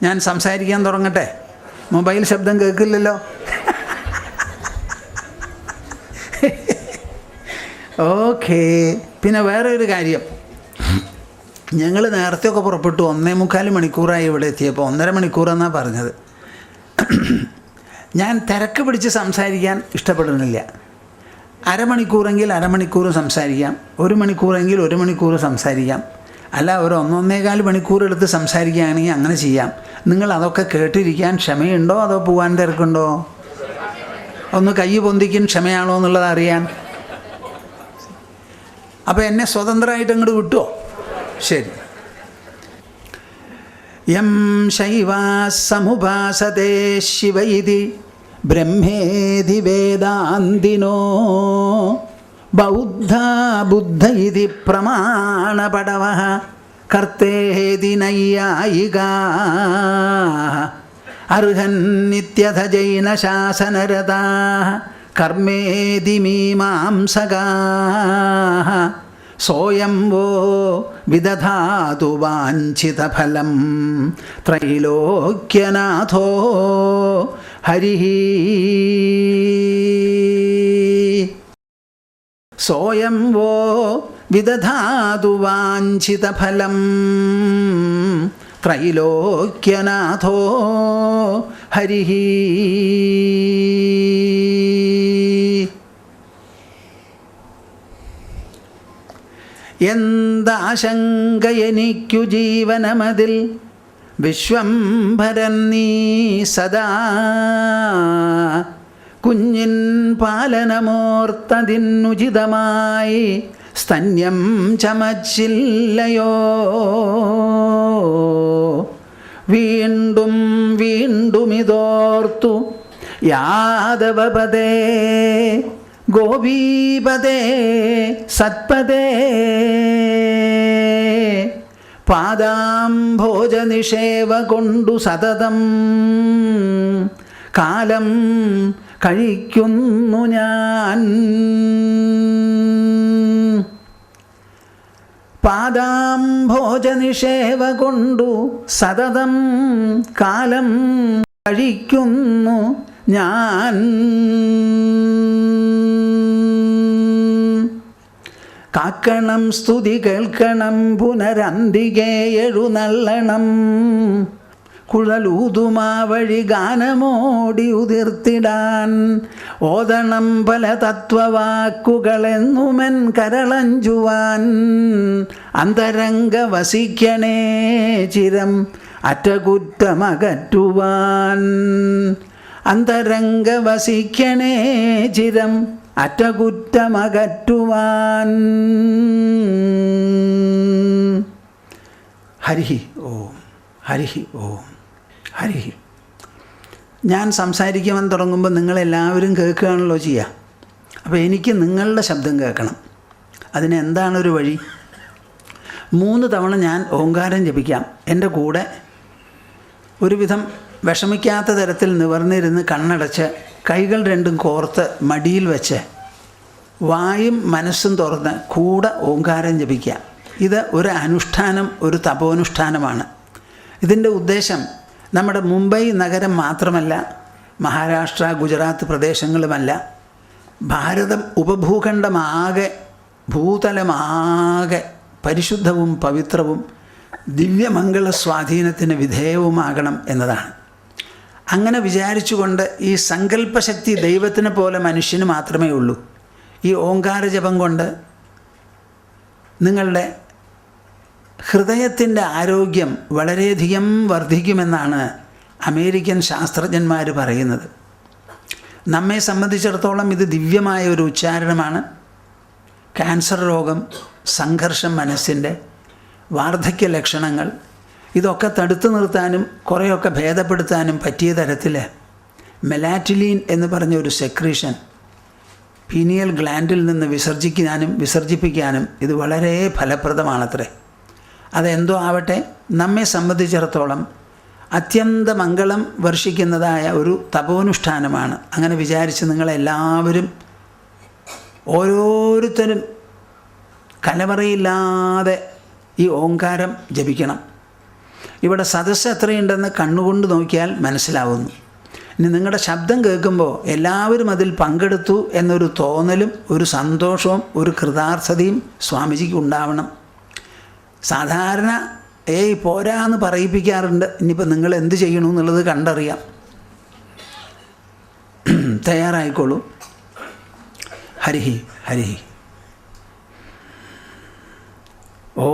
ഞാൻ സംസാരിക്കാൻ തുടങ്ങട്ടെ? മൊബൈൽ ശബ്ദം കേൾക്കില്ലല്ലോ. ഓക്കേ. പിന്നെ വേറെ ഒരു കാര്യം, ഞങ്ങൾ നേരത്തെയൊക്കെ പുറപ്പെട്ടു 1.25 മണിക്കൂറായി ഇവിടെ എത്തിയപ്പോൾ. 1.5 മണിക്കൂറെന്നാണ് പറഞ്ഞത്. ഞാൻ തിരക്ക് പിടിച്ച് സംസാരിക്കാൻ ഇഷ്ടപ്പെടുന്നില്ല. അരമണിക്കൂറെങ്കിൽ അരമണിക്കൂർ സംസാരിക്കാം, 1 മണിക്കൂറെങ്കിൽ 1 മണിക്കൂർ സംസാരിക്കാം. അല്ല, ഒരു 1.25 മണിക്കൂർ എടുത്ത് സംസാരിക്കുകയാണെങ്കിൽ അങ്ങനെ ചെയ്യാം. നിങ്ങൾ അതൊക്കെ കേട്ടിരിക്കാൻ ക്ഷമയുണ്ടോ അതോ പോകാൻ തിരക്കുണ്ടോ? ഒന്ന് കൈ പൊന്തിക്കും ക്ഷമയാണോ എന്നുള്ളത് അറിയാൻ. അപ്പോൾ എന്നെ സ്വതന്ത്രമായിട്ട് അങ്ങോട്ട് വിട്ടുമോ? ശരി. യം ശൈവാ സമുപാസതേ ശിവ ഇതി ബ്രഹ്മേതി വേദാന്തിനോ ബൗദ്ധാ ബുദ്ധ ഇതി പ്രമാണപടവഃ കർത്തേതി നൈയായികാഃ അർഹന്നിത്യഥ ജൈനശാസനരതാഃ കർമ്മേതി മീമാംസകാഃ സോയം വോ വിദധാതു വാഞ്ചിതഫലം ത്രൈലോക്യനാഥോ ഹരിഃ. സോയം വോ വിദധാതു വാഞ്ചിതഫലം ത്രൈലോക്യനാഥോ ഹരിഃ. എന്താശങ്കയെനിക്കു ജീവനമതിൽ വിശ്വംഭരൻ നീ സദാ കുഞ്ഞിൻ പാലനമോർത്തതിന്നുചിതമായി സ്തന്യം ചമച്ചില്ലയോ. വീണ്ടും വീണ്ടുമിതോർത്തു യാദവപദേ ഗോപീപദേ സത്പദേ പാദാംഭോജനിഷേവ കൊണ്ടു സതതം കാലം കഴിക്കുന്നു ഞാൻ. പാദാംഭോജനിഷേവ കൊണ്ടു സതതം കാലം കഴിക്കുന്നു ഞാൻ. കാക്കണം സ്തുതി കേൾക്കണം പുനരന്തികെ എഴുന്നള്ളണം കുഴലൂതുമാ വഴി ഗാനമോടി ഉതിർത്തിടാൻ ഓതണം പല തത്വവാക്കുകളെന്നുമെൻ കരളഞ്ചുവാൻ അന്തരംഗ വസിക്കണേ ചിരം അറ്റകുറ്റമകറ്റുവാൻ. അന്തരംഗ വസിക്കണേ ചിരം അറ്റകുറ്റമകറ്റുവാൻ. ഹരിഹി ഓം ഹരിഹി ഓം ഹരിഹി. ഞാൻ സംസാരിക്കുവാൻ തുടങ്ങുമ്പോൾ നിങ്ങളെല്ലാവരും കേൾക്കുകയാണല്ലോ ചെയ്യുക. അപ്പോൾ എനിക്ക് നിങ്ങളുടെ ശബ്ദം കേൾക്കണം. അതിനെന്താണൊരു വഴി? 3 തവണ ഞാൻ ഓങ്കാരം ജപിക്കാം. എൻ്റെ കൂടെ ഒരുവിധം വിഷമിക്കാത്ത തരത്തിൽ നിവർന്നിരുന്ന് കണ്ണടച്ച് കൈകൾ രണ്ടും കോർത്ത് മടിയിൽ വെച്ച് വായും മനസ്സും തുറന്ന് കൂടെ ഓങ്കാരം ജപിക്കുക. ഇത് ഒരു അനുഷ്ഠാനം, ഒരു തപോനുഷ്ഠാനമാണ്. ഇതിൻ്റെ ഉദ്ദേശം നമ്മുടെ മുംബൈ നഗരം മാത്രമല്ല, മഹാരാഷ്ട്ര, ഗുജറാത്ത് പ്രദേശങ്ങളുമല്ല, ഭാരതം ഉപഭൂഖണ്ഡമാകെ, ഭൂതലമാകെ പരിശുദ്ധവും പവിത്രവും ദിവ്യമംഗള സ്വാധീനത്തിന് വിധേയവുമാകണം എന്നതാണ്. അങ്ങനെ വിചാരിച്ചുകൊണ്ട് ഈ സങ്കല്പശക്തി ദൈവത്തിനെ പോലെ മനുഷ്യന് മാത്രമേ ഉള്ളൂ. ഈ ഓങ്കാര ജപം കൊണ്ട് നിങ്ങളുടെ ഹൃദയത്തിൻ്റെ ആരോഗ്യം വളരെയധികം വർദ്ധിക്കുമെന്നാണ് അമേരിക്കൻ ശാസ്ത്രജ്ഞന്മാർ പറയുന്നത്. നമ്മെ സംബന്ധിച്ചിടത്തോളം ഇത് ദിവ്യമായ ഒരു ഉച്ചാരണമാണ്. ക്യാൻസർ രോഗം, സംഘർഷം മനസ്സിൻ്റെ, വാർദ്ധക്യ ലക്ഷണങ്ങൾ, ഇതൊക്കെ തടുത്തു നിർത്താനും കുറേയൊക്കെ ഭേദപ്പെടുത്താനും പറ്റിയ തരത്തിൽ മെലാറ്റിലീൻ എന്ന് പറഞ്ഞ ഒരു സെക്രീഷൻ പീനിയൽ ഗ്ലാൻഡിൽ നിന്ന് വിസർജിപ്പിക്കാനും ഇത് വളരെ ഫലപ്രദമാണത്രേ. അതെന്തോ ആവട്ടെ, നമ്മെ സംബന്ധിച്ചിടത്തോളം അത്യന്തമംഗളം വർഷിക്കുന്നതായ ഒരു തപോനുഷ്ഠാനമാണ്. അങ്ങനെ വിചാരിച്ച് നിങ്ങളെല്ലാവരും ഓരോരുത്തരും കലവറയില്ലാതെ ഈ ഓങ്കാരം ജപിക്കണം. ഇവിടെ സദസ്സ് എത്രയുണ്ടെന്ന് കണ്ണുകൊണ്ട് നോക്കിയാൽ മനസ്സിലാവുന്നു. ഇനി നിങ്ങളുടെ ശബ്ദം കേൾക്കുമ്പോൾ എല്ലാവരും അതിൽ പങ്കെടുത്തു എന്നൊരു തോന്നലും ഒരു സന്തോഷവും ഒരു കൃതാർത്ഥതയും സ്വാമിജിക്ക് ഉണ്ടാവണം. സാധാരണ പോരാന്ന് പറയിപ്പിക്കാറുണ്ട്. ഇനിയിപ്പോൾ നിങ്ങൾ എന്ത് ചെയ്യണമെന്നുള്ളത് കണ്ടറിയാം. തയ്യാറായിക്കോളൂ. ഹരിഹി ഹരിഹി. ഓ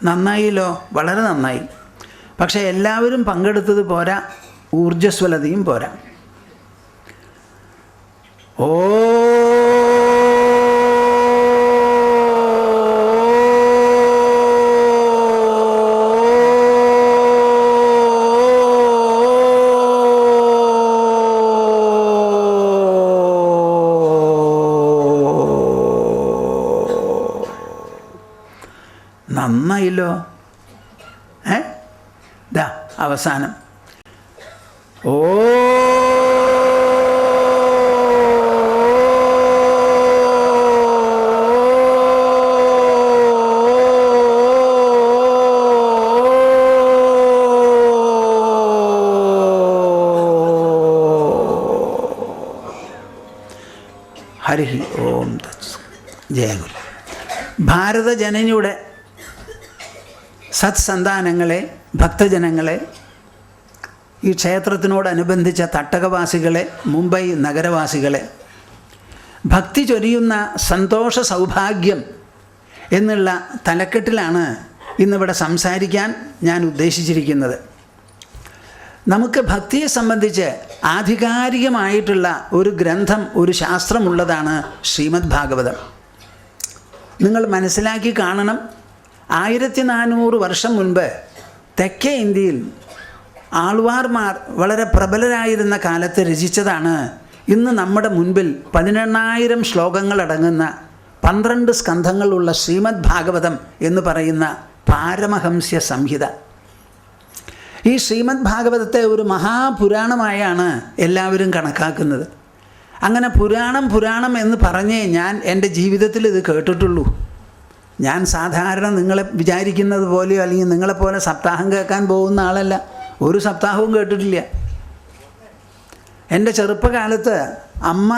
നന്നായില്ലോ, വളരെ നന്നായി. പക്ഷേ എല്ലാവരും പങ്കെടുത്തത് പോരാ, ഊർജ്ജസ്വലതയും പോരാ. ഓ നന്നായില്ലോ. ദാ അവസാനം ഓ ഹരി ഓം ജയഗുരു. ഭാരതജനനിയുടെ സത്സന്താനങ്ങളെ, ഭക്തജനങ്ങളെ, ഈ ക്ഷേത്രത്തിനോടനുബന്ധിച്ച തട്ടകവാസികളെ, മുംബൈ നഗരവാസികളെ, ഭക്തി ചൊരിയുന്ന സന്തോഷ സൗഭാഗ്യം എന്നുള്ള തലക്കെട്ടിലാണ് ഇന്നിവിടെ സംസാരിക്കാൻ ഞാൻ ഉദ്ദേശിച്ചിരിക്കുന്നത്. നമുക്ക് ഭക്തിയെ സംബന്ധിച്ച് ആധികാരികമായിട്ടുള്ള ഒരു ഗ്രന്ഥം, ഒരു ശാസ്ത്രമുള്ളതാണ് ശ്രീമദ് ഭാഗവതം. നിങ്ങൾ മനസ്സിലാക്കി കാണണം. 1400 വർഷം മുൻപ് തെക്കേ ഇന്ത്യയിൽ ആൾവാർമാർ വളരെ പ്രബലരായിരുന്ന കാലത്ത് രചിച്ചതാണ് ഇന്ന് നമ്മുടെ മുൻപിൽ 18,000 ശ്ലോകങ്ങളടങ്ങുന്ന 12 സ്കന്ധങ്ങളുള്ള ശ്രീമദ് ഭാഗവതം എന്ന് പറയുന്ന പാരമഹംസ്യ സംഹിത. ഈ ശ്രീമദ് ഭാഗവതത്തെ ഒരു മഹാപുരാണമായാണ് എല്ലാവരും കണക്കാക്കുന്നത്. അങ്ങനെ പുരാണം എന്ന് പറഞ്ഞേ ഞാൻ എൻ്റെ ജീവിതത്തിൽ ഇത് കേട്ടിട്ടുള്ളൂ. ഞാൻ സാധാരണ നിങ്ങളെ വിചാരിക്കുന്നത് പോലെയോ അല്ലെങ്കിൽ നിങ്ങളെപ്പോലെ സപ്താഹം കേൾക്കാൻ പോകുന്ന ആളല്ല. ഒരു സപ്താഹവും കേട്ടിട്ടില്ല. എൻ്റെ ചെറുപ്പകാലത്ത് അമ്മ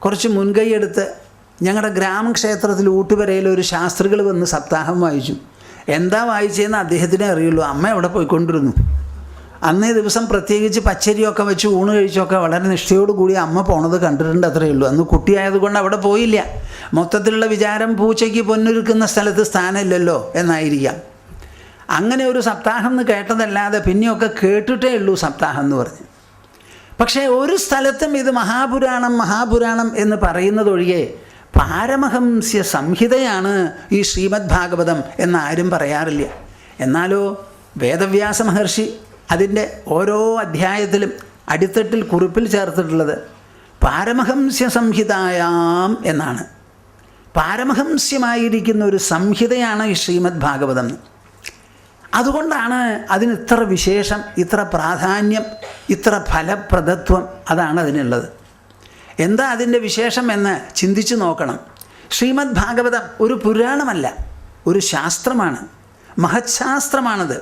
കുറച്ച് മുൻകൈയെടുത്ത് ഞങ്ങളുടെ ഗ്രാമക്ഷേത്രത്തിൽ ഊട്ടുവരയിൽ ഒരു ശാസ്ത്രികൾ വന്ന് സപ്താഹം വായിച്ചു. എന്താ വായിച്ചതെന്ന് അദ്ദേഹത്തിനെ അറിയുള്ളൂ. അമ്മ അവിടെ പോയിക്കൊണ്ടിരുന്നു. അന്നേ ദിവസം പ്രത്യേകിച്ച് പച്ചരിയൊക്കെ വെച്ച് ഊണ് കഴിച്ചൊക്കെ വളരെ നിഷ്ഠയോടുകൂടി അമ്മ പോണത് കണ്ടിട്ടുണ്ട്, അത്രയേ ഉള്ളൂ. അന്ന് കുട്ടിയായതുകൊണ്ട് അവിടെ പോയില്ല. മൊത്തത്തിലുള്ള വിചാരം പൂച്ചയ്ക്ക് പൊന്നൊരുക്കുന്ന സ്ഥലത്ത് സ്ഥാനമില്ലല്ലോ എന്നായിരിക്കാം. അങ്ങനെ ഒരു സപ്താഹം എന്ന് കേട്ടതല്ലാതെ പിന്നെയൊക്കെ കേട്ടിട്ടേ ഉള്ളൂ സപ്താഹം എന്ന് പറഞ്ഞ്. പക്ഷേ ഒരു സ്ഥലത്തും ഇത് മഹാപുരാണം എന്ന് പറയുന്നതൊഴികെ പാരമഹംസ്യ സംഹിതയാണ് ഈ ശ്രീമദ് ഭാഗവതം എന്നാരും പറയാറില്ല. എന്നാലോ വേദവ്യാസ മഹർഷി അതിൻ്റെ ഓരോ അധ്യായത്തിലും അടിത്തട്ടിൽ കുറിപ്പിൽ ചേർത്തിട്ടുള്ളത് പാരമഹംസ്യ സംഹിതായാം എന്നാണ്. പാരമഹംസ്യമായിരിക്കുന്ന ഒരു സംഹിതയാണ് ഈ ശ്രീമദ് ഭാഗവതം. അതുകൊണ്ടാണ് അതിന് ഇത്ര വിശേഷം, ഇത്ര പ്രാധാന്യം, ഇത്ര ഫലപ്രദത്വം. അതാണ് അതിനുള്ളത്. എന്താ അതിൻ്റെ വിശേഷം എന്ന് ചിന്തിച്ചു നോക്കണം. ശ്രീമദ് ഭാഗവതം ഒരു പുരാണമല്ല, ഒരു ശാസ്ത്രമാണ്, മഹത്ശാസ്ത്രമാണത്.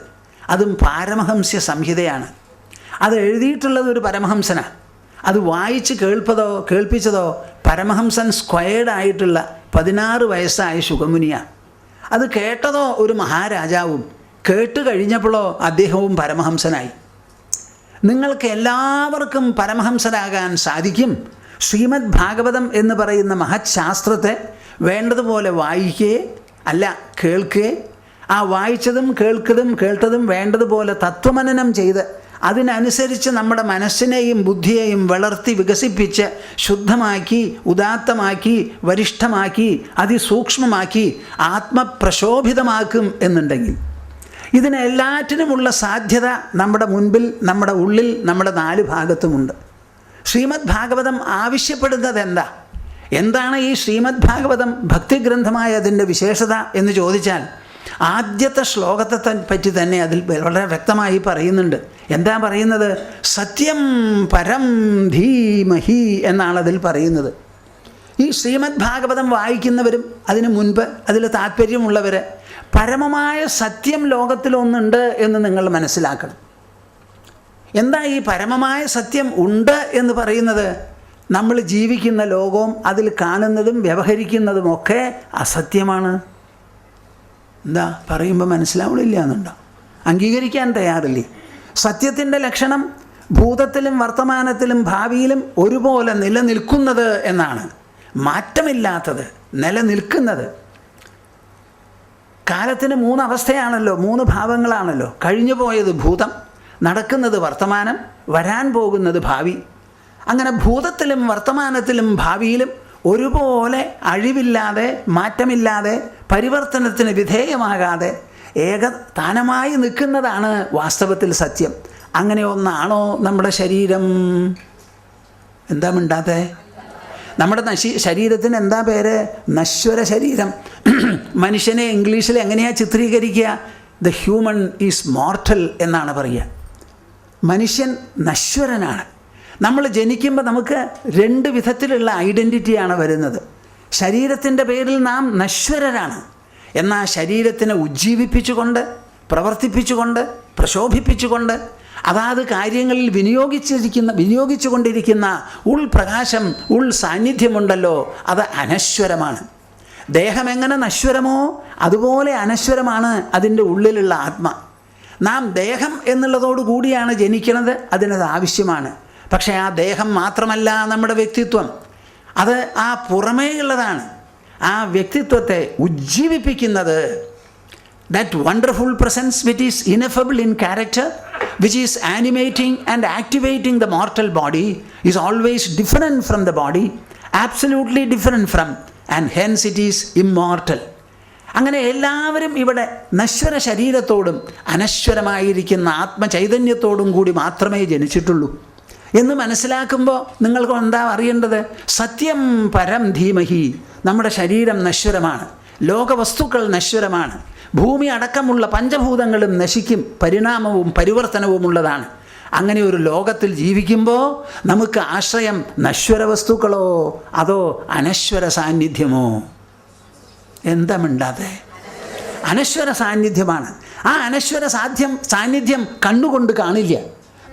അതും പാരമഹംസ്യ സംഹിതയാണ്. അത് എഴുതിയിട്ടുള്ളത് ഒരു പരമഹംസനാണ്. അത് വായിച്ച് കേൾപ്പിച്ചതോ പരമഹംസൻ സ്ക്വയർഡായിട്ടുള്ള 16 വയസ്സായ ശുഗമുനിയാണ്. അത് കേട്ടതോ ഒരു മഹാരാജാവും. കേട്ട് കഴിഞ്ഞപ്പോഴോ അദ്ദേഹവും പരമഹംസനായി. നിങ്ങൾക്ക് എല്ലാവർക്കും പരമഹംസരാകാൻ സാധിക്കും. ശ്രീമദ് ഭാഗവതം എന്ന് പറയുന്ന മഹത്ശാസ്ത്രത്തെ വേണ്ടതുപോലെ വായിക്കേ അല്ല കേൾക്കേ, ആ വായിച്ചതും കേട്ടതും വേണ്ടതുപോലെ തത്വമനനം ചെയ്ത് അതിനനുസരിച്ച് നമ്മുടെ മനസ്സിനെയും ബുദ്ധിയെയും വളർത്തി വികസിപ്പിച്ച് ശുദ്ധമാക്കി, ഉദാത്തമാക്കി, വരിഷ്ഠമാക്കി, അതിസൂക്ഷ്മമാക്കി ആത്മപ്രശോഭിതമാക്കും എന്നുണ്ടെങ്കിൽ ഇതിനെല്ലാറ്റിനുമുള്ള സാധ്യത നമ്മുടെ മുൻപിൽ, നമ്മുടെ ഉള്ളിൽ, നമ്മുടെ 4 ഭാഗത്തുമുണ്ട്. ശ്രീമദ് ഭാഗവതം ആവശ്യപ്പെടുന്നത് എന്താണ് ഈ ശ്രീമദ് ഭാഗവതം ഭക്തിഗ്രന്ഥമായ അതിൻ്റെ വിശേഷത എന്ന് ചോദിച്ചാൽ, ആദ്യത്തെ ശ്ലോകത്തെ പറ്റി തന്നെ അതിൽ വളരെ വ്യക്തമായി പറയുന്നുണ്ട്. എന്താ പറയുന്നത്? സത്യം പരം ധീമഹി എന്നാണ് അതിൽ പറയുന്നത്. ഈ ശ്രീമദ് ഭാഗവതം വായിക്കുന്നവരും അതിനു മുൻപ് അതിൽ താല്പര്യമുള്ളവർ പരമമായ സത്യം ലോകത്തിലൊന്നുണ്ട് എന്ന് നിങ്ങൾ മനസ്സിലാക്കണം. എന്താ ഈ പരമമായ സത്യം ഉണ്ട് എന്ന് പറയുന്നത്? നമ്മൾ ജീവിക്കുന്ന ലോകവും അതിൽ കാണുന്നതും വ്യവഹരിക്കുന്നതുമൊക്കെ അസത്യമാണ്. എന്താ പറയുമ്പോൾ മനസ്സിലാവണില്ല എന്നുണ്ടോ? അംഗീകരിക്കാൻ തയ്യാറില്ലേ? സത്യത്തിൻ്റെ ലക്ഷണം ഭൂതത്തിലും വർത്തമാനത്തിലും ഭാവിയിലും ഒരുപോലെ നിലനിൽക്കുന്നത് എന്നാണ്. മാറ്റമില്ലാത്തത്, നിലനിൽക്കുന്നത്. കാലത്തിന് 3 അവസ്ഥയാണല്ലോ, 3 ഭാവങ്ങളാണല്ലോ. കഴിഞ്ഞു പോയത് ഭൂതം, നടക്കുന്നത് വർത്തമാനം, വരാൻ പോകുന്നത് ഭാവി. അങ്ങനെ ഭൂതത്തിലും വർത്തമാനത്തിലും ഭാവിയിലും ഒരുപോലെ അഴിവില്ലാതെ, മാറ്റമില്ലാതെ, പരിവർത്തനത്തിന് വിധേയമാകാതെ ഏകതാനമായി നിൽക്കുന്നതാണ് വാസ്തവത്തിൽ സത്യം. അങ്ങനെ ഒന്നാണോ നമ്മുടെ ശരീരം? എന്താ മിണ്ടാത്തെ? നമ്മുടെ ശരീരത്തിന് എന്താ പേര്? നശ്വര ശരീരം. മനുഷ്യനെ ഇംഗ്ലീഷിൽ എങ്ങനെയാണ് ചിത്രീകരിക്കുക? ദ ഹ്യൂമൻ ഈസ് മോർട്ടൽ എന്നാണ് പറയുക. മനുഷ്യൻ നശ്വരനാണ്. നമ്മൾ ജനിക്കുമ്പോൾ നമുക്ക് 2 വിധത്തിലുള്ള ഐഡൻറ്റിറ്റിയാണ് വരുന്നത്. ശരീരത്തിൻ്റെ പേരിൽ നാം നശ്വരരാണ്. എന്നാൽ ശരീരത്തിനെ ഉജ്ജീവിപ്പിച്ചുകൊണ്ട്, പ്രവർത്തിപ്പിച്ചുകൊണ്ട്, പ്രശോഭിപ്പിച്ചുകൊണ്ട്, അതാത് കാര്യങ്ങളിൽ വിനിയോഗിച്ചുകൊണ്ടിരിക്കുന്ന ഉൾപ്രകാശം, ഉൾ സാന്നിധ്യമുണ്ടല്ലോ, അത് അനശ്വരമാണ്. ദേഹം എങ്ങനെ നശ്വരമോ അതുപോലെ അനശ്വരമാണ് അതിൻ്റെ ഉള്ളിലുള്ള ആത്മ. നാം ദേഹം എന്നുള്ളതോടു കൂടിയാണ് ജനിക്കുന്നത്, അതിനത് ആവശ്യമാണ്. പക്ഷേ ആ ദേഹം മാത്രമല്ല നമ്മുടെ വ്യക്തിത്വം, അത് ആ പുറമേയുള്ളതാണ്. ആ വ്യക്തിത്വത്തെ ഉജ്ജീവിപ്പിക്കുന്നത് that wonderful presence which is ineffable in character, which is animating and activating the mortal body, is always different from the body, absolutely different from, and hence it is immortal. അങ്ങനെ എല്ലാവരും ഇവിടെ നശ്വര ശരീരത്തോടും അനശ്വരമായിരിക്കുന്ന ആത്മചൈതന്യത്തോടും കൂടി മാത്രമേ ജനിച്ചിട്ടുള്ളൂ എന്ന് മനസ്സിലാക്കുമ്പോൾ നിങ്ങൾക്ക് എന്താ അറിയേണ്ടത്? സത്യം പരം ധീമഹി. നമ്മുടെ ശരീരം നശ്വരമാണ്, ലോകവസ്തുക്കൾ നശ്വരമാണ്, ഭൂമി അടക്കമുള്ള പഞ്ചഭൂതങ്ങളും നശിക്കും, പരിണാമവും പരിവർത്തനവും ഉള്ളതാണ്. അങ്ങനെ ഒരു ലോകത്തിൽ ജീവിക്കുമ്പോൾ നമുക്ക് ആശ്രയം നശ്വര വസ്തുക്കളോ അതോ അനശ്വര സാന്നിധ്യമോ? എന്താ മിണ്ടാതെ? അനശ്വര സാന്നിധ്യമാണ്. ആ അനശ്വര സാന്നിധ്യം കണ്ണുകൊണ്ട് കാണില്ല.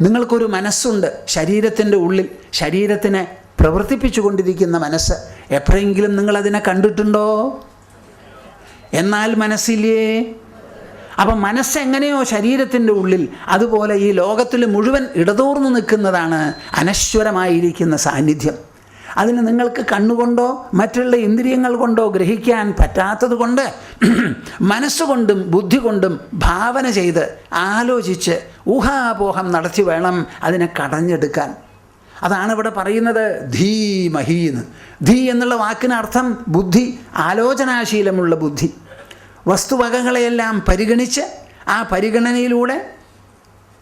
നിങ്ങൾക്കൊരു മനസ്സുണ്ട് ശരീരത്തിൻ്റെ ഉള്ളിൽ, ശരീരത്തിനെ പ്രവർത്തിപ്പിച്ചു കൊണ്ടിരിക്കുന്ന മനസ്സ്. എപ്പോഴെങ്കിലും നിങ്ങളതിനെ കണ്ടിട്ടുണ്ടോ? എന്നാൽ മനസ്സില്ലേ? അപ്പം മനസ്സെങ്ങനെയോ ശരീരത്തിൻ്റെ ഉള്ളിൽ, അതുപോലെ ഈ ലോകത്തിൽ മുഴുവൻ ഇടതൂർന്നു നിൽക്കുന്നതാണ് അനശ്വരമായിരിക്കുന്ന സാന്നിധ്യം. അതിന് നിങ്ങൾക്ക് കണ്ണുകൊണ്ടോ മറ്റുള്ള ഇന്ദ്രിയങ്ങൾ കൊണ്ടോ ഗ്രഹിക്കാൻ പറ്റാത്തത് കൊണ്ട് മനസ്സുകൊണ്ടും ബുദ്ധി കൊണ്ടും ഭാവന ചെയ്ത് ആലോചിച്ച് ഊഹാപോഹം നടത്തി വേണം അതിനെ കടഞ്ഞെടുക്കാൻ. അതാണ് ഇവിടെ പറയുന്നത് ധീമഹി എന്ന്. ധീ എന്നുള്ള വാക്കിന് അർത്ഥം ബുദ്ധി, ആലോചനാശീലമുള്ള ബുദ്ധി. വസ്തുവകകളെയെല്ലാം പരിഗണിച്ച് ആ പരിഗണനയിലൂടെ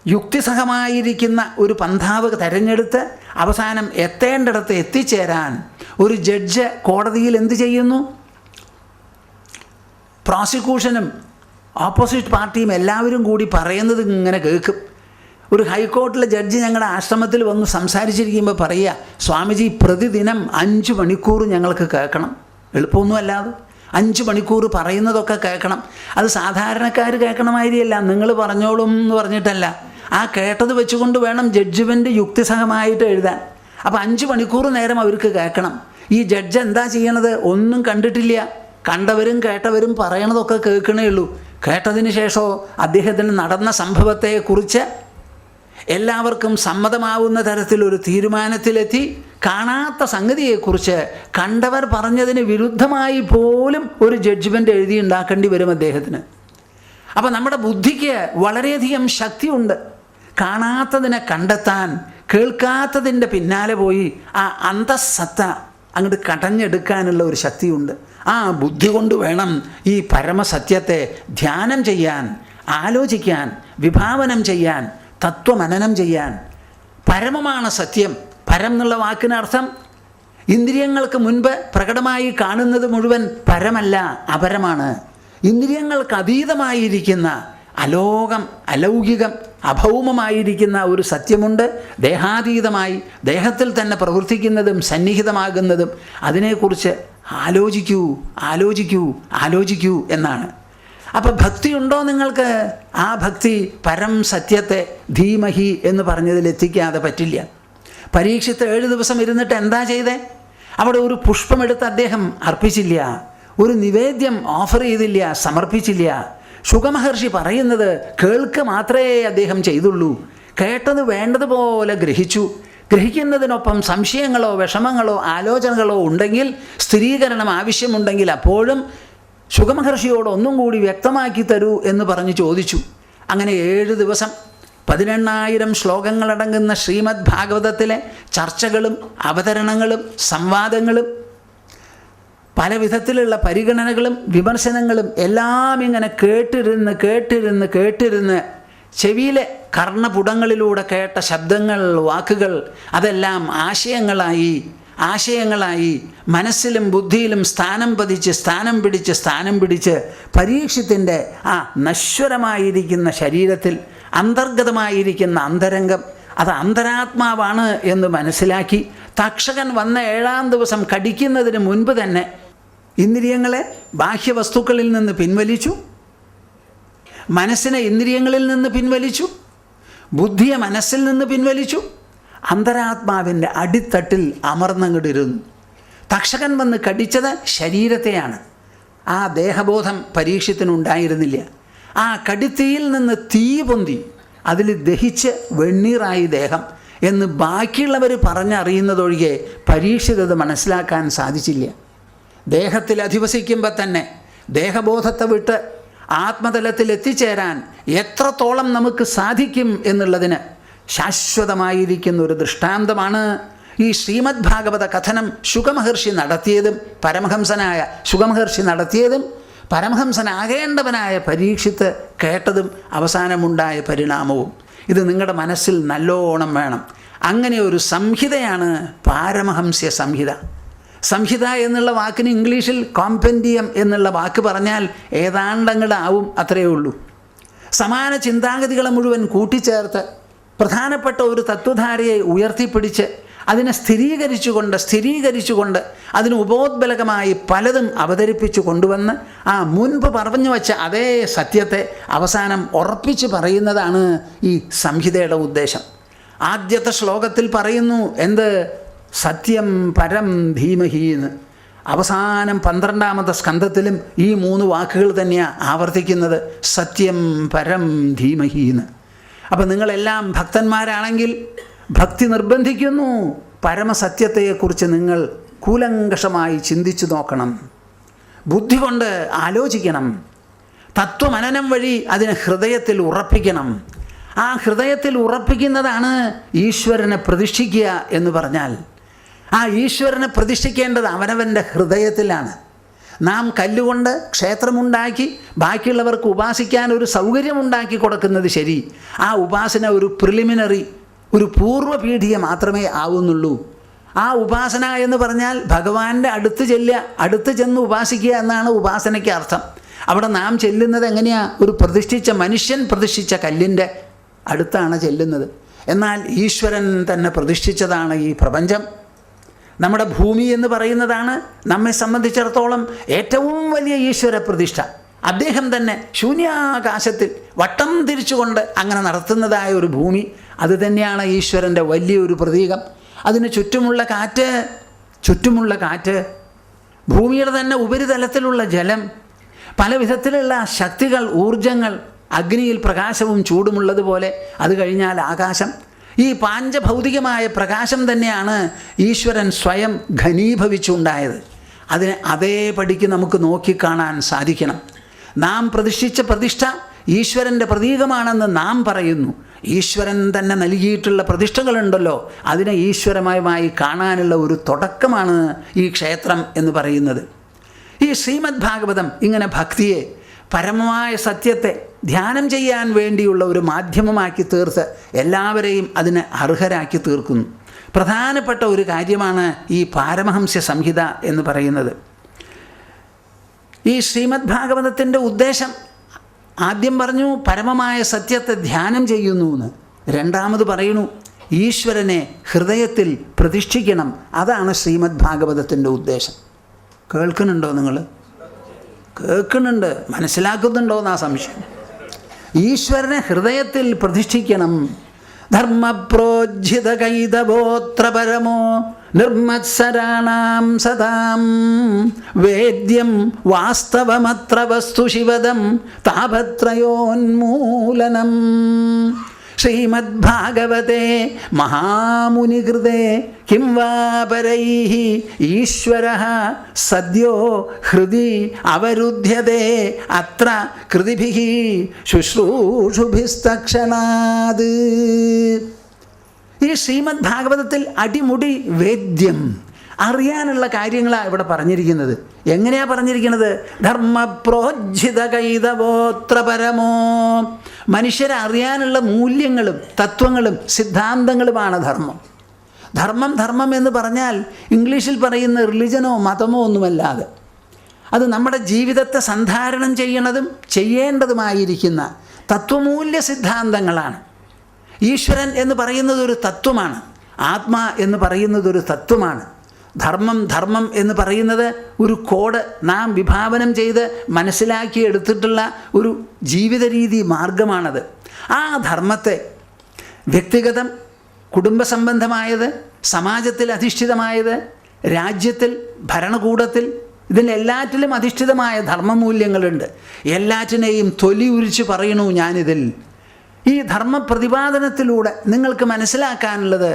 യുക്തിസഹമായിരിക്കുന്ന ഒരു പന്ഥാവ് തിരഞ്ഞെടുത്ത് അവസാനം എത്തേണ്ടിടത്ത് എത്തിച്ചേരാൻ ഒരു ജഡ്ജ് കോടതിയിൽ എന്ത് ചെയ്യുന്നു? പ്രോസിക്യൂഷനും ഓപ്പോസിറ്റ് പാർട്ടിയും എല്ലാവരും കൂടി പറയുന്നത് ഇങ്ങനെ കേൾക്കും. ഒരു ഹൈക്കോടതിയിലെ ജഡ്ജി ഞങ്ങളുടെ ആശ്രമത്തിൽ വന്ന് സംസാരിച്ചിരിക്കുമ്പോൾ പറയുക, സ്വാമിജി പ്രതിദിനം 5 മണിക്കൂർ ഞങ്ങൾക്ക് കേൾക്കണം. എളുപ്പമൊന്നുമല്ലാതെ 5 മണിക്കൂർ പറയുന്നതൊക്കെ കേൾക്കണം. അത് സാധാരണക്കാർ കേൾക്കണമാതിരിയല്ല, നിങ്ങൾ പറഞ്ഞോളും എന്ന് പറഞ്ഞിട്ടല്ല, ആ കേട്ടത് വെച്ചുകൊണ്ട് വേണം ജഡ്ജ്മെൻറ്റ് യുക്തിസഹമായിട്ട് എഴുതാൻ. അപ്പോൾ 5 മണിക്കൂർ നേരം അവർക്ക് കേൾക്കണം. ഈ ജഡ്ജ് എന്താ ചെയ്യണത്? ഒന്നും കണ്ടിട്ടില്ല, കണ്ടവരും കേട്ടവരും പറയണതൊക്കെ കേൾക്കണേ ഉള്ളൂ. കേട്ടതിന് ശേഷമോ അദ്ദേഹത്തിന് നടന്ന സംഭവത്തെക്കുറിച്ച് എല്ലാവർക്കും സമ്മതമാവുന്ന തരത്തിലൊരു തീരുമാനത്തിലെത്തി കാണാത്ത സംഗതിയെക്കുറിച്ച് കണ്ടവർ പറഞ്ഞതിന് വിരുദ്ധമായി പോലും ഒരു ജഡ്ജ്മെൻ്റ് എഴുതിയുണ്ടാക്കേണ്ടി വരും അദ്ദേഹത്തിന്. അപ്പോൾ നമ്മുടെ ബുദ്ധിക്ക് വളരെയധികം ശക്തിയുണ്ട്. കാണാത്തതിനെ കണ്ടെത്താൻ, കേൾക്കാത്തതിൻ്റെ പിന്നാലെ പോയി ആ അന്തഃസത്ത അങ്ങോട്ട് കടഞ്ഞെടുക്കാനുള്ള ഒരു ശക്തിയുണ്ട്. ആ ബുദ്ധി കൊണ്ട് വേണം ഈ പരമസത്യത്തെ ധ്യാനം ചെയ്യാൻ, ആലോചിക്കാൻ, വിഭാവനം ചെയ്യാൻ, തത്വമനനം ചെയ്യാൻ. പരമമാണ് സത്യം. പരം എന്നുള്ള വാക്കിനർത്ഥം ഇന്ദ്രിയങ്ങൾക്ക് മുൻപ് പ്രകടമായി കാണുന്നത് മുഴുവൻ പരമല്ല, അപരമാണ്. ഇന്ദ്രിയങ്ങൾക്ക് അതീതമായിരിക്കുന്ന അലോകം, അലൗകികം, അഭൗമമായിരിക്കുന്ന ഒരു സത്യമുണ്ട്. ദേഹാതീതമായി ദേഹത്തിൽ തന്നെ പ്രവർത്തിക്കുന്നതും സന്നിഹിതമാകുന്നതും. അതിനെക്കുറിച്ച് ആലോചിക്കൂ, ആലോചിക്കൂ, ആലോചിക്കൂ എന്നാണ്. അപ്പം ഭക്തിയുണ്ടോ നിങ്ങൾക്ക്? ആ ഭക്തി പരം സത്യത്തെ ധീമഹി എന്ന് പറഞ്ഞതിലെത്തിക്കാതെ പറ്റില്ല. പരീക്ഷിത്ത് 7 ദിവസം ഇരുന്നിട്ട് എന്താ ചെയ്തേ? അവിടെ ഒരു പുഷ്പമെടുത്ത് അദ്ദേഹം അർപ്പിച്ചില്ല, ഒരു നിവേദ്യം ഓഫർ ചെയ്തില്ല, സമർപ്പിച്ചില്ല. ശുകമഹർഷി പറയുന്നത് കേൾക്കുക മാത്രമേ അദ്ദേഹം ചെയ്തുള്ളൂ. കേട്ടത് വേണ്ടതുപോലെ ഗ്രഹിച്ചു. ഗ്രഹിക്കുന്നതിനൊപ്പം സംശയങ്ങളോ വിഷമങ്ങളോ ആലോചനകളോ ഉണ്ടെങ്കിൽ, സ്ഥിരീകരണം ആവശ്യമുണ്ടെങ്കിൽ അപ്പോഴും ശുകമഹർഷിയോട് ഒന്നും കൂടി വ്യക്തമാക്കി തരൂ എന്ന് പറഞ്ഞ് ചോദിച്ചു. അങ്ങനെ 7 ദിവസം 18,000 ശ്ലോകങ്ങളടങ്ങുന്ന ശ്രീമദ് ഭാഗവതത്തിലെ ചർച്ചകളും അവതരണങ്ങളും സംവാദങ്ങളും പല വിധത്തിലുള്ള പരിഗണനകളും വിമർശനങ്ങളും എല്ലാം ഇങ്ങനെ കേട്ടിരുന്ന് ചെവിയിലെ കർണപുടങ്ങളിലൂടെ കേട്ട ശബ്ദങ്ങൾ, വാക്കുകൾ അതെല്ലാം ആശയങ്ങളായി മനസ്സിലും ബുദ്ധിയിലും സ്ഥാനം പിടിച്ച് പരീക്ഷത്തിൻ്റെ ആ നശ്വരമായിരിക്കുന്ന ശരീരത്തിൽ അന്തർഗതമായിരിക്കുന്ന അന്തരംഗം, അത് അന്തരാത്മാവാണ് എന്ന് മനസ്സിലാക്കി തക്ഷകൻ വന്ന 7-ാം ദിവസം കടിക്കുന്നതിന് മുൻപ് തന്നെ ഇന്ദ്രിയങ്ങളെ ബാഹ്യവസ്തുക്കളിൽ നിന്ന് പിൻവലിച്ചു, മനസ്സിനെ ഇന്ദ്രിയങ്ങളിൽ നിന്ന് പിൻവലിച്ചു, ബുദ്ധിയെ മനസ്സിൽ നിന്ന് പിൻവലിച്ചു, അന്തരാത്മാവിൻ്റെ അടിത്തട്ടിൽ അമർന്നങ്ങിടിരുന്നു. തക്ഷകൻ വന്ന് കടിച്ചത് ശരീരത്തെയാണ്. ആ ദേഹബോധം പരീക്ഷത്തിനുണ്ടായിരുന്നില്ല. ആ കടിത്തീയിൽ നിന്ന് തീ പൊന്തി അതിൽ ദഹിച്ച് വെണ്ണീറായി ദേഹം എന്ന് ബാക്കിയുള്ളവർ പറഞ്ഞറിയുന്നതൊഴികെ പരീക്ഷിതത് മനസ്സിലാക്കാൻ സാധിച്ചില്ല. ദേഹത്തിൽ അധിവസിക്കുമ്പോൾ തന്നെ ദേഹബോധത്തെ വിട്ട് ആത്മതലത്തിൽ എത്തിച്ചേരാൻ എത്രത്തോളം നമുക്ക് സാധിക്കും എന്നുള്ളതിന് ശാശ്വതമായിരിക്കുന്ന ഒരു ദൃഷ്ടാന്തമാണ് ഈ ശ്രീമദ് ഭാഗവത കഥനം ശുകമഹർഷി നടത്തിയതും പരമഹംസനായ ശുകമഹർഷി നടത്തിയതും പരമഹംസനാകേണ്ടവനായ പരീക്ഷിത്ത് കേട്ടതും അവസാനമുണ്ടായ പരിണാമവും. ഇത് നിങ്ങളുടെ മനസ്സിൽ നല്ലോണം വേണം. അങ്ങനെ ഒരു സംഹിതയാണ് പാരമഹംസ്യ സംഹിത. സംഹിത എന്നുള്ള വാക്കിന് ഇംഗ്ലീഷിൽ കോമ്പെൻഡിയം എന്നുള്ള വാക്ക് പറഞ്ഞാൽ ഏതാണ്ടങ്ങടാവും, അത്രയേ ഉള്ളൂ. സമാന ചിന്താഗതികളെ മുഴുവൻ കൂട്ടിച്ചേർത്ത് പ്രധാനപ്പെട്ട ഒരു തത്വധാരയെ ഉയർത്തിപ്പിടിച്ച് അതിനെ സ്ഥിരീകരിച്ചുകൊണ്ട് അതിന് ഉപോദ്ബലകമായി പലതും അവതരിപ്പിച്ചു കൊണ്ടുവന്ന് ആ മുൻപ് പറഞ്ഞു വച്ച അതേ സത്യത്തെ അവസാനം ഉറപ്പിച്ച് പറയുന്നതാണ് ഈ സംഹിതയുടെ ഉദ്ദേശം. ആദ്യത്തെ ശ്ലോകത്തിൽ പറയുന്നു എന്ത്? സത്യം പരം ധീമഹി എന്ന്. അവസാനം 12-ാമത്തെ സ്കന്ധത്തിലും ഈ 3 വാക്കുകൾ തന്നെയാണ് ആവർത്തിക്കുന്നത്, സത്യം പരം ധീമഹി എന്ന്. അപ്പം നിങ്ങളെല്ലാം ഭക്തന്മാരാണെങ്കിൽ ഭക്തി നിർബന്ധിക്കുന്നു, പരമസത്യത്തെക്കുറിച്ച് നിങ്ങൾ കൂലങ്കഷമായി ചിന്തിച്ചു നോക്കണം, ബുദ്ധി കൊണ്ട് ആലോചിക്കണം, തത്വമനനം വഴി അതിനെ ഹൃദയത്തിൽ ഉറപ്പിക്കണം. ആ ഹൃദയത്തിൽ ഉറപ്പിക്കുന്നതാണ് ഈശ്വരനെ പ്രതിഷ്ഠിക്കുക എന്ന് പറഞ്ഞാൽ. ആ ഈശ്വരനെ പ്രതിഷ്ഠിക്കേണ്ടത് അവനവൻ്റെ ഹൃദയത്തിലാണ്. നാം കല്ലുകൊണ്ട് ക്ഷേത്രമുണ്ടാക്കി ബാക്കിയുള്ളവർക്ക് ഉപാസിക്കാൻ ഒരു സൗകര്യമുണ്ടാക്കി കൊടുക്കുന്നത് ശരി. ആ ഉപാസന ഒരു പ്രിലിമിനറി, ഒരു പൂർവ്വപീഠിക മാത്രമേ ആവുന്നുള്ളൂ. ആ ഉപാസന എന്ന് പറഞ്ഞാൽ ഭഗവാന്റെ അടുത്ത് ചെന്ന് ഉപാസിക്കുക എന്നാണ് ഉപാസനയ്ക്ക് അർത്ഥം. അവിടെ നാം ചെല്ലുന്നത് എങ്ങനെയാണ്? ഒരു മനുഷ്യൻ പ്രതിഷ്ഠിച്ച കല്ലിൻ്റെ അടുത്താണ് ചെല്ലുന്നത്. എന്നാൽ ഈശ്വരൻ തന്നെ പ്രതിഷ്ഠിച്ചതാണ് ഈ പ്രപഞ്ചം. നമ്മുടെ ഭൂമി എന്ന് പറയുന്നതാണ് നമ്മെ സംബന്ധിച്ചിടത്തോളം ഏറ്റവും വലിയ ഈശ്വര പ്രതിഷ്ഠ. അദ്ദേഹം തന്നെ ശൂന്യാകാശത്തിൽ വട്ടം തിരിച്ചുകൊണ്ട് അങ്ങനെ നടത്തുന്നതായ ഒരു ഭൂമി, അത് തന്നെയാണ് ഈശ്വരൻ്റെ വലിയൊരു പ്രതീകം. അതിന് ചുറ്റുമുള്ള കാറ്റ്, ഭൂമിയുടെ തന്നെ ഉപരിതലത്തിലുള്ള ജലം, പല വിധത്തിലുള്ള ശക്തികൾ, ഊർജങ്ങൾ, അഗ്നിയിൽ പ്രകാശവും ചൂടുമുള്ളതുപോലെ, അത് കഴിഞ്ഞാൽ ആകാശം. ഈ പാഞ്ചഭൗതികമായ പ്രകാശം തന്നെയാണ് ഈശ്വരൻ സ്വയം ഘനീഭവിച്ചുണ്ടായത്. അതിനെ അതേപടിക്ക് നമുക്ക് നോക്കിക്കാണാൻ സാധിക്കണം. നാം പ്രതിഷ്ഠിച്ച പ്രതിഷ്ഠ ഈശ്വരൻ്റെ പ്രതീകമാണെന്ന് നാം പറയുന്നു. ഈശ്വരൻ തന്നെ നൽകിയിട്ടുള്ള പ്രതിഷ്ഠകളുണ്ടല്ലോ, അതിനെ ഈശ്വരമയമായി കാണാനുള്ള ഒരു തുടക്കമാണ് ഈ ക്ഷേത്രം എന്ന് പറയുന്നത്. ഈ ശ്രീമദ് ഭാഗവതം ഇങ്ങനെ ഭക്തിയെ, പരമമായ സത്യത്തെ ധ്യാനം ചെയ്യാൻ വേണ്ടിയുള്ള ഒരു മാധ്യമമാക്കി തീർത്ത് എല്ലാവരെയും അതിന് അർഹരാക്കി തീർക്കുന്നു. പ്രധാനപ്പെട്ട ഒരു കാര്യമാണ് ഈ പാരമഹംസ്യ സംഹിത എന്ന് പറയുന്നത്. ഈ ശ്രീമദ് ഭാഗവതത്തിൻ്റെ ഉദ്ദേശം ആദ്യം പറഞ്ഞു പരമമായ സത്യത്തെ ധ്യാനം ചെയ്യുന്നു എന്ന്. രണ്ടാമത് പറയുന്നു ഈശ്വരനെ ഹൃദയത്തിൽ പ്രതിഷ്ഠിക്കണം. അതാണ് ശ്രീമദ് ഭാഗവതത്തിൻ്റെ ഉദ്ദേശം. കേൾക്കുന്നുണ്ടോ നിങ്ങൾ? കേൾക്കുന്നുണ്ട്, മനസ്സിലാക്കുന്നുണ്ടോ എന്നാ സംശയം. ഈശ്വരനെ ഹൃദയത്തിൽ പ്രതിഷ്ഠിക്കണം. ധർമ്മപ്രോജ്ജിത കൈതവോത്ര പരമോ നിർമ്മത്സരാണാം സദാം വേദ്യം വാസ്തവമത്ര വസ്തു ശിവദം താപത്രയോന്മൂലനം. ശ്രീമദ്ഭാഗവതേ മഹാമുനികൃതേ കിം വാ പരൈഃ ഈശ്വരഃ സദ്യോ ഹൃദി അവരുധ്യതേ അത്ര കൃതിഭിഃ ശുശ്രൂഷുഭിസ്തക്ഷണാത്. ഈ ശ്രീമദ് ഭാഗവതത്തിൽ അടിമുടി വേദ്യം അറിയാനുള്ള കാര്യങ്ങളാണ് ഇവിടെ പറഞ്ഞിരിക്കുന്നത്. എങ്ങനെയാണ് പറഞ്ഞിരിക്കുന്നത്? ധർമ്മപ്രോജ്ജിത കൈതവോത്ര പരമോ. മനുഷ്യരെ അറിയാനുള്ള മൂല്യങ്ങളും തത്വങ്ങളും സിദ്ധാന്തങ്ങളുമാണ് ധർമ്മം. ധർമ്മം എന്ന് പറഞ്ഞാൽ ഇംഗ്ലീഷിൽ പറയുന്ന റിലിജനോ മതമോ ഒന്നുമല്ലാതെ അത് നമ്മുടെ ജീവിതത്തെ സന്ധാരണം ചെയ്യണതും ചെയ്യേണ്ടതുമായിരിക്കുന്ന തത്വമൂല്യ സിദ്ധാന്തങ്ങളാണ്. ഈശ്വരൻ എന്ന് പറയുന്നത് ഒരു തത്വമാണ്. ആത്മാ എന്ന് പറയുന്നത് ഒരു തത്വമാണ്. ധർമ്മം എന്ന് പറയുന്നത് ഒരു കോഡ് നാം വിഭാവനം ചെയ്ത് മനസ്സിലാക്കി എടുത്തിട്ടുള്ള ഒരു ജീവിത രീതി മാർഗമാണത്. ആ ധർമ്മത്തെ വ്യക്തിഗതം, കുടുംബസംബന്ധമായത്, സമാജത്തിൽ അധിഷ്ഠിതമായത്, രാജ്യത്തിൽ, ഭരണകൂടത്തിൽ, ഇതിലെല്ലാറ്റിലും അധിഷ്ഠിതമായ ധർമ്മമൂല്യങ്ങളുണ്ട്. എല്ലാറ്റിനെയും തൊലി ഉരിച്ച് പറയണു ഞാനിതിൽ. ഈ ധർമ്മപ്രതിപാദനത്തിലൂടെ നിങ്ങൾക്ക് മനസ്സിലാക്കാനുള്ളത്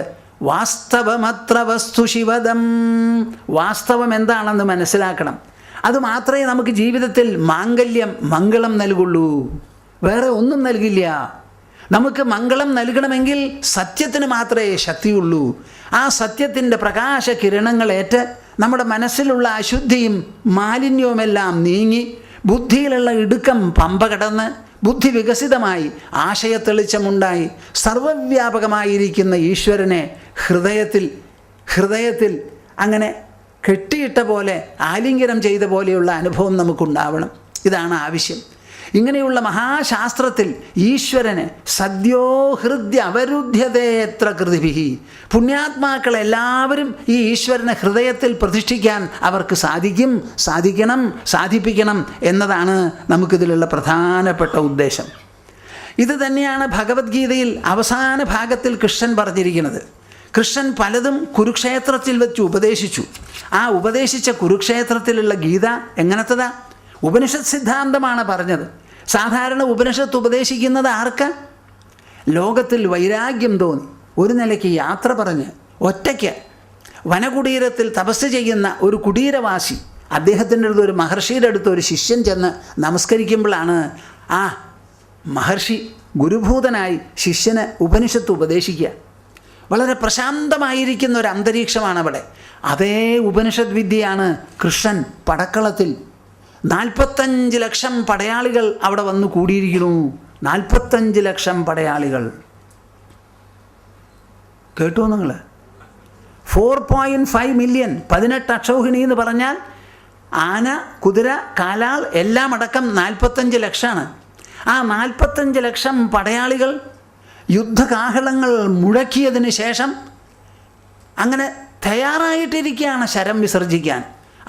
വാസ്തവമത്ര വസ്തു ശിവദം. വാസ്തവം എന്താണെന്ന് മനസ്സിലാക്കണം. അതുമാത്രമേ നമുക്ക് ജീവിതത്തിൽ മാംഗല്യം, മംഗളം നൽകുള്ളൂ. വേറെ ഒന്നും നൽകില്ല. നമുക്ക് മംഗളം നൽകണമെങ്കിൽ സത്യത്തിന് മാത്രമേ ശക്തിയുള്ളൂ. ആ സത്യത്തിൻ്റെ പ്രകാശ കിരണങ്ങളേറ്റ് നമ്മുടെ മനസ്സിലുള്ള അശുദ്ധിയും മാലിന്യവുമെല്ലാം നീങ്ങി ബുദ്ധിയിലുള്ള ഇടുക്കം പമ്പ കടന്ന് ബുദ്ധി വികസിതമായി ആശയത്തെളിച്ചമുണ്ടായി സർവവ്യാപകമായിരിക്കുന്ന ഈശ്വരനെ ഹൃദയത്തിൽ അങ്ങനെ കെട്ടിയിട്ട പോലെ ആലിംഗനം ചെയ്ത പോലെയുള്ള അനുഭവം നമുക്കുണ്ടാവണം. ഇതാണ് ആവശ്യം. ഇങ്ങനെയുള്ള മഹാശാസ്ത്രത്തിൽ ഈശ്വരന് സദ്യോ ഹൃദ്യ അവരുദ്ധ്യതേത്ര കൃതിഭിഃ. പുണ്യാത്മാക്കളെല്ലാവരും ഈ ഈശ്വരനെ ഹൃദയത്തിൽ പ്രതിഷ്ഠിക്കാൻ അവർക്ക് സാധിക്കണം, സാധിപ്പിക്കണം എന്നതാണ് നമുക്കിതിലുള്ള പ്രധാനപ്പെട്ട ഉദ്ദേശം. ഇത് തന്നെയാണ് ഭഗവത്ഗീതയിൽ അവസാന ഭാഗത്തിൽ കൃഷ്ണൻ പറഞ്ഞിരിക്കുന്നത്. കൃഷ്ണൻ പലതും കുരുക്ഷേത്രത്തിൽ വെച്ച് ഉപദേശിച്ചു. ആ ഉപദേശിച്ച കുരുക്ഷേത്രത്തിലുള്ള ഗീത എങ്ങനത്തതാ? ഉപനിഷത്ത് സിദ്ധാന്തമാണ് പറഞ്ഞത്. സാധാരണ ഉപനിഷത്ത് ഉപദേശിക്കുന്നത് ആർക്ക്? ലോകത്തിൽ വൈരാഗ്യം തോന്നി ഒരു നിലയ്ക്ക് യാത്ര പറഞ്ഞ് ഒറ്റയ്ക്ക് വനകുടീരത്തിൽ തപസ് ചെയ്യുന്ന ഒരു കുടീരവാസി അദ്ദേഹത്തിൻ്റെ അടുത്ത്, ഒരു മഹർഷിയുടെ അടുത്ത് ഒരു ശിഷ്യൻ ചെന്ന് നമസ്കരിക്കുമ്പോഴാണ് ആ മഹർഷി ഗുരുഭൂതനായി ശിഷ്യന് ഉപനിഷത്ത് ഉപദേശിക്കുക. വളരെ പ്രശാന്തമായിരിക്കുന്ന ഒരു അന്തരീക്ഷമാണ് അവിടെ. അതേ ഉപനിഷത് വിദ്യയാണ് കൃഷ്ണൻ പടക്കളത്തിൽ 45 ലക്ഷം പടയാളികൾ അവിടെ വന്നു കൂടിയിരിക്കുന്നു. 45 ലക്ഷം പടയാളികൾ. കേട്ടോ നിങ്ങൾ? 4.5 മില്യൺ. 18 അക്ഷൗഹിണി എന്ന് പറഞ്ഞാൽ ആന, കുതിര, കാലാൾ എല്ലാം അടക്കം 45 ലക്ഷമാണ്. ആ 45 ലക്ഷം പടയാളികൾ യുദ്ധകാഹളങ്ങൾ മുഴക്കിയതിന് ശേഷം അങ്ങനെ തയ്യാറായിട്ടിരിക്കുകയാണ് ശരം വിസർജിക്കാൻ.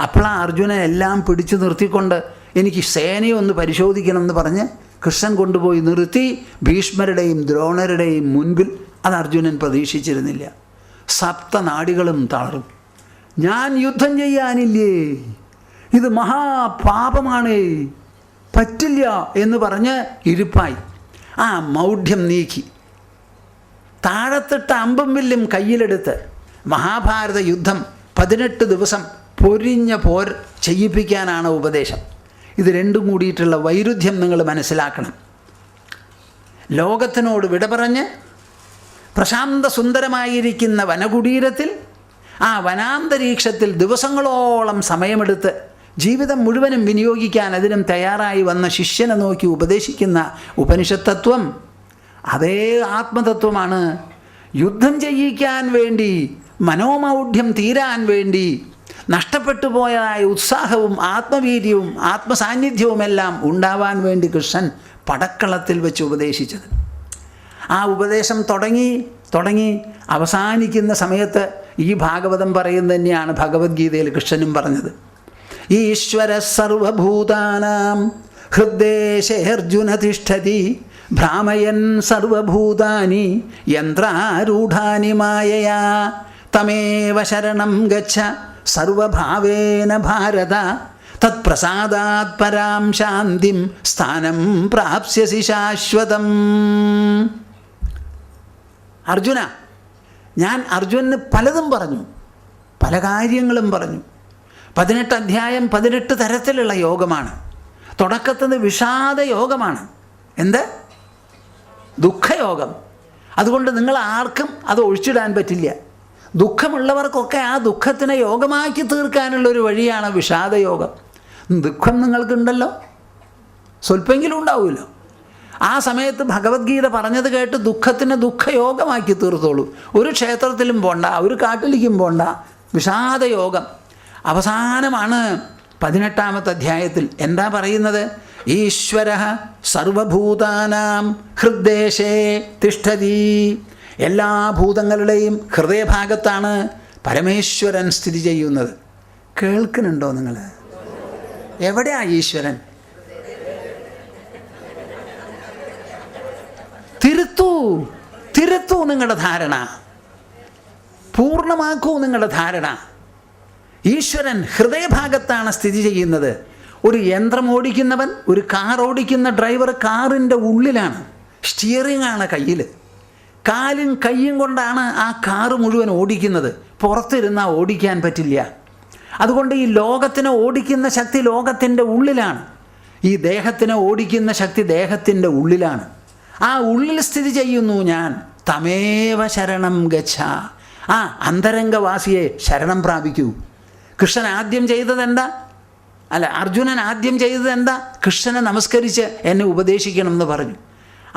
അപ്പോഴാണ് അർജുനൻ എല്ലാം പിടിച്ചു നിർത്തിക്കൊണ്ട് എനിക്ക് സേനയെ ഒന്ന് പരിശോധിക്കണം എന്ന് പറഞ്ഞ് കൃഷ്ണൻ കൊണ്ടുപോയി നിർത്തി ഭീഷ്മരുടെയും ദ്രോണരുടെയും മുൻപിൽ. അത് അർജുനൻ പ്രതീക്ഷിച്ചിരുന്നില്ല. സപ്തനാടികളും തളറും. ഞാൻ യുദ്ധം ചെയ്യാനില്ലേ, ഇത് മഹാപാപമാണ്, പറ്റില്ല എന്ന് പറഞ്ഞ് ഇരിപ്പായി. ആ മൗഢ്യം നീക്കി താഴത്തിട്ട അമ്പും വില്ലും കയ്യിലെടുത്ത് മഹാഭാരത യുദ്ധം 18 ദിവസം പൊരിഞ്ഞ പോർ ചെയ്യിപ്പിക്കാനാണ് ഉപദേശം. ഇത് രണ്ടും കൂടിയിട്ടുള്ള വൈരുദ്ധ്യം നിങ്ങൾ മനസ്സിലാക്കണം. ലോകത്തിനോട് വിട പറഞ്ഞ് പ്രശാന്ത സുന്ദരമായിരിക്കുന്ന വനകുടീരത്തിൽ, ആ വനാന്തരീക്ഷത്തിൽ ദിവസങ്ങളോളം സമയമെടുത്ത് ജീവിതം മുഴുവനും വിനിയോഗിക്കാൻ അതിനും തയ്യാറായി വന്ന ശിഷ്യനെ നോക്കി ഉപദേശിക്കുന്ന ഉപനിഷത്ത് തത്വം അതേ ആത്മതത്വമാണ്. യുദ്ധം ചെയ്യിക്കാൻ വേണ്ടി, മനോമൗഢ്യം തീരാൻ വേണ്ടി, നഷ്ടപ്പെട്ടു പോയതായ ഉത്സാഹവും ആത്മവീര്യവും ആത്മസാന്നിധ്യവുമെല്ലാം ഉണ്ടാവാൻ വേണ്ടി കൃഷ്ണൻ പടക്കളത്തിൽ വെച്ച് ഉപദേശിച്ചത്. ആ ഉപദേശം തുടങ്ങി അവസാനിക്കുന്ന സമയത്ത് ഈ ഭാഗവതം പറയുന്നത് തന്നെയാണ് ഭഗവത്ഗീതയിൽ കൃഷ്ണനും പറഞ്ഞത്. ഈശ്വര സർവഭൂതാനാം ഹൃദ്ദേശേ അർജുന തിഷ്ഠതി ഭ്രാമയൻ സർവഭൂതാനി യന്ത്രാരൂഢാനി മായയാ തമേവ ശരണം ഗച്ഛ സർവഭാവേന ഭാരത തത്പ്രസാദാത് പരാം ശാന്തിം സ്ഥാനം പ്രാപ്സ്യസി ശാശ്വതം. അർജുന, ഞാൻ അർജുനന് പലതും പറഞ്ഞു, പല കാര്യങ്ങളും പറഞ്ഞു. 18 അധ്യായം 18 തരത്തിലുള്ള യോഗമാണ്. തുടക്കത്തിൽ വിഷാദ യോഗമാണ്. എന്ത്? ദുഃഖയോഗം. അതുകൊണ്ട് നിങ്ങൾ ആർക്കും അത് ഒഴിച്ചിടാൻ പറ്റില്ല. ദുഃഖമുള്ളവർക്കൊക്കെ ആ ദുഃഖത്തിനെ യോഗമാക്കി തീർക്കാനുള്ളൊരു വഴിയാണ് വിഷാദയോഗം. ദുഃഖം നിങ്ങൾക്കുണ്ടല്ലോ, സ്വല്പമെങ്കിലും ഉണ്ടാവുമല്ലോ. ആ സമയത്ത് ഭഗവത്ഗീത പറഞ്ഞത് കേട്ട് ദുഃഖത്തിനെ ദുഃഖയോഗമാക്കി തീർത്തോളൂ. ഒരു ക്ഷേത്രത്തിലും പോണ്ട, ഒരു കാട്ടിലേക്കും പോണ്ട. വിഷാദയോഗം അവസാനമാണ് 18-ാമത്തെ അധ്യായത്തിൽ. എന്താ പറയുന്നത്? ഈശ്വര സർവഭൂതാനാം ഹൃദ്ദേശേ തിഷ്ഠതി. എല്ലാ ഭൂതങ്ങളുടെയും ഹൃദയഭാഗത്താണ് പരമേശ്വരൻ സ്ഥിതി ചെയ്യുന്നത്. കേൾക്കുന്നുണ്ടോ നിങ്ങൾ? എവിടെയാ ഈശ്വരൻ? തിരുത്തൂ നിങ്ങളുടെ ധാരണ, പൂർണ്ണമാക്കൂ നിങ്ങളുടെ ധാരണ. ഈശ്വരൻ ഹൃദയഭാഗത്താണ് സ്ഥിതി ചെയ്യുന്നത്. ഒരു യന്ത്രം ഓടിക്കുന്നവൻ, ഒരു കാർ ഓടിക്കുന്ന ഡ്രൈവർ കാറിൻ്റെ ഉള്ളിലാണ്. സ്റ്റിയറിംഗ് ആണ് കയ്യിൽ. കാലും കയ്യും കൊണ്ടാണ് ആ കാറ് മുഴുവൻ ഓടിക്കുന്നത്. പുറത്തിരുന്നാൽ ഓടിക്കാൻ പറ്റില്ല. അതുകൊണ്ട് ഈ ലോകത്തിനെ ഓടിക്കുന്ന ശക്തി ലോകത്തിൻ്റെ ഉള്ളിലാണ്. ഈ ദേഹത്തിനെ ഓടിക്കുന്ന ശക്തി ദേഹത്തിൻ്റെ ഉള്ളിലാണ്. ആ ഉള്ളിൽ സ്ഥിതി ചെയ്യുന്നു ഞാൻ. തമേവ ശരണം ഗച്ഛ. ആ അന്തരംഗവാസിയെ ശരണം പ്രാപിക്കൂ. കൃഷ്ണൻ ആദ്യം ചെയ്തത് എന്താ? അർജുനൻ ആദ്യം ചെയ്തത് എന്താ? കൃഷ്ണനെ നമസ്കരിച്ച് എന്നെ ഉപദേശിക്കണം എന്ന് പറഞ്ഞു.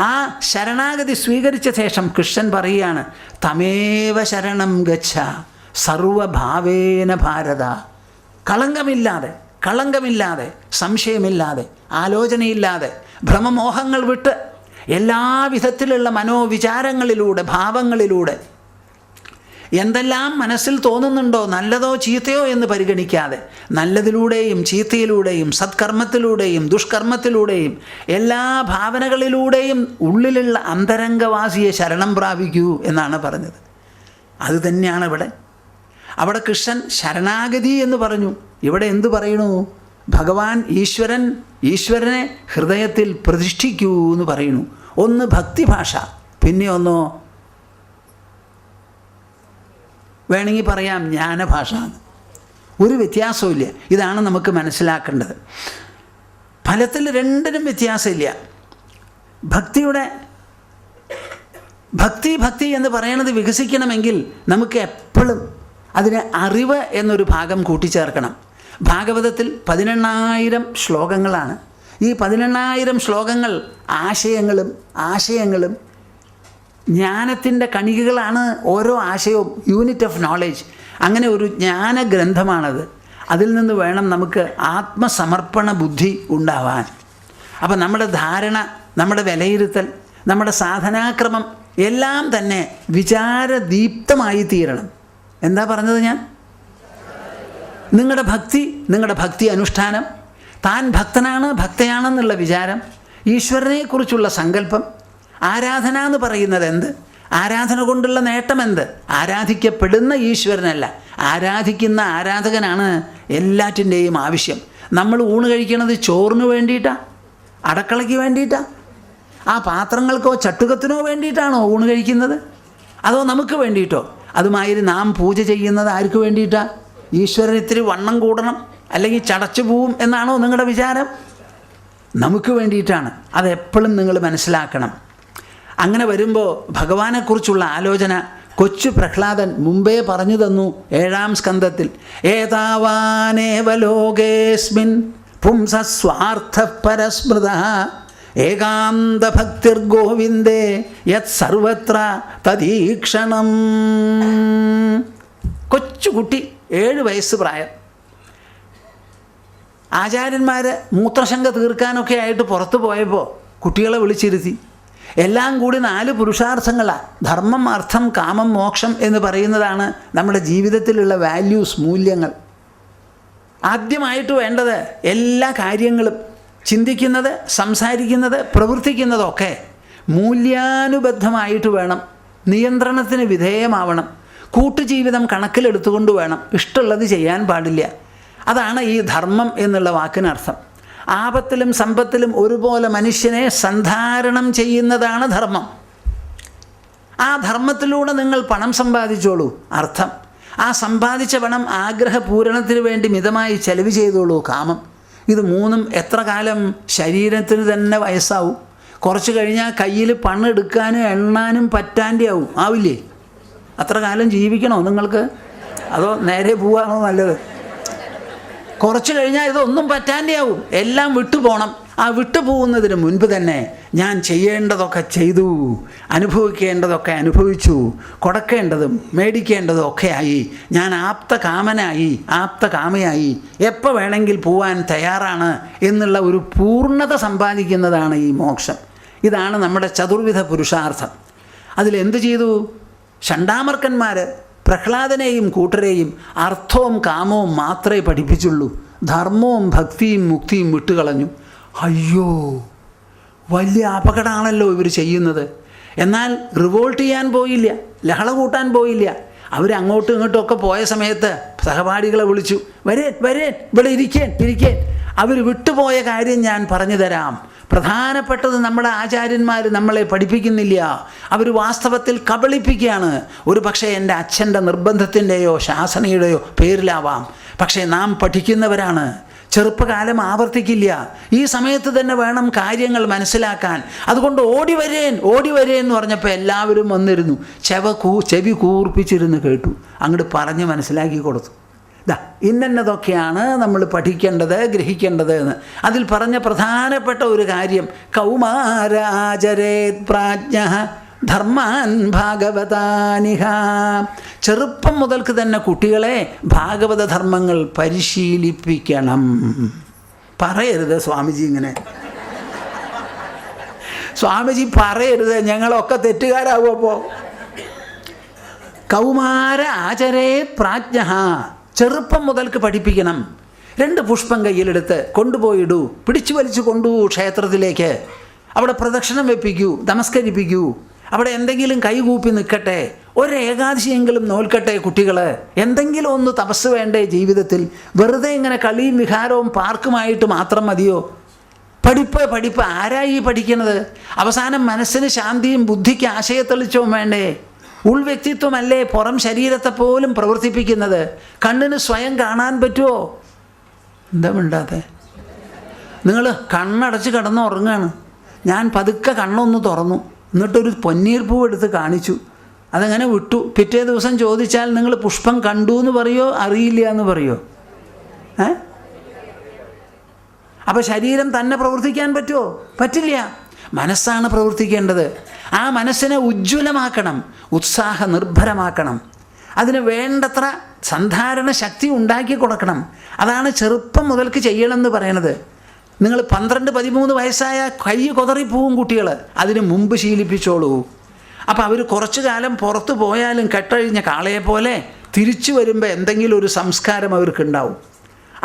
ആ ശരണാഗതി സ്വീകരിച്ച ശേഷം കൃഷ്ണൻ പറയുകയാണ്, തമേവ ശരണം ഗച്ഛ സർവഭാവേന ഭാരത. കളങ്കമില്ലാതെ സംശയമില്ലാതെ ആലോചനയില്ലാതെ ഭ്രമമോഹങ്ങൾ വിട്ട് എല്ലാവിധത്തിലുള്ള മനോവിചാരങ്ങളിലൂടെ ഭാവങ്ങളിലൂടെ എന്തെല്ലാം മനസ്സിൽ തോന്നുന്നുണ്ടോ, നല്ലതോ ചീത്തയോ എന്ന് പരിഗണിക്കാതെ, നല്ലതിലൂടെയും ചീത്തയിലൂടെയും സത്കർമ്മത്തിലൂടെയും ദുഷ്കർമ്മത്തിലൂടെയും എല്ലാ ഭാവനകളിലൂടെയും ഉള്ളിലുള്ള അന്തരംഗവാസിയെ ശരണം പ്രാപിക്കൂ എന്നാണ് പറഞ്ഞത്. അത് തന്നെയാണ് അവിടെ കൃഷ്ണൻ ശരണാഗതി എന്ന് പറഞ്ഞു. ഇവിടെ എന്തു പറയണു? ഭഗവാൻ ഈശ്വരനെ ഹൃദയത്തിൽ പ്രതിഷ്ഠിക്കൂ എന്ന് പറയുന്നു. ഒന്ന് ഭക്തിഭാഷ, പിന്നെ ഒന്നോ വേണമെങ്കിൽ പറയാം ജ്ഞാനഭാഷ. ഒരു വ്യത്യാസവും. ഇതാണ് നമുക്ക് മനസ്സിലാക്കേണ്ടത്. ഫലത്തിൽ രണ്ടിനും വ്യത്യാസമില്ല. ഭക്തി എന്ന് പറയുന്നത് വികസിക്കണമെങ്കിൽ നമുക്ക് എപ്പോഴും അതിന് അറിവ് എന്നൊരു ഭാഗം കൂട്ടിച്ചേർക്കണം. ഭാഗവതത്തിൽ 18,000 ശ്ലോകങ്ങളാണ്. ഈ 18,000 ശ്ലോകങ്ങൾ ആശയങ്ങളും ജ്ഞാനത്തിൻ്റെ കണികകളാണ്. ഓരോ ആശയവും യൂണിറ്റ് ഓഫ് നോളേജ്. അങ്ങനെ ഒരു ജ്ഞാനഗ്രന്ഥമാണത്. അതിൽ നിന്ന് വേണം നമുക്ക് ആത്മസമർപ്പണ ബുദ്ധി ഉണ്ടാവാൻ. അപ്പം നമ്മുടെ ധാരണ, നമ്മുടെ വിലയിരുത്തൽ, നമ്മുടെ സാധനാക്രമം എല്ലാം തന്നെ വിചാരദീപ്തമായി തീരണം. എന്താ പറഞ്ഞത് ഞാൻ? നിങ്ങളുടെ ഭക്തി അനുഷ്ഠാനം, താൻ ഭക്തയാണെന്നുള്ള വിചാരം, ഈശ്വരനെക്കുറിച്ചുള്ള സങ്കല്പം, ആരാധന എന്ന് പറയുന്നത് എന്ത്, ആരാധന കൊണ്ടുള്ള നേട്ടം എന്ത്? ആരാധിക്കപ്പെടുന്ന ഈശ്വരനല്ല, ആരാധിക്കുന്ന ആരാധകനാണ് എല്ലാറ്റിൻ്റെയും ആവശ്യം. നമ്മൾ ഊണ് കഴിക്കണത് ചോറിന് വേണ്ടിയിട്ടാണ്? അടക്കളയ്ക്ക് വേണ്ടിയിട്ടാണ്? ആ പാത്രങ്ങൾക്കോ ചട്ടുകത്തിനോ വേണ്ടിയിട്ടാണോ ഊണ് കഴിക്കുന്നത്? അതോ നമുക്ക് വേണ്ടിയിട്ടോ? അതുമാതിരി നാം പൂജ ചെയ്യുന്നത് ആർക്ക് വേണ്ടിയിട്ടാണ്? ഈശ്വരൻ ഇത്തിരി വണ്ണം കൂടണം, അല്ലെങ്കിൽ ചടച്ചു പോവും എന്നാണോ നിങ്ങളുടെ വിചാരം? നമുക്ക് വേണ്ടിയിട്ടാണ്. അതെപ്പോഴും നിങ്ങൾ മനസ്സിലാക്കണം. അങ്ങനെ വരുമ്പോൾ ഭഗവാനെക്കുറിച്ചുള്ള ആലോചന കൊച്ചു പ്രഹ്ലാദൻ മുമ്പേ പറഞ്ഞു തന്നു 7-ാം സ്കന്ധത്തിൽ. ഏതാവാനേവ ലോകേസ്മിൻ പുംസസ്വാർത്ഥ പരസ്മൃതഃ ഏകാന്തഭക്തിർഗോവിന്ദേ യത് സർവത്ര തദീക്ഷണം. കൊച്ചുകുട്ടി 7 വയസ്സ് പ്രായം. ആചാര്യന്മാർ മൂത്രശങ്ക തീർക്കാനൊക്കെ ആയിട്ട് പുറത്തു പോയപ്പോൾ കുട്ടികളെ വിളിച്ചിരുത്തി. എല്ലാം കൂടി 4 പുരുഷാർത്ഥങ്ങളാണ്. ധർമ്മം, അർത്ഥം, കാമം, മോക്ഷം എന്ന് പറയുന്നതാണ് നമ്മുടെ ജീവിതത്തിലുള്ള വാല്യൂസ്, മൂല്യങ്ങൾ. ആദ്യമായിട്ട് വേണ്ടത് എല്ലാ കാര്യങ്ങളും ചിന്തിക്കുന്നത്, സംസാരിക്കുന്നത്, പ്രവർത്തിക്കുന്നതൊക്കെ മൂല്യാനുബദ്ധമായിട്ട് വേണം, നിയന്ത്രണത്തിന് വിധേയമാവണം, കൂട്ടുജീവിതം കണക്കിലെടുത്തുകൊണ്ട് വേണം, ഇഷ്ടമുള്ളത് ചെയ്യാൻ പാടില്ല. അതാണ് ഈ ധർമ്മം എന്നുള്ള വാക്കിനർത്ഥം. ആപത്തിലും സമ്പത്തിലും ഒരുപോലെ മനുഷ്യനെ സന്ധാരണം ചെയ്യുന്നതാണ് ധർമ്മം. ആ ധർമ്മത്തിലൂടെ നിങ്ങൾ പണം സമ്പാദിച്ചോളൂ, അർത്ഥം. ആ സമ്പാദിച്ച പണം ആഗ്രഹപൂരണത്തിന് വേണ്ടി മിതമായി ചെലവ് ചെയ്തോളൂ, കാമം. ഇത് 3ഉം എത്ര കാലം? ശരീരത്തിന് തന്നെ വയസ്സാവും. കുറച്ച് കഴിഞ്ഞാൽ കയ്യിൽ പണം എടുക്കാനും എണ്ണാനും പറ്റാൻ്റെ ആവില്ലേ? അത്ര കാലം ജീവിക്കണോ നിങ്ങൾക്ക്? അതോ നേരെ പോവാണോ നല്ലത്? കുറച്ച് കഴിഞ്ഞാൽ ഇതൊന്നും പറ്റാൻ്റെ ആവും, എല്ലാം വിട്ടുപോകണം. ആ വിട്ടുപോകുന്നതിന് മുൻപ് തന്നെ ഞാൻ ചെയ്യേണ്ടതൊക്കെ ചെയ്തു, അനുഭവിക്കേണ്ടതൊക്കെ അനുഭവിച്ചു, കൊടുക്കേണ്ടതും മേടിക്കേണ്ടതും ഒക്കെ ആയി, ഞാൻ ആപ്തകാമനായി, ആപ്തകാമയായി, എപ്പോൾ വേണമെങ്കിൽ പോവാൻ തയ്യാറാണ് എന്നുള്ള ഒരു പൂർണ്ണത സമ്പാദിക്കുന്നതാണ് ഈ മോക്ഷം. ഇതാണ് നമ്മുടെ ചതുർവിധ പുരുഷാർത്ഥം. അതിലെന്ത് ചെയ്തു? ഷണ്ടാമർക്കന്മാർ പ്രഹ്ലാദനെയും കൂട്ടരെയും അർത്ഥവും കാമവും മാത്രമേ പഠിപ്പിച്ചുള്ളൂ. ധർമ്മവും ഭക്തിയും മുക്തിയും വിട്ടുകളഞ്ഞു. അയ്യോ, വലിയ അപകടമാണല്ലോ ഇവർ ചെയ്യുന്നത്. എന്നാൽ റിവോൾട്ട് ചെയ്യാൻ പോയില്ല, ലഹള കൂട്ടാൻ പോയില്ല. അവരങ്ങോട്ടും ഇങ്ങോട്ടും ഒക്കെ പോയ സമയത്ത് സഹപാഠികളെ വിളിച്ചു, വരേൻ ഇവിടെ ഇരിക്കേൻ. അവർ വിട്ടുപോയ കാര്യം ഞാൻ പറഞ്ഞു തരാം. പ്രധാനപ്പെട്ടത് നമ്മുടെ ആചാര്യന്മാർ നമ്മളെ പഠിപ്പിക്കുന്നില്ല. അവർ വാസ്തവത്തിൽ കബളിപ്പിക്കുകയാണ്. ഒരു പക്ഷേ എൻ്റെ അച്ഛൻ്റെ നിർബന്ധത്തിൻ്റെയോ ശാസനയുടെയോ പേരിലാവാം. പക്ഷേ നാം പഠിക്കുന്നവരാണ്. ചെറുപ്പകാലം ആവർത്തിക്കില്ല. ഈ സമയത്ത് തന്നെ വേണം കാര്യങ്ങൾ മനസ്സിലാക്കാൻ. അതുകൊണ്ട് ഓടി വരേൻ എന്ന് പറഞ്ഞപ്പോൾ എല്ലാവരും വന്നിരുന്നു. ചെവി കൂർപ്പിച്ചിരുന്ന് കേട്ടു. അങ്ങോട്ട് പറഞ്ഞ് മനസ്സിലാക്കി കൊടുത്തു. ഇന്നതൊക്കെയാണ് നമ്മൾ പഠിക്കേണ്ടത്, ഗ്രഹിക്കേണ്ടത് എന്ന്. അതിൽ പറഞ്ഞ പ്രധാനപ്പെട്ട ഒരു കാര്യം, കൗമാരാചരേത് പ്രാജ്ഞഃ ധർമാൻ ഭാഗവതാനിഹ. ചെറുപ്പം മുതൽക്ക് തന്നെ കുട്ടികളെ ഭാഗവത ധർമ്മങ്ങൾ പരിശീലിപ്പിക്കണം. പറയരുത് സ്വാമിജി ഇങ്ങനെ. സ്വാമിജി പറയരുത്, ഞങ്ങളൊക്കെ തെറ്റുകാരാവും. അപ്പോൾ കൗമാര ആചരേത് പ്രാജ്ഞഃ, ചെറുപ്പം മുതൽക്ക് പഠിപ്പിക്കണം. 2 പുഷ്പം കയ്യിലെടുത്ത് കൊണ്ടുപോയിടൂ, പിടിച്ചു വലിച്ചു കൊണ്ടുപോകൂ ക്ഷേത്രത്തിലേക്ക്. അവിടെ പ്രദക്ഷിണം വെപ്പിക്കൂ, നമസ്കരിപ്പിക്കൂ. അവിടെ എന്തെങ്കിലും കൈകൂപ്പി നിൽക്കട്ടെ, ഒരേകാദശിയെങ്കിലും നോൽക്കട്ടെ കുട്ടികൾ. എന്തെങ്കിലും ഒന്ന് തപസ് വേണ്ടേ ജീവിതത്തിൽ? വെറുതെ ഇങ്ങനെ കളിയും വിഹാരവും പാർക്കുമായിട്ട് മാത്രം മതിയോ? പഠിപ്പ് ആരായി പഠിക്കണത്? അവസാനം മനസ്സിന് ശാന്തിയും ബുദ്ധിക്ക് ആശയത്തെളിച്ചവും വേണ്ടേ? ഉൾവ്യക്തിത്വമല്ലേ പുറം ശരീരത്തെ പോലും പ്രവർത്തിപ്പിക്കുന്നത്. കണ്ണിന് സ്വയം കാണാൻ പറ്റുമോ? എന്താ മിണ്ടാത്തെ? നിങ്ങൾ കണ്ണടച്ച് കിടന്നുറങ്ങുകയാണ്. ഞാൻ പതുക്കെ കണ്ണൊന്ന് തുറന്നു, എന്നിട്ടൊരു പൊന്നീർ പൂവ് എടുത്ത് കാണിച്ചു. അതങ്ങനെ വിട്ടു. പിറ്റേ ദിവസം ചോദിച്ചാൽ നിങ്ങൾ പുഷ്പം കണ്ടു എന്ന് പറയോ അറിയില്ല എന്ന് പറയോ? അപ്പോൾ ശരീരം തന്നെ പ്രവർത്തിക്കാൻ പറ്റുമോ? പറ്റില്ല. മനസ്സാണ് പ്രവർത്തിക്കേണ്ടത്. ആ മനസ്സിനെ ഉജ്ജ്വലമാക്കണം, ഉത്സാഹ നിർഭരമാക്കണം. അതിന് വേണ്ടത്ര സന്ധാരണ ശക്തി ഉണ്ടാക്കി കൊടുക്കണം. അതാണ് ചെറുപ്പം മുതൽക്ക് ചെയ്യണമെന്ന് പറയണത്. നിങ്ങൾ 12-13 വയസ്സായ കൈ കൊതറിപ്പോവും കുട്ടികൾ. അതിന് മുമ്പ് ശീലിപ്പിച്ചോളൂ. അപ്പോൾ അവർ കുറച്ചു കാലം പുറത്തു പോയാലും കെട്ടഴിഞ്ഞ കാളയെ പോലെ തിരിച്ചു വരുമ്പോൾ എന്തെങ്കിലും ഒരു സംസ്കാരം അവർക്കുണ്ടാവും.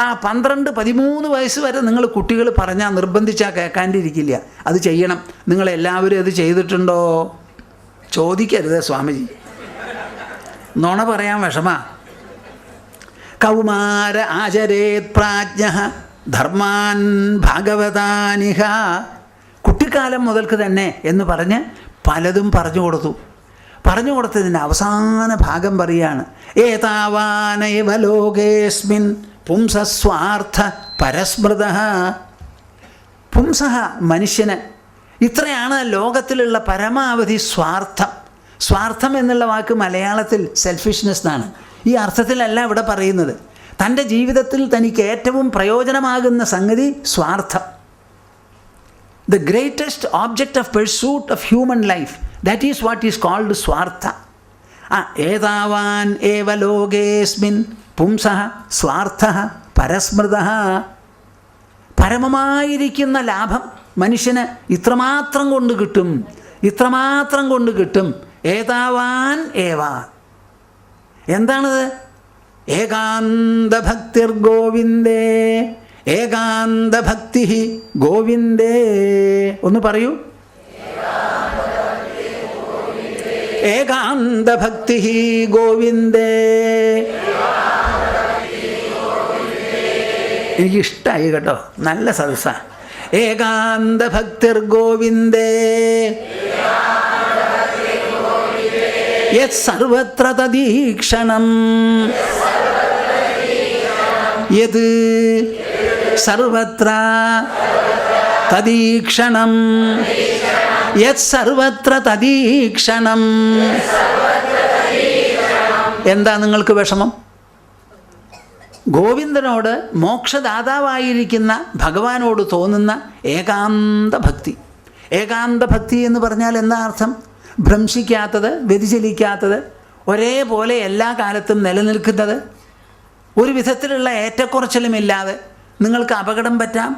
ആ 12-13 വയസ്സ് വരെ നിങ്ങൾ കുട്ടികൾ പറഞ്ഞാൽ നിർബന്ധിച്ചാൽ കേൾക്കാണ്ടിരിക്കില്ല. അത് ചെയ്യണം. നിങ്ങളെല്ലാവരും അത് ചെയ്തിട്ടുണ്ടോ? ചോദിക്കരുത് സ്വാമിജി, നുണ പറയാൻ വിഷമ. കൗമാര ആചരേത് പ്രാജ്ഞഃ ധർമാൻ ഭാഗവതാനിഹ. കുട്ടിക്കാലം മുതൽക്ക് തന്നെ എന്ന് പറഞ്ഞ് പലതും പറഞ്ഞു കൊടുത്തതിൻ്റെ അവസാന ഭാഗം പറയുകയാണ്, ഏതാവാനൈവ ലോകേസ്മിൻ പുംസസ്വാർത്ഥ പരസ്മൃതഃ. പുംസഃ മനുഷ്യന്, ഇത്രയാണ് ലോകത്തിലുള്ള പരമാവധി സ്വാർത്ഥം. സ്വാർത്ഥം എന്നുള്ള വാക്ക് മലയാളത്തിൽ സെൽഫിഷ്നെസ് എന്നാണ്. ഈ അർത്ഥത്തിലല്ല ഇവിടെ പറയുന്നത്. തൻ്റെ ജീവിതത്തിൽ തനിക്ക് ഏറ്റവും പ്രയോജനമാകുന്ന സംഗതി സ്വാർത്ഥം. The greatest object of pursuit of human life, that is what is called സ്വാർത്ഥ. ഏതാവാൻ ഏവ ലോകേസ്മിൻ പുംസഃ സ്വാർത്ഥഃ പരസ്മൃതഃ. പരമമായിരിക്കുന്ന ലാഭം മനുഷ്യന് ഇത്രമാത്രം കൊണ്ട് കിട്ടും, ഇത്രമാത്രം കൊണ്ട് കിട്ടും. ഏതാവാൻ ഏവ. എന്താണത്? ഏകാന്തഭക്തിർ ഗോവിന്ദേ, ഏകാന്തഭക്തി ഗോവിന്ദേ. ഒന്ന് പറയൂ. ഏകാന്തഭക്തി ഗോവിന്ദേ. എനിക്കിഷ്ടമായി കേട്ടോ, നല്ല സദസ്സാണ്. ഏകാന്തഭക്തിർ ഗോവിന്ദേ യത് സർവത്ര തദീക്ഷണം, യത് സർവത്ര തദീക്ഷണം, യത് സർവത്ര തദീക്ഷണം. എന്താ നിങ്ങൾക്ക് വിഷമം? ഗോവിന്ദനോട്, മോക്ഷദാതാവായിരിക്കുന്ന ഭഗവാനോട് തോന്നുന്ന ഏകാന്ത ഭക്തി. ഏകാന്ത ഭക്തി എന്ന് പറഞ്ഞാൽ എന്താ അർത്ഥം? ഭ്രംശിക്കാത്തത്, വ്യതിചലിക്കാത്തത്, ഒരേപോലെ എല്ലാ കാലത്തും നിലനിൽക്കുന്നത്, ഒരു വിധത്തിലുള്ള ഏറ്റക്കുറച്ചിലുമില്ലാതെ. നിങ്ങൾക്ക് അപകടം പറ്റാം,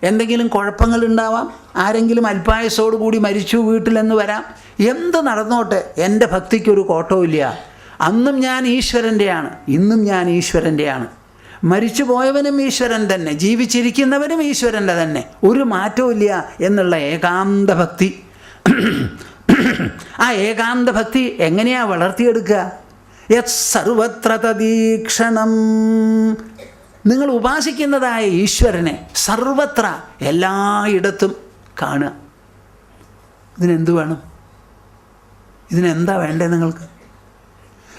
എന്തെങ്കിലും കുഴപ്പങ്ങളുണ്ടാവാം, ആരെങ്കിലും അല്പായുസോടുകൂടി മരിച്ചു വീട്ടിലെന്ന് വരാം, എന്ത് നടന്നോട്ടെ, എൻ്റെ ഭക്തിക്കൊരു കോട്ടവുമില്ല. അന്നും ഞാൻ ഈശ്വരൻ്റെയാണ്, ഇന്നും ഞാൻ ഈശ്വരൻ്റെയാണ്. മരിച്ചു പോയവനും ഈശ്വരൻ തന്നെ, ജീവിച്ചിരിക്കുന്നവനും ഈശ്വരൻ്റെ തന്നെ, ഒരു മാറ്റവും ഇല്ല എന്നുള്ള ഏകാന്ത ഭക്തി. ആ ഏകാന്ത ഭക്തി എങ്ങനെയാ വളർത്തിയെടുക്കുക? യത് സർവത്ര തദീക്ഷണം. നിങ്ങൾ ഉപാസിക്കുന്നതായ ഈശ്വരനെ സർവത്ര, എല്ലായിടത്തും കാണുക. ഇതിനെന്ത് വേണം? ഇതിനെന്താ വേണ്ടത് നിങ്ങൾക്ക്?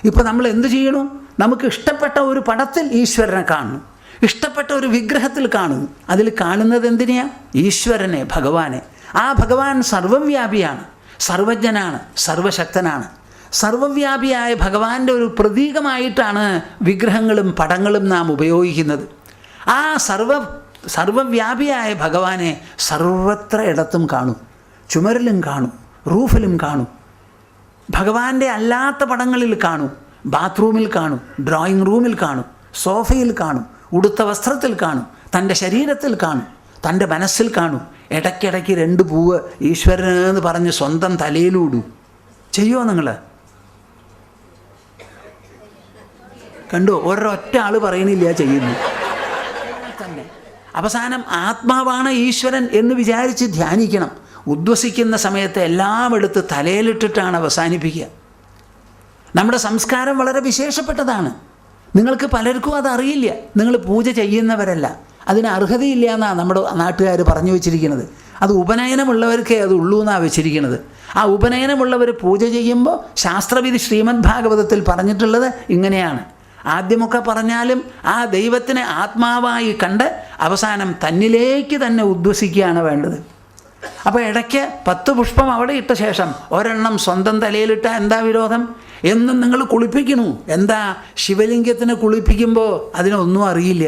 ഇപ്പോൾ നമ്മൾ എന്ത് ചെയ്യണു? നമുക്ക് ഇഷ്ടപ്പെട്ട ഒരു പടത്തിൽ ഈശ്വരനെ കാണുന്നു, ഇഷ്ടപ്പെട്ട ഒരു വിഗ്രഹത്തിൽ കാണുന്നു. അതിൽ കാണുന്നത് എന്തിനെയാ? ഈശ്വരനെ, ഭഗവാനെ. ആ ഭഗവാൻ സർവവ്യാപിയാണ്, സർവജ്ഞനാണ്, സർവശക്തനാണ്. സർവവ്യാപിയായ ഭഗവാന്റെ ഒരു പ്രതീകമായിട്ടാണ് വിഗ്രഹങ്ങളും പടങ്ങളും നാം ഉപയോഗിക്കുന്നത്. ആ സർവവ്യാപിയായ ഭഗവാനെ സർവത്ര ഇടത്തും കാണും. ചുമരിലും കാണും, റൂഫിലും കാണും, ഭഗവാന്റെ അല്ലാത്ത പടങ്ങളിൽ കാണും, ബാത്റൂമിൽ കാണും, ഡ്രോയിങ് റൂമിൽ കാണും, സോഫയിൽ കാണും, ഉടുത്ത വസ്ത്രത്തിൽ കാണും, തൻ്റെ ശരീരത്തിൽ കാണും, തൻ്റെ മനസ്സിൽ കാണും. ഇടയ്ക്കിടയ്ക്ക് 2 പൂവ് ഈശ്വരനെന്ന് പറഞ്ഞ് സ്വന്തം തലയിലൂടും. ചെയ്യുമോ നിങ്ങൾ? കണ്ടോ? ഒരൊറ്റ ആൾ പറയണില്ല ചെയ്യുന്നു തന്നെ. അവസാനം ആത്മാവാണ് ഈശ്വരൻ എന്ന് വിചാരിച്ച് ധ്യാനിക്കണം. ഉദ്വസിക്കുന്ന സമയത്ത് എല്ലാം എടുത്ത് തലയിലിട്ടിട്ടാണ് അവസാനിപ്പിക്കുക. നമ്മുടെ സംസ്കാരം വളരെ വിശേഷപ്പെട്ടതാണ്. നിങ്ങൾക്ക് പലർക്കും അതറിയില്ല. നിങ്ങൾ പൂജ ചെയ്യുന്നവരല്ല, അതിന് അർഹതയില്ല എന്നാണ് നമ്മുടെ നാട്ടുകാർ പറഞ്ഞു വെച്ചിരിക്കുന്നത്. അത് ഉപനയനമുള്ളവർക്കേ അത് ഉള്ളൂ എന്നാണ് വെച്ചിരിക്കുന്നത്. ആ ഉപനയനമുള്ളവർ പൂജ ചെയ്യുമ്പോൾ ശാസ്ത്രവിധി ശ്രീമദ് ഭാഗവതത്തിൽ പറഞ്ഞിട്ടുള്ളത് ഇങ്ങനെയാണ്. ആദ്യമൊക്കെ പറഞ്ഞാലും ആ ദൈവത്തിനെ ആത്മാവായി കണ്ട് അവസാനം തന്നിലേക്ക് തന്നെ ഉദ്വസിക്കുകയാണ് വേണ്ടത്. അപ്പോൾ ഇടയ്ക്ക് 10 പുഷ്പം അവിടെ ഇട്ട ശേഷം ഒരെണ്ണം സ്വന്തം തലയിലിട്ട എന്താ വിരോധം? എന്നും നിങ്ങൾ കുളിപ്പിക്കണു. എന്താ? ശിവലിംഗത്തിന് കുളിപ്പിക്കുമ്പോൾ അതിനൊന്നും അറിയില്ല.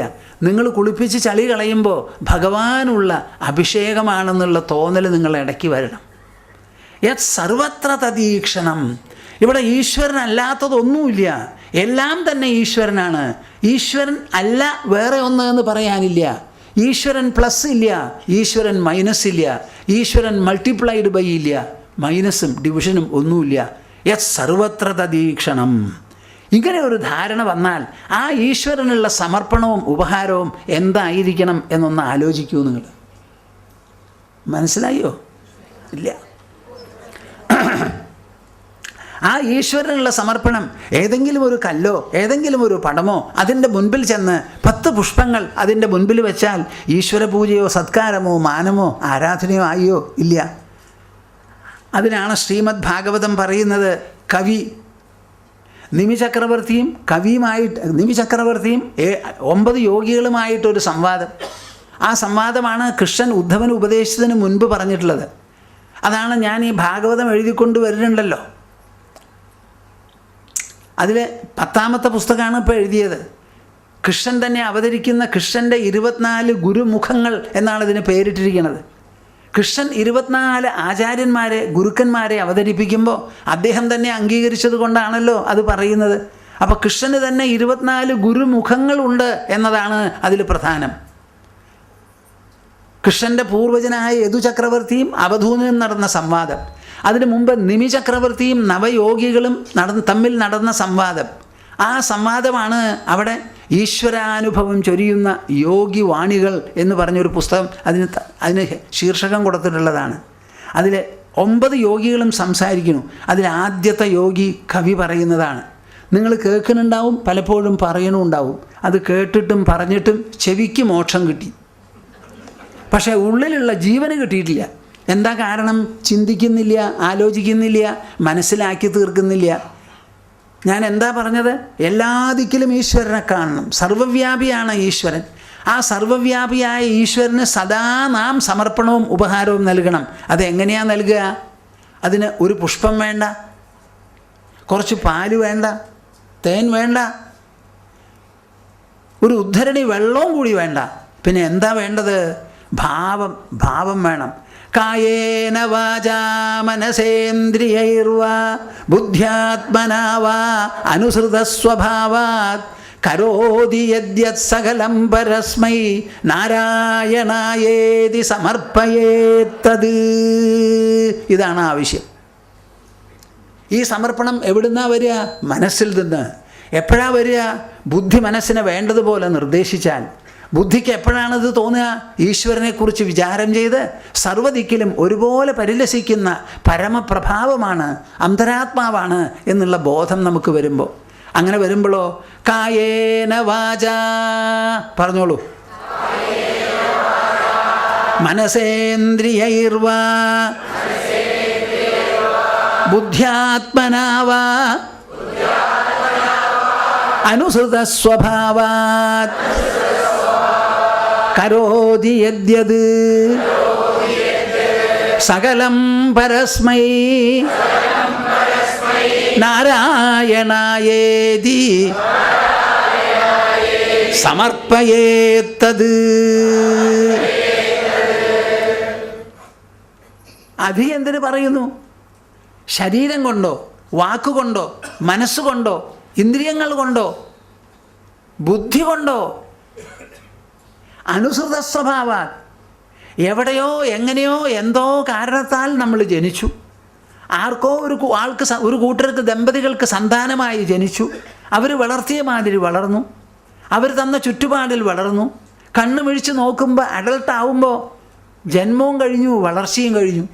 നിങ്ങൾ കുളിപ്പിച്ച് ചളി കളയുമ്പോൾ ഭഗവാനുള്ള അഭിഷേകമാണെന്നുള്ള തോന്നൽ നിങ്ങൾ ഇടയ്ക്ക് വരണം. യത് സർവത്ര തദീക്ഷണം. ഇവിടെ ഈശ്വരനല്ലാത്തതൊന്നുമില്ല, എല്ലാം തന്നെ ഈശ്വരനാണ്. ഈശ്വരൻ അല്ല വേറെ ഒന്ന് എന്ന് പറയാനില്ല. ഈശ്വരൻ പ്ലസ് ഇല്ല, ഈശ്വരൻ മൈനസ് ഇല്ല, ഈശ്വരൻ മൾട്ടിപ്ലൈഡ് ബൈ ഇല്ല, മൈനസും ഡിവിഷനും ഒന്നുമില്ല. യത് സർവത്ര തദീക്ഷണം. ഇങ്ങനെ ഒരു ധാരണ വന്നാൽ ആ ഈശ്വരനുള്ള സമർപ്പണവും ഉപഹാരവും എന്തായിരിക്കണം എന്നൊന്ന് ആലോചിക്കൂ നിങ്ങൾ. മനസ്സിലായോ? ഇല്ല. ആ ഈശ്വരനുള്ള സമർപ്പണം ഏതെങ്കിലും ഒരു കല്ലോ ഏതെങ്കിലും ഒരു പടമോ അതിൻ്റെ മുൻപിൽ ചെന്ന് 10 പുഷ്പങ്ങൾ അതിൻ്റെ മുൻപിൽ വെച്ചാൽ ഈശ്വര പൂജയോ സത്കാരമോ മാനമോ ആരാധനയോ ആയോ? ഇല്ല. അതിനാണ് ശ്രീമദ് ഭാഗവതം പറയുന്നത്, കവി നിമിചക്രവർത്തിയും കവിയുമായിട്ട്, നിമിചക്രവർത്തിയും 9 യോഗികളുമായിട്ടൊരു സംവാദം. ആ സംവാദമാണ് കൃഷ്ണൻ ഉദ്ധവന് ഉപദേശിച്ചതിന് മുൻപ് പറഞ്ഞിട്ടുള്ളത്. അതാണ് ഞാൻ ഈ ഭാഗവതം എഴുതിക്കൊണ്ട് വരുന്നുണ്ടല്ലോ, അതിൽ 10ാമത്തെ പുസ്തകമാണ് ഇപ്പോൾ എഴുതിയത്. കൃഷ്ണൻ തന്നെ അവതരിക്കുന്ന കൃഷ്ണൻ്റെ 24 ഗുരുമുഖങ്ങൾ എന്നാണ് ഇതിന് പേരിട്ടിരിക്കുന്നത്. കൃഷ്ണൻ 24 ആചാര്യന്മാരെ, ഗുരുക്കന്മാരെ അവതരിപ്പിക്കുമ്പോൾ അദ്ദേഹം തന്നെ അംഗീകരിച്ചത് കൊണ്ടാണല്ലോ അത് പറയുന്നത്. അപ്പോൾ കൃഷ്ണന് തന്നെ 24 ഗുരുമുഖങ്ങളുണ്ട് എന്നതാണ് അതിൽ പ്രധാനം. കൃഷ്ണൻ്റെ പൂർവജനായ യദു ചക്രവർത്തിയും അവധൂതനും നടന്ന സംവാദം, അതിനു മുമ്പ് നിമി ചക്രവർത്തിയും നവയോഗികളും തമ്മിൽ നടന്ന സംവാദം. ആ സംവാദമാണ് അവിടെ ഈശ്വരാനുഭവം ചൊരിയുന്ന യോഗി വാണികൾ എന്ന് പറഞ്ഞൊരു പുസ്തകം അതിന് ശീർഷകം കൊടുത്തിട്ടുള്ളതാണ്. അതിൽ 9 യോഗികളും സംസാരിക്കുന്നു. അതിൽ ആദ്യത്തെ യോഗി കവി പറയുന്നതാണ്. നിങ്ങൾ കേൾക്കുന്നുണ്ടാവും, പലപ്പോഴും പറയണുണ്ടാവും. അത് കേട്ടിട്ടും പറഞ്ഞിട്ടും ചെവിക്ക് മോക്ഷം കിട്ടി, പക്ഷേ ഉള്ളിലുള്ള ജീവന് കിട്ടിയിട്ടില്ല. എന്താ കാരണം? ചിന്തിക്കുന്നില്ല, ആലോചിക്കുന്നില്ല, മനസ്സിലാക്കി തീർക്കുന്നില്ല. ഞാൻ എന്താ പറഞ്ഞത്? എല്ലാ ദിക്കിലും ഈശ്വരനെ കാണണം. സർവ്വവ്യാപിയാണ് ഈശ്വരൻ. ആ സർവ്വവ്യാപിയായ ഈശ്വരന് സദാ നാം സമർപ്പണവും ഉപഹാരവും നൽകണം. അതെങ്ങനെയാണ് നൽകുക? അതിന് ഒരു പുഷ്പം വേണ്ട, കുറച്ച് പാല് വേണ്ട, തേൻ വേണ്ട, ഒരു ഉദ്ധരണി വെള്ളവും കൂടി വേണ്ട. പിന്നെ എന്താ വേണ്ടത്? ഭാവം വേണം. കായേന വാചാ മനസേന്ദ്രിയൈർവാ ബുദ്ധ്യാത്മനാ വാ അനുസൃതസ്വഭാവാത് കരോതി യദ്യത് സകലം പരസ്മൈ നാരായണായേതി സമർപ്പയേത്തത്. ഇതാണ് ആവശ്യം. ഈ സമർപ്പണം എവിടുന്നാ വരിക? മനസ്സിൽ നിന്ന്. എപ്പോഴാ വരിക? ബുദ്ധി മനസ്സിനെ വേണ്ടതുപോലെ നിർദ്ദേശിച്ചാൽ. ബുദ്ധിക്ക് എപ്പോഴാണിത് തോന്നുക? ഈശ്വരനെക്കുറിച്ച് വിചാരം ചെയ്ത് സർവ്വദിക്കിലും ഒരുപോലെ പരിലസിക്കുന്ന പരമപ്രഭാവമാണ്, അന്തരാത്മാവാണ് എന്നുള്ള ബോധം നമുക്ക് വരുമ്പോൾ. അങ്ങനെ വരുമ്പോഴോ കായേന വാചാ, പറഞ്ഞോളൂ, മനസേന്ദ്രിയൈർവാ ബുദ്ധ്യാത്മനാ വാ അനുസൃതസ്വഭാവാത് കരോതി യദ്യത് സകലം പരസ്മൈ നാരായണായേതി സമർപ്പയേത്തത്. അധി എന്തിനു പറയുന്നു? ശരീരം കൊണ്ടോ, വാക്കുകൊണ്ടോ, മനസ്സുകൊണ്ടോ, ഇന്ദ്രിയങ്ങൾ കൊണ്ടോ, ബുദ്ധി കൊണ്ടോ? അനുസൃത സ്വഭാവ. എവിടെയോ എങ്ങനെയോ എന്തോ കാരണത്താൽ നമ്മൾ ജനിച്ചു. ആർക്കോ ഒരു കൂട്ടർക്ക്, ദമ്പതികൾക്ക് സന്താനമായി ജനിച്ചു. അവർ വളർത്തിയ മാതിരി വളർന്നു, അവർ തന്ന ചുറ്റുപാടിൽ വളർന്നു. കണ്ണ് മിഴിച്ച് നോക്കുമ്പോൾ അഡൾട്ടാവുമ്പോൾ ജന്മവും കഴിഞ്ഞു, വളർച്ചയും കഴിഞ്ഞു.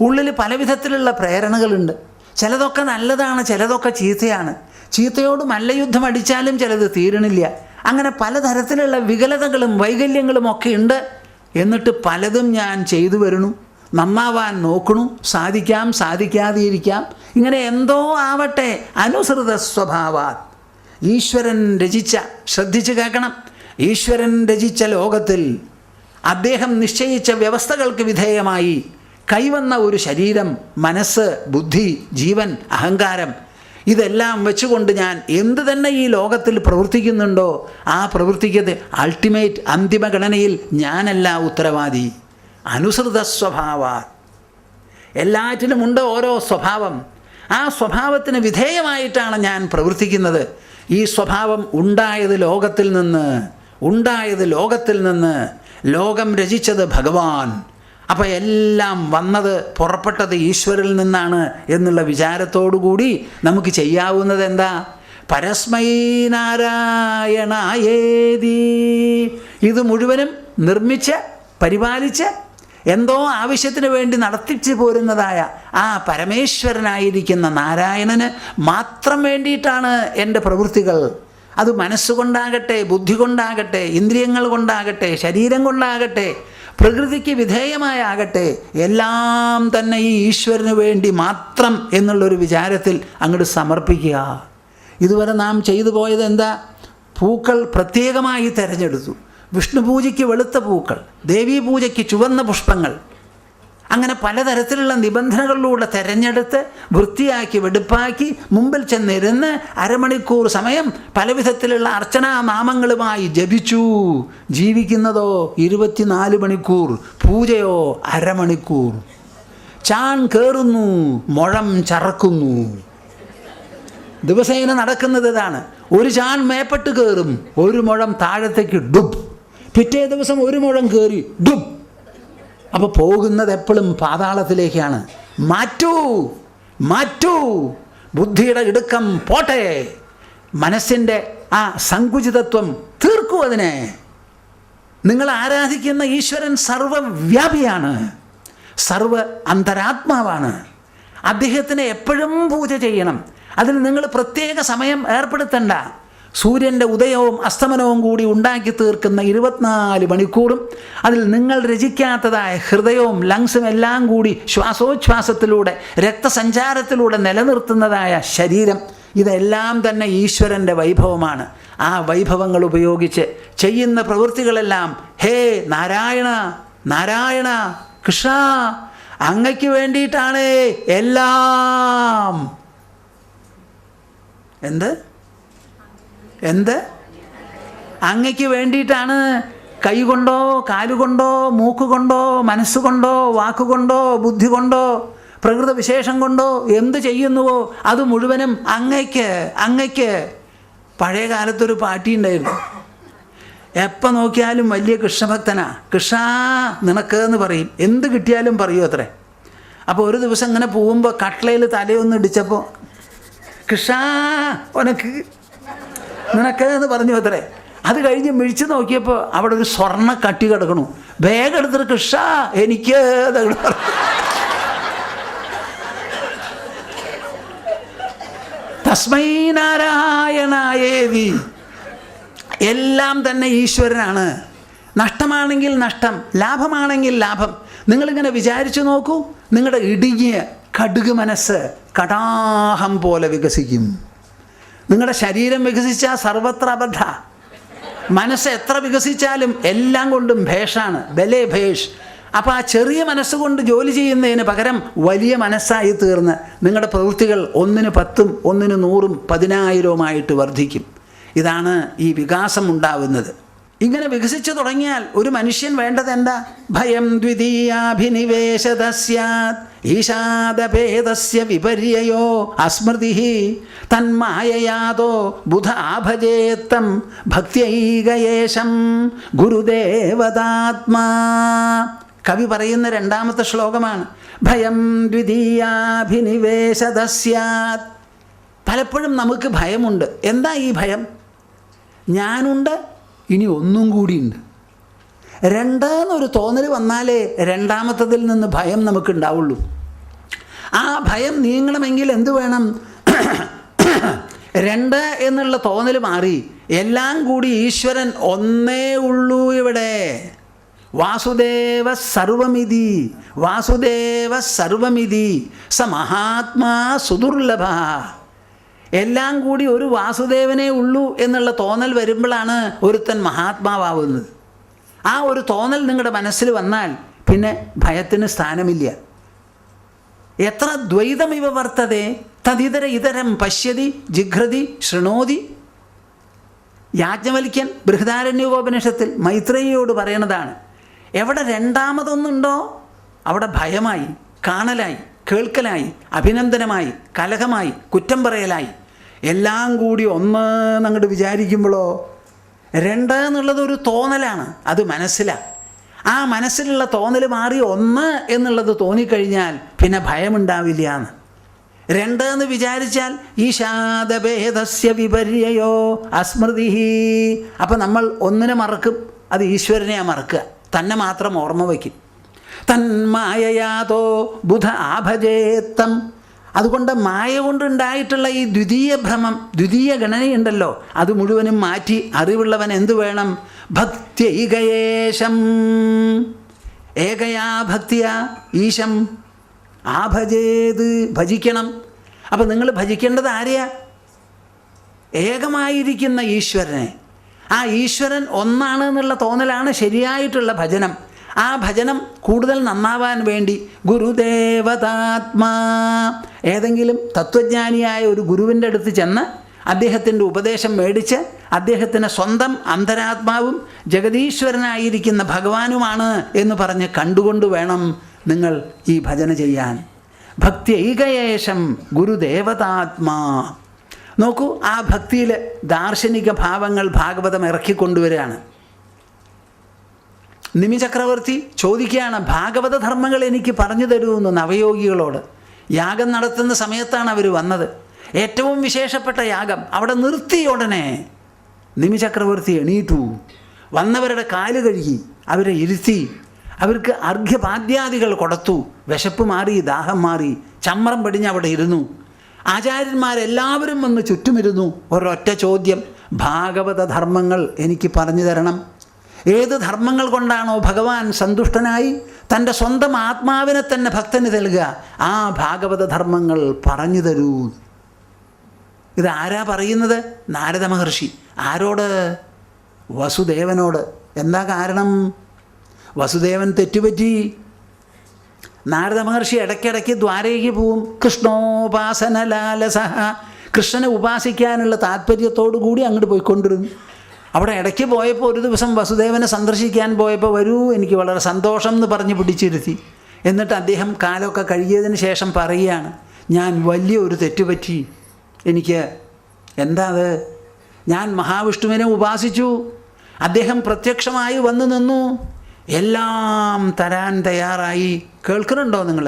ഉള്ളിൽ പല വിധത്തിലുള്ള പ്രേരണകളുണ്ട്. ചിലതൊക്കെ നല്ലതാണ്, ചിലതൊക്കെ ചീത്തയാണ്. ചീത്തയോട് മല്ലയുദ്ധം അടിച്ചാലും ചിലത് തീരണില്ല. അങ്ങനെ പലതരത്തിലുള്ള വികലതകളും വൈകല്യങ്ങളും ഒക്കെ ഉണ്ട്. എന്നിട്ട് പലതും ഞാൻ ചെയ്തു വരുന്നു, നന്നാവാൻ നോക്കണു, സാധിക്കാം, സാധിക്കാതെയിരിക്കാം. ഇങ്ങനെ എന്തോ ആവട്ടെ, അനുസൃത സ്വഭാവാത്. ഈശ്വരൻ രചിച്ച, ശ്രദ്ധിച്ച് കേൾക്കണം, ഈശ്വരൻ രചിച്ച ലോകത്തിൽ അദ്ദേഹം നിശ്ചയിച്ച വ്യവസ്ഥകൾക്ക് വിധേയമായി കൈവന്ന ഒരു ശരീരം, മനസ്സ്, ബുദ്ധി, ജീവൻ, അഹങ്കാരം, ഇതെല്ലാം വെച്ചുകൊണ്ട് ഞാൻ എന്ത് തന്നെ ഈ ലോകത്തിൽ പ്രവർത്തിക്കുന്നുണ്ടോ ആ പ്രവൃത്തിക്കത് അൾട്ടിമേറ്റ് അന്തിമഗണനയിൽ ഞാനല്ല ഉത്തരവാദി. അനുസൃത സ്വഭാവ. എല്ലാറ്റിനുമുണ്ട് ഓരോ സ്വഭാവം. ആ സ്വഭാവത്തിന് വിധേയമായിട്ടാണ് ഞാൻ പ്രവർത്തിക്കുന്നത്. ഈ സ്വഭാവം ഉണ്ടായത് ലോകത്തിൽ നിന്ന്. ലോകം രചിച്ചത് ഭഗവാൻ. അപ്പോൾ എല്ലാം പുറപ്പെട്ടത് ഈശ്വരിൽ നിന്നാണ് എന്നുള്ള വിചാരത്തോടുകൂടി നമുക്ക് ചെയ്യാവുന്നത് എന്താ? പരസ്മൈ നാരായണായേതി. ഇത് മുഴുവനും നിർമ്മിച്ച് പരിപാലിച്ച് എന്തോ ആവശ്യത്തിന് വേണ്ടി നടത്തിച്ചു പോരുന്നതായ ആ പരമേശ്വരനായിരിക്കുന്ന നാരായണന് മാത്രം വേണ്ടിയിട്ടാണ് എൻ്റെ പ്രവൃത്തികൾ. അത് മനസ്സുകൊണ്ടാകട്ടെ, ബുദ്ധി കൊണ്ടാകട്ടെ, ഇന്ദ്രിയങ്ങൾ കൊണ്ടാകട്ടെ, ശരീരം കൊണ്ടാകട്ടെ, പ്രകൃതിക്ക് വിധേയമായാകട്ടെ, എല്ലാം തന്നെ ഈ ഈശ്വരന് വേണ്ടി മാത്രം എന്നുള്ളൊരു വിചാരത്തിൽ അങ്ങോട്ട് സമർപ്പിക്കുക. ഇതുവരെ നാം ചെയ്തു പോയത് എന്താ? പൂക്കൾ പ്രത്യേകമായി തിരഞ്ഞെടുത്തു. വിഷ്ണു പൂജയ്ക്ക് വെളുത്ത പൂക്കൾ, ദേവീ പൂജയ്ക്ക് ചുവന്ന പുഷ്പങ്ങൾ, അങ്ങനെ പലതരത്തിലുള്ള നിബന്ധനകളിലൂടെ തിരഞ്ഞെടുത്ത് വൃത്തിയാക്കി വെടുപ്പാക്കി മുമ്പിൽ ചെന്നിരുന്ന് അരമണിക്കൂർ സമയം പലവിധത്തിലുള്ള അർച്ചനാനാമങ്ങളുമായി ജപിച്ചു. ജീവിക്കുന്നതോ 24 മണിക്കൂർ, പൂജയോ അരമണിക്കൂർ. ചാൺ കയറുന്നു, മുഴം ചറക്കുന്നു. ദിവസേന നടക്കുന്നത് ഇതാണ്. ഒരു ചാൺ മേപ്പെട്ട് കയറും, ഒരു മുഴം താഴത്തേക്ക് ഡുബ്. പിറ്റേ ദിവസം ഒരു മുഴം കയറി ഡുബ്. അപ്പോൾ പോകുന്നത് എപ്പോഴും പാതാളത്തിലേക്കാണ്. മാറ്റൂ, മാറ്റൂ, ബുദ്ധിയുടെ ഇടുക്കം പോട്ടെ, മനസ്സിൻ്റെ ആ സങ്കുചിതത്വം തീർക്കൂ. അതിനെ നിങ്ങൾ ആരാധിക്കുന്ന ഈശ്വരൻ സർവവ്യാപിയാണ്, സർവ അന്തരാത്മാവാണ്. അദ്ദേഹത്തിനെ എപ്പോഴും പൂജ ചെയ്യണം. അതിന് നിങ്ങൾ പ്രത്യേക സമയം ഏർപ്പെടുത്തണ്ട. സൂര്യൻ്റെ ഉദയവും അസ്തമനവും കൂടി ഉണ്ടാക്കി തീർക്കുന്ന 24 മണിക്കൂറും അതിൽ നിങ്ങൾ രചിക്കാത്തതായ ഹൃദയവും ലങ്സും എല്ലാം കൂടി ശ്വാസോച്ഛ്വാസത്തിലൂടെ രക്തസഞ്ചാരത്തിലൂടെ നിലനിർത്തുന്നതായ ശരീരം, ഇതെല്ലാം തന്നെ ഈശ്വരൻ്റെ വൈഭവമാണ്. ആ വൈഭവങ്ങൾ ഉപയോഗിച്ച് ചെയ്യുന്ന പ്രവൃത്തികളെല്ലാം ഹേ നാരായണ നാരായണ കൃഷ്ണ, അങ്ങയ്ക്ക് വേണ്ടിയിട്ടാണ് എല്ലാം. എന്ത് അങ്ങയ്ക്ക് വേണ്ടിയിട്ടാണ്. കൈകൊണ്ടോ കാലുകൊണ്ടോ മൂക്കുകൊണ്ടോ മനസ്സുകൊണ്ടോ വാക്കുകൊണ്ടോ ബുദ്ധി കൊണ്ടോ പ്രകൃത വിശേഷം കൊണ്ടോ എന്ത് ചെയ്യുന്നുവോ അത് മുഴുവനും അങ്ങയ്ക്ക്. പഴയ കാലത്തൊരു പാട്ടി ഉണ്ടായിരുന്നു. എപ്പോൾ നോക്കിയാലും വലിയ കൃഷ്ണഭക്തനാ. കൃഷ്ണ നിനക്ക് എന്ന് പറയും, എന്ത് കിട്ടിയാലും പറയൂ അത്രേ. അപ്പോൾ ഒരു ദിവസം ഇങ്ങനെ പോകുമ്പോൾ കട്ട്ലയിൽ തലയൊന്ന് ഇടിച്ചപ്പോൾ കൃഷ്ണ നിനക്ക് എന്ന് പറഞ്ഞു അത്രേ. അത് കഴിഞ്ഞ് മിഴിച്ച് നോക്കിയപ്പോൾ അവിടെ ഒരു സ്വർണ്ണ കട്ടി കിടക്കണു. വേഗം എടുത്തിട്ട് കൃഷ്ണ എനിക്ക് തസ്മൈ നാരായണായേതി. എല്ലാം തന്നെ ഈശ്വരനാണ്. നഷ്ടമാണെങ്കിൽ നഷ്ടം, ലാഭമാണെങ്കിൽ ലാഭം. നിങ്ങളിങ്ങനെ വിചാരിച്ചു നോക്കൂ, നിങ്ങളുടെ ഇടുങ്ങിയ കടുക് മനസ്സ് കടാഹം പോലെ വികസിക്കും. നിങ്ങളുടെ ശരീരം വികസിച്ചാൽ സർവത്ര അബദ്ധ. മനസ്സ് എത്ര വികസിച്ചാലും എല്ലാം കൊണ്ടും ഭേഷാണ്, ബലേ ഭേഷ്. അപ്പോൾ ആ ചെറിയ മനസ്സുകൊണ്ട് ജോലി ചെയ്യുന്നതിന് പകരം വലിയ മനസ്സായി തീർന്ന് നിങ്ങളുടെ പ്രവൃത്തികൾ 1-ന് 10, 1-ന് 100, 10,000 വർദ്ധിക്കും. ഇതാണ് ഈ വികാസം ഉണ്ടാവുന്നത്. ഇങ്ങനെ വികസിച്ചു തുടങ്ങിയാൽ ഒരു മനുഷ്യൻ വേണ്ടത് എന്താ? ഭയം ദ്വിതീയാഭിനിവേശത സ്യാത് ഈശാദഭേദസ്യ വിപര്യോ അസ്മൃതി തന്മായയാതോ ബുധ ആഭജേത്തം ഭക്ത്യൈകയേശം ഗുരുദേവതാത്മാ. കവി പറയുന്ന 2ാമത്തെ ശ്ലോകമാണ്. ഭയം ദ്വിതീയാഭിനിവേശത സ്യാത്. പലപ്പോഴും നമുക്ക് ഭയമുണ്ട്. എന്താ ഈ ഭയം? ഞാനുണ്ട്, ഇനി ഒന്നും കൂടിയുണ്ട്. 2 എന്നൊരു തോന്നൽ വന്നാലേ 2ാമത്തതിൽ നിന്ന് ഭയം നമുക്കുണ്ടാവുള്ളൂ. ആ ഭയം നീങ്ങണമെങ്കിൽ എന്ത് വേണം? 2 എന്നുള്ള തോന്നൽ മാറി എല്ലാം കൂടി ഈശ്വരൻ ഒന്നേ ഉള്ളൂ ഇവിടെ. വാസുദേവ സർവമിതി, വാസുദേവ സർവമിതി സ മഹാത്മാ സുദുർലഭ. എല്ലാം കൂടി ഒരു വാസുദേവനേ ഉള്ളൂ എന്നുള്ള തോന്നൽ വരുമ്പോഴാണ് ഒരുത്തൻ മഹാത്മാവാകുന്നത്. ആ ഒരു തോന്നൽ നിങ്ങളുടെ മനസ്സിൽ വന്നാൽ പിന്നെ ഭയത്തിന് സ്ഥാനമില്ല. എത്ര ദ്വൈതമിവ വർത്തതേ തദിതര ഇതരം പശ്യതി ജിഘ്രതി ശൃണോതി. യാജ്ഞവൽക്യൻ ബൃഹദാരണ്യോപനിഷത്തിൽ മൈത്രേയിയോട് പറയണതാണ്. എവിടെ 2ാമതൊന്നുണ്ടോ അവിടെ ഭയമായി, കാണലായി, കേൾക്കലായി, അഭിനന്ദനമായി, കലഹമായി, കുറ്റം പറയലായി. എല്ലാം കൂടി ഒന്ന് എന്നങ്ങോട്ട് വിചാരിക്കുമ്പോഴോ 2 എന്നുള്ളത് ഒരു തോന്നലാണ്, അത് മനസ്സിലാണ്. ആ മനസ്സിലുള്ള തോന്നൽ മാറി 1 എന്നുള്ളത് തോന്നിക്കഴിഞ്ഞാൽ പിന്നെ ഭയമുണ്ടാവില്ല എന്ന്. 2 എന്ന് വിചാരിച്ചാൽ ഈശാദഭേദസ്യ വിപര്യോ അസ്മൃതി. അപ്പം നമ്മൾ 1-നെ മറക്കും, അത് ഈശ്വരനെയാണ് മറക്കുക, തന്നെ മാത്രം ഓർമ്മ വയ്ക്കും. തന്മായയാതോ ബുധ ആഭജേത്തം. അതുകൊണ്ട് മായ കൊണ്ടുണ്ടായിട്ടുള്ള ഈ ദ്വിതീയ ഭ്രമം, ദ്വിതീയ ഗണനയുണ്ടല്ലോ, അത് മുഴുവനും മാറ്റി അറിവുള്ളവൻ എന്തു വേണം? ഭക്ത്യൈകയേശം. ഏകയാ ഭക്തിയ ഈശം ആഭജേത്. ഭജിക്കണം. അപ്പം നിങ്ങൾ ഭജിക്കേണ്ടത് ആരെയാ? ഏകമായിരിക്കുന്ന ഈശ്വരനെ. ആ ഈശ്വരൻ ഒന്നാണ് എന്നുള്ള തോന്നലാണ് ശരിയായിട്ടുള്ള ഭജനം. ആ ഭജനം കൂടുതൽ നന്നാവാൻ വേണ്ടി ഗുരുദേവതാത്മാ, ഏതെങ്കിലും തത്വജ്ഞാനിയായ ഒരു ഗുരുവിൻ്റെ അടുത്ത് ചെന്ന് അദ്ദേഹത്തിൻ്റെ ഉപദേശം മേടിച്ച് അദ്ദേഹത്തിന് സ്വന്തം അന്തരാത്മാവും ജഗദീശ്വരനായിരിക്കുന്ന ഭഗവാനുമാണ് എന്ന് പറഞ്ഞ് കണ്ടുകൊണ്ട് വേണം നിങ്ങൾ ഈ ഭജന ചെയ്യാൻ. ഭക്തി ഏകയേശം ഗുരുദേവതാത്മാ. നോക്കൂ, ആ ഭക്തിയിൽ ദാർശനിക ഭാവങ്ങൾ ഭാഗവതം ഇറക്കിക്കൊണ്ടുവരികയാണ്. നിമി ചക്രവർത്തി ചോദിക്കുകയാണ്, ഭാഗവത ധർമ്മങ്ങൾ എനിക്ക് പറഞ്ഞു തരുമെന്ന് നവയോഗികളോട്. യാഗം നടത്തുന്ന സമയത്താണ് അവർ വന്നത്. ഏറ്റവും വിശേഷപ്പെട്ട യാഗം അവിടെ നിർത്തിയ ഉടനെ നിമി ചക്രവർത്തി എണീറ്റു, വന്നവരുടെ കാല് കഴുകി, അവരെ ഇരുത്തി, അവർക്ക് അർഘ്യപാദ്യാദികൾ കൊടുത്തു. വിശപ്പ് മാറി, ദാഹം മാറി, ചമ്രം പടിഞ്ഞ് അവിടെ ഇരുന്നു. ആചാര്യന്മാരെല്ലാവരും വന്ന് ചുറ്റുമിരുന്നു. ഒരൊറ്റ ചോദ്യം, ഭാഗവത ധർമ്മങ്ങൾ എനിക്ക് പറഞ്ഞു തരണം. ഏത് ധർമ്മങ്ങൾ കൊണ്ടാണോ ഭഗവാൻ സന്തുഷ്ടനായി തൻ്റെ സ്വന്തം ആത്മാവിനെ തന്നെ ഭക്തന് നൽകുക, ആ ഭാഗവത ധർമ്മങ്ങൾ പറഞ്ഞു തരൂ. ഇതാരാ പറയുന്നത്? നാരദ മഹർഷി. ആരോട്? വസുദേവനോട്. എന്താ കാരണം? വസുദേവൻ തെറ്റുപറ്റി. നാരദ മഹർഷി ഇടയ്ക്കിടയ്ക്ക് ദ്വാരയ്ക്ക് പോവും. കൃഷ്ണോപാസനലാലസഹ, കൃഷ്ണനെ ഉപാസിക്കാനുള്ള താല്പര്യത്തോടു കൂടി അങ്ങോട്ട് പോയിക്കൊണ്ടിരുന്നു. അവിടെ ഇടയ്ക്ക് പോയപ്പോൾ ഒരു ദിവസം വസുദേവനെ സന്ദർശിക്കാൻ പോയപ്പോൾ, വരൂ, എനിക്ക് വളരെ സന്തോഷം എന്ന് പറഞ്ഞ് പിടിച്ചിരുത്തി. എന്നിട്ട് അദ്ദേഹം കാലമൊക്കെ കഴുകിയതിന് ശേഷം പറയുകയാണ്, ഞാൻ വലിയൊരു തെറ്റുപറ്റി. എനിക്ക് എന്താ അത്? ഞാൻ മഹാവിഷ്ണുവിനെ ഉപാസിച്ചു. അദ്ദേഹം പ്രത്യക്ഷമായി വന്നു നിന്നു, എല്ലാം തരാൻ തയ്യാറായി. കേൾക്കുന്നുണ്ടോ നിങ്ങൾ?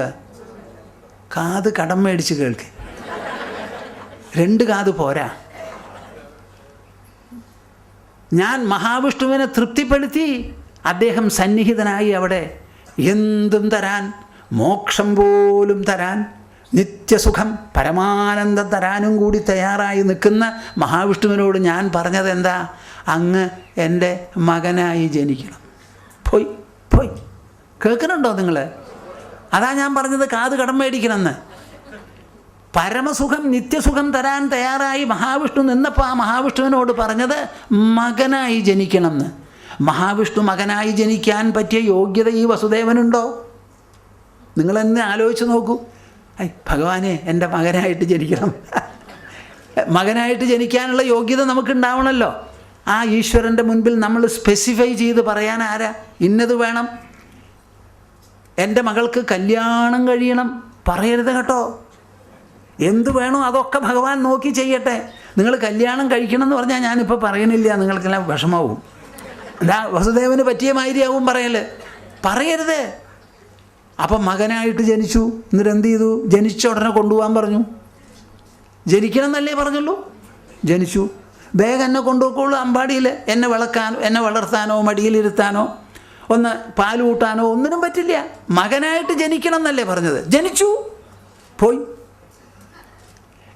കാത് കടം മേടിച്ച് കേൾക്ക്. 2 കാത് പോരാ. ഞാൻ മഹാവിഷ്ണുവിനെ തൃപ്തിപ്പെടുത്തി. അദ്ദേഹം സന്നിഹിതനായി അവിടെ. എന്തും തരാൻ, മോക്ഷം പോലും തരാൻ, നിത്യസുഖം പരമാനന്ദം തരാനും കൂടി തയ്യാറായി നിൽക്കുന്ന മഹാവിഷ്ണുവിനോട് ഞാൻ പറഞ്ഞത് എന്താ? അങ്ങ് എൻ്റെ മകനായി ജനിക്കണം. പോയി പോയി. കേൾക്കുന്നുണ്ടോ നിങ്ങൾ? അതാ ഞാൻ പറഞ്ഞത്, കാത് കടം മേടിക്കണമെന്ന്. പരമസുഖം നിത്യസുഖം തരാൻ തയ്യാറായി മഹാവിഷ്ണു നിന്നപ്പോൾ ആ മഹാവിഷ്ണുവിനോട് പറഞ്ഞത് മകനായി ജനിക്കണം എന്ന്. മഹാവിഷ്ണു മകനായി ജനിക്കാൻ പറ്റിയ യോഗ്യത ഈ വസുദേവനുണ്ടോ? നിങ്ങളെന്നെ ആലോചിച്ച് നോക്കൂ. ഭഗവാനെ, എൻ്റെ മകനായിട്ട് ജനിക്കണം. മകനായിട്ട് ജനിക്കാനുള്ള യോഗ്യത നമുക്കുണ്ടാവണമല്ലോ. ആ ഈശ്വരൻ്റെ മുൻപിൽ നമ്മൾ സ്പെസിഫൈ ചെയ്ത് പറയാൻ ആരാ? ഇന്നത് വേണം, എൻ്റെ മകൾക്ക് കല്യാണം കഴിയണം പറയരുത് കേട്ടോ. എന്ത് വേണോ അതൊക്കെ ഭഗവാൻ നോക്കി ചെയ്യട്ടെ. നിങ്ങൾ കല്യാണം കഴിക്കണം എന്ന് പറഞ്ഞാൽ ഞാനിപ്പോൾ പറയണില്ല, നിങ്ങൾക്കെല്ലാം വിഷമാവും. എന്താ വസുദേവന് പറ്റിയ മാതിരിയാവും പറയരുത്. അപ്പം മകനായിട്ട് ജനിച്ചു. എന്നിട്ട് എന്ത് ചെയ്തു? ജനിച്ച ഉടനെ കൊണ്ടുപോകാൻ പറഞ്ഞു. ജനിക്കണം എന്നല്ലേ പറഞ്ഞുള്ളൂ? ജനിച്ചു. വേഗം എന്നെ കൊണ്ടുപോയിക്കോളൂ അമ്പാടിയിൽ. എന്നെ വിളക്കാനോ എന്നെ വളർത്താനോ മടിയിലിരുത്താനോ ഒന്ന് പാല് കൂട്ടാനോ ഒന്നിനും പറ്റില്ല. മകനായിട്ട് ജനിക്കണം എന്നല്ലേ പറഞ്ഞത്? ജനിച്ചു, പോയി.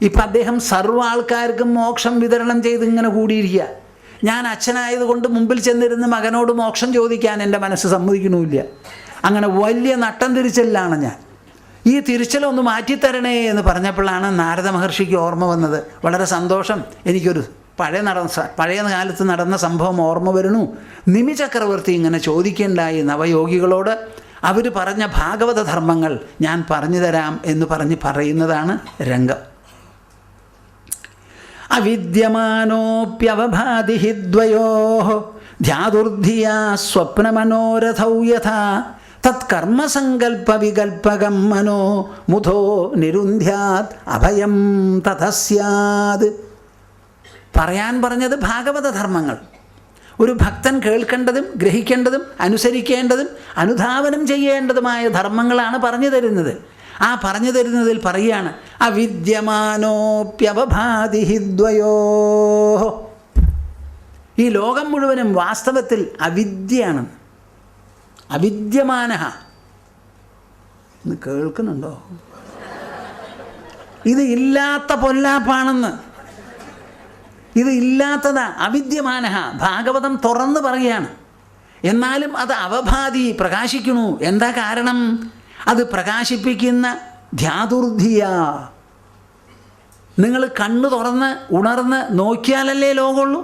ഇപ്പം അദ്ദേഹം സർവ്വ ആൾക്കാർക്കും മോക്ഷം വിതരണം ചെയ്ത് ഇങ്ങനെ കൂടിയിരിക്കുക. ഞാൻ അച്ഛനായതുകൊണ്ട് മുമ്പിൽ ചെന്നിരുന്ന് മകനോട് മോക്ഷം ചോദിക്കാൻ എൻ്റെ മനസ്സ് സമ്മതിക്കണമില്ല. അങ്ങനെ വലിയ നട്ടം തിരിച്ചലാണ് ഞാൻ. ഈ തിരിച്ചലൊന്ന് മാറ്റിത്തരണേ എന്ന് പറഞ്ഞപ്പോഴാണ് നാരദ മഹർഷിക്ക് ഓർമ്മ വന്നത്. വളരെ സന്തോഷം, എനിക്കൊരു പഴയ കാലത്ത് നടന്ന സംഭവം ഓർമ്മ വരുന്നു. നിമി ചക്രവർത്തി ഇങ്ങനെ ചോദിക്കേണ്ടായി നവയോഗികളോട്. അവർ പറഞ്ഞ ഭാഗവത ധർമ്മങ്ങൾ ഞാൻ പറഞ്ഞു തരാം എന്ന് പറയുന്നതാണ് രംഗം. അവിദ്യമാനോപ്യവഭാതി ദ്വയോഃ ധ്യാതുർധിയാ സ്വപ്നമനോരഥൗ യഥാ തത്കർമ്മസങ്കൽപ്പവികൽപകം മനോ മുധോ നിരുന്ധ്യാത് അഭയം തഥസ്യാത്. പറയാൻ പറഞ്ഞത് ഭാഗവത ധർമ്മങ്ങൾ. ഒരു ഭക്തൻ കേൾക്കേണ്ടതും ഗ്രഹിക്കേണ്ടതും അനുസരിക്കേണ്ടതും അനുധാവനം ചെയ്യേണ്ടതുമായ ധർമ്മങ്ങളാണ് പറഞ്ഞു തരുന്നത്. ആ പറഞ്ഞു തരുന്നതിൽ പറയുകയാണ്, അവിദ്യമാനോപ്യവഭാതി ദ്വയോഃ. ഈ ലോകം മുഴുവനും വാസ്തവത്തിൽ അവിദ്യയാണ്. അവിദ്യമാനഃ എന്ന് കേൾക്കുന്നുണ്ടോ? ഇത് ഇല്ലാത്ത പൊല്ലാപ്പാണെന്ന്. ഇത് ഇല്ലാത്തതാ, അവിദ്യമാനഃ. ഭാഗവതം തുറന്ന് പറയുകയാണ്. എന്നാലും അത് അവഭാതി, പ്രകാശിക്കണു. എന്താ കാരണം? അത് പ്രകാശിപ്പിക്കുന്ന ധ്യാതുർധിയ. നിങ്ങൾ കണ്ണ് തുറന്ന് ഉണർന്ന് നോക്കിയാലല്ലേ ലോകമുള്ളൂ.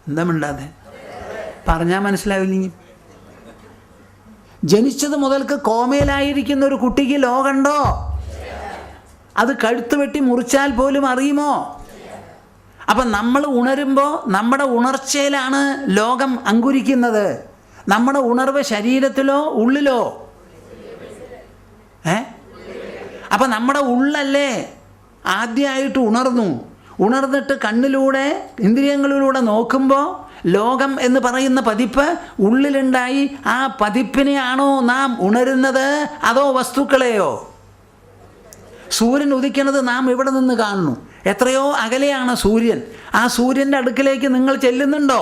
എന്താ മിണ്ടാതെ? പറഞ്ഞാൽ മനസ്സിലാവില്ലെങ്കിൽ. ജനിച്ചത് മുതൽക്ക് കോമയിലായിരിക്കുന്ന ഒരു കുട്ടിക്ക് ലോകമുണ്ടോ? അത് കഴുത്ത് വെട്ടി മുറിച്ചാൽ പോലും അറിയുമോ? അപ്പം നമ്മൾ ഉണരുമ്പോൾ നമ്മുടെ ഉണർച്ചയിലാണ് ലോകം അങ്കുരിക്കുന്നത്. നമ്മുടെ ഉണർവ് ശരീരത്തിലോ ഉള്ളിലോ? അപ്പം നമ്മുടെ ഉള്ളല്ലേ ആദ്യമായിട്ട് ഉണർന്നു. ഉണർന്നിട്ട് കണ്ണിലൂടെ ഇന്ദ്രിയങ്ങളിലൂടെ നോക്കുമ്പോൾ ലോകം എന്ന് പറയുന്ന പതിപ്പ് ഉള്ളിലുണ്ടായി. ആ പതിപ്പിനെയാണോ നാം ഉണരുന്നത്, അതോ വസ്തുക്കളെയോ? സൂര്യൻ ഉദിക്കുന്നത് നാം ഇവിടെ നിന്ന് കാണുന്നു. എത്രയോ അകലെയാണ് സൂര്യൻ. ആ സൂര്യൻ്റെ അടുക്കിലേക്ക് നിങ്ങൾ ചെല്ലുന്നുണ്ടോ?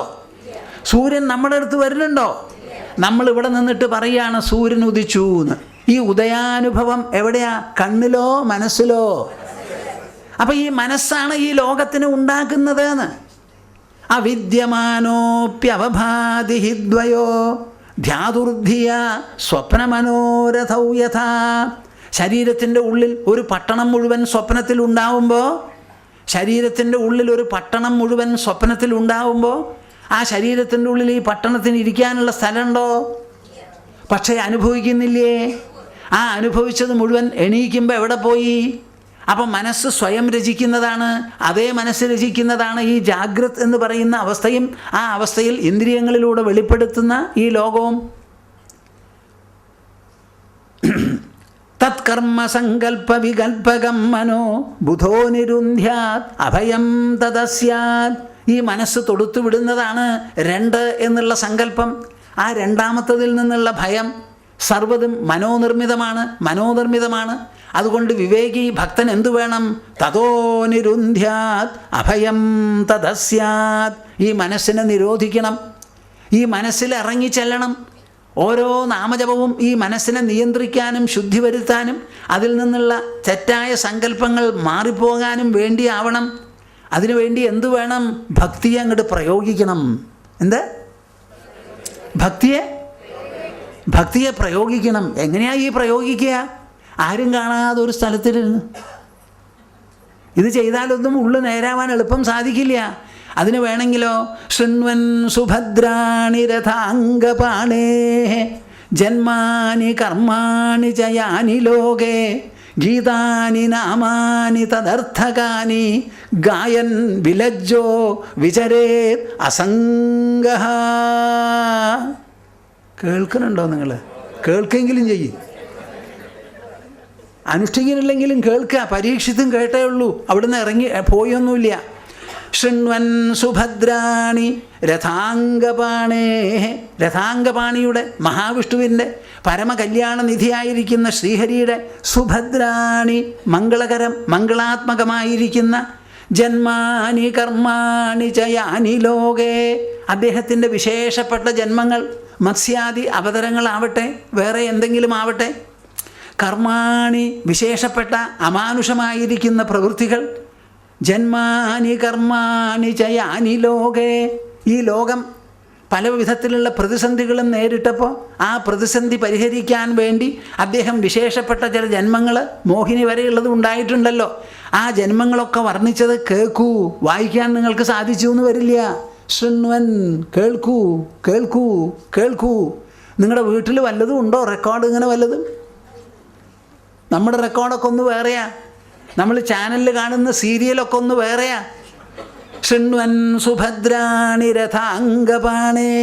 സൂര്യൻ നമ്മുടെ അടുത്ത് വരുന്നുണ്ടോ? നമ്മൾ ഇവിടെ നിന്നിട്ട് പറയുകയാണ് സൂര്യൻ ഉദിച്ചു എന്ന്. ഈ ഉദയാനുഭവം എവിടെയാ? കണ്ണിലോ മനസ്സിലോ? അപ്പം ഈ മനസ്സാണ് ഈ ലോകത്തിന് ഉണ്ടാക്കുന്നത് എന്ന്. അവിദ്യമാനോപ്യവഭാതി ദ്വയോ ധ്യാതുർധിയ സ്വപ്നമനോരഥൗ യഥാ. ശരീരത്തിൻ്റെ ഉള്ളിൽ ഒരു പട്ടണം മുഴുവൻ സ്വപ്നത്തിൽ ഉണ്ടാവുമ്പോൾ, ശരീരത്തിൻ്റെ ഉള്ളിൽ ഒരു പട്ടണം മുഴുവൻ സ്വപ്നത്തിൽ ഉണ്ടാവുമ്പോൾ ആ ശരീരത്തിൻ്റെ ഉള്ളിൽ ഈ പട്ടണത്തിന് ഇരിക്കാനുള്ള സ്ഥലമുണ്ടോ? പക്ഷേ അനുഭവിക്കുന്നില്ലേ? ആ അനുഭവിച്ചത് മുഴുവൻ എണീക്കുമ്പോൾ എവിടെ പോയി? അപ്പം മനസ്സ് സ്വയം രചിക്കുന്നതാണ്. അതേ മനസ്സ് രചിക്കുന്നതാണ് ഈ ജാഗ്രത് എന്ന് പറയുന്ന അവസ്ഥയും. ആ അവസ്ഥയിൽ ഇന്ദ്രിയങ്ങളിലൂടെ വെളിപ്പെടുത്തുന്ന ഈ ലോകവും. തത്കർമ്മ സങ്കൽപ്പ വികൽപകം മനോ ബുധോ നിരുന്ധ്യാത് അഭയം തദസ്യാത്. ഈ മനസ്സ് തൊടുത്തു വിടുന്നതാണ് രണ്ട് എന്നുള്ള സങ്കല്പം. ആ രണ്ടാമത്തതിൽ നിന്നുള്ള ഭയം സർവ്വതും മനോനിർമ്മിതമാണ്. അതുകൊണ്ട് വിവേകി ഭക്തൻ എന്തു വേണം? തതോ നിരുന്ധ്യാത് അഭയം തദസ്യാത്. ഈ മനസ്സിനെ നിരോധിക്കണം, ഈ മനസ്സിൽ ഇറങ്ങിച്ചെല്ലണം. ഓരോ നാമജപവും ഈ മനസ്സിനെ നിയന്ത്രിക്കാനും ശുദ്ധി വരുത്താനും അതിൽ നിന്നുള്ള തെറ്റായ സങ്കല്പങ്ങൾ മാറിപ്പോകാനും വേണ്ടിയാവണം. അതിനുവേണ്ടി എന്തു വേണം? ഭക്തിയെ അങ്ങോട്ട് പ്രയോഗിക്കണം. എന്ത്? ഭക്തിയെ പ്രയോഗിക്കണം. എങ്ങനെയാ ഈ പ്രയോഗിക്കുക? ആരും കാണാതെ ഒരു സ്ഥലത്തിരുന്ന്. ഇത് ചെയ്താലൊന്നും ഉള്ളു നേരാവാൻ എളുപ്പം സാധിക്കില്ല. അതിന് വേണമെങ്കിലോ ശൃണ്വൻ സുഭദ്രാണി രഥാംഗപാണേ ജന്മാനി കർമാണി ചയാനി ലോകേ ഗീതാനി നാമാനി തദർത്ഥകാനി ഗായൻ വിലജ്ജോ വിചരേത് അസംഗഃ. കേൾക്കുന്നുണ്ടോ നിങ്ങൾ? കേൾക്കെങ്കിലും ചെയ്യും. അനുഷ്ഠിക്കുന്നില്ലെങ്കിലും കേൾക്കുക. പരീക്ഷിത്തും കേട്ടേ ഉള്ളൂ, അവിടുന്ന് ഇറങ്ങി പോയൊന്നുമില്ല. ശൃണ്വൻ സുഭദ്രാണി രഥാംഗപാണേ. രഥാംഗപാണിയുടെ മഹാവിഷ്ണുവിൻ്റെ പരമകല്യാണനിധിയായിരിക്കുന്ന ശ്രീഹരിയുടെ സുഭദ്രാണി മംഗളാത്മകമായിരിക്കുന്ന ജന്മാനി കർമാണി ചയാനി ലോകേ. അദ്ദേഹത്തിൻ്റെ വിശേഷപ്പെട്ട ജന്മങ്ങൾ മത്സ്യാദി അവതരങ്ങളാവട്ടെ, വേറെ എന്തെങ്കിലും ആവട്ടെ, കർമാണി വിശേഷപ്പെട്ട അമാനുഷമായിരിക്കുന്ന പ്രവൃത്തികൾ, ജന്മാനി കർമാണി ചയാനി ലോകേ. ഈ ലോകം പല വിധത്തിലുള്ള പ്രതിസന്ധികളും നേരിട്ടപ്പോൾ ആ പ്രതിസന്ധി പരിഹരിക്കാൻ വേണ്ടി അദ്ദേഹം വിശേഷപ്പെട്ട ചില ജന്മങ്ങൾ, മോഹിനി വരെയുള്ളത് ഉണ്ടായിട്ടുണ്ടല്ലോ. ആ ജന്മങ്ങളൊക്കെ വർണ്ണിച്ചത് കേൾക്കൂ, വായിക്കാൻ നിങ്ങൾക്ക് സാധിച്ചു എന്ന് വരില്ല. ശൃണ്വൻ, കേൾക്കൂ കേൾക്കൂ കേൾക്കൂ. നിങ്ങളുടെ വീട്ടിൽ വല്ലതും ഉണ്ടോ റെക്കോർഡ്? ഇങ്ങനെ വല്ലതും? നമ്മുടെ റെക്കോർഡൊക്കെ ഒന്ന് വേറെയാ, നമ്മൾ ചാനലിൽ കാണുന്ന സീരിയലൊക്കെ ഒന്ന് വേറെയാ. ശൃണ്വൻ സുഭദ്രാണി രഥാംഗപാണേ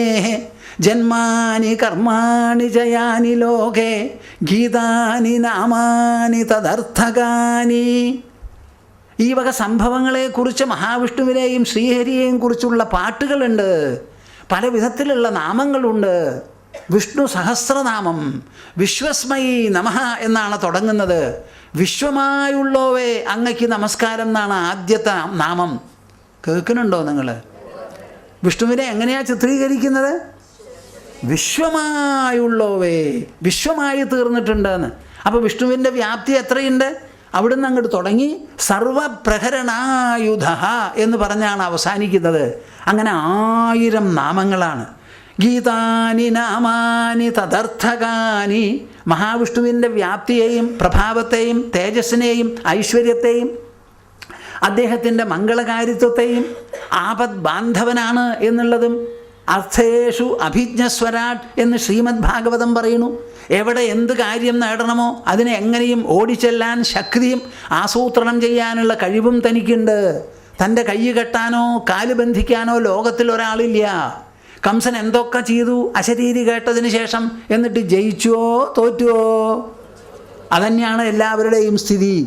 ജന്മാനി കർമാണി ചയാനി ലോകേ ഗീതാനി നാമാനി തദർത്ഥകാനി. ഈ വക സംഭവങ്ങളെക്കുറിച്ച് മഹാവിഷ്ണുവിനെയും ശ്രീഹരിയെയും കുറിച്ചുള്ള പാട്ടുകളുണ്ട്, പല വിധത്തിലുള്ള നാമങ്ങളുണ്ട്. വിഷ്ണു സഹസ്രനാമം വിശ്വസ്മയി നമഃ എന്നാണ് തുടങ്ങുന്നത്. വിശ്വമായുള്ളവേ അങ്ങയ്ക്ക് നമസ്കാരം എന്നാണ് ആദ്യത്തെ നാമം. കേൾക്കുന്നുണ്ടോ നിങ്ങൾ? വിഷ്ണുവിനെ എങ്ങനെയാണ് ചിത്രീകരിക്കുന്നത്? വിശ്വമായുള്ളവേ, വിശ്വമായി തീർന്നിട്ടുണ്ടെന്ന്. അപ്പോൾ വിഷ്ണുവിൻ്റെ വ്യാപ്തി എത്രയുണ്ട്? അവിടുന്ന് അങ്ങോട്ട് തുടങ്ങി സർവപ്രഹരണായുധ എന്ന് പറഞ്ഞാണ് അവസാനിക്കുന്നത്. അങ്ങനെ 1000 നാമങ്ങളാണ്. ഗീതാനി നാമാനി തദർത്ഥകാനി. മഹാവിഷ്ണുവിൻ്റെ വ്യാപ്തിയെയും പ്രഭാവത്തെയും തേജസ്സിനെയും ഐശ്വര്യത്തെയും അദ്ദേഹത്തിൻ്റെ മംഗളകാരിത്വത്തെയും ആപദ് ബാന്ധവനാണ് എന്നുള്ളതും അർത്ഥേഷു അഭിജ്ഞസ്വരാട് എന്ന് ശ്രീമദ് ഭാഗവതം പറയുന്നു. എവിടെ എന്ത് കാര്യം നേടണമോ അതിനെ എങ്ങനെയും ഓടിച്ചെല്ലാൻ ശക്തിയും ആസൂത്രണം ചെയ്യാനുള്ള കഴിവും തനിക്കുണ്ട്. തൻ്റെ കൈ കെട്ടാനോ കാല് ബന്ധിക്കാനോ ലോകത്തിൽ ഒരാളില്ല. കംസൻ എന്തൊക്കെ ചെയ്തു അശരീരി കേട്ടതിന് ശേഷം, എന്നിട്ട് ജയിച്ചുവോ തോറ്റുവോ? അതന്നെയാണ് എല്ലാവരുടെയും സ്ഥിതി.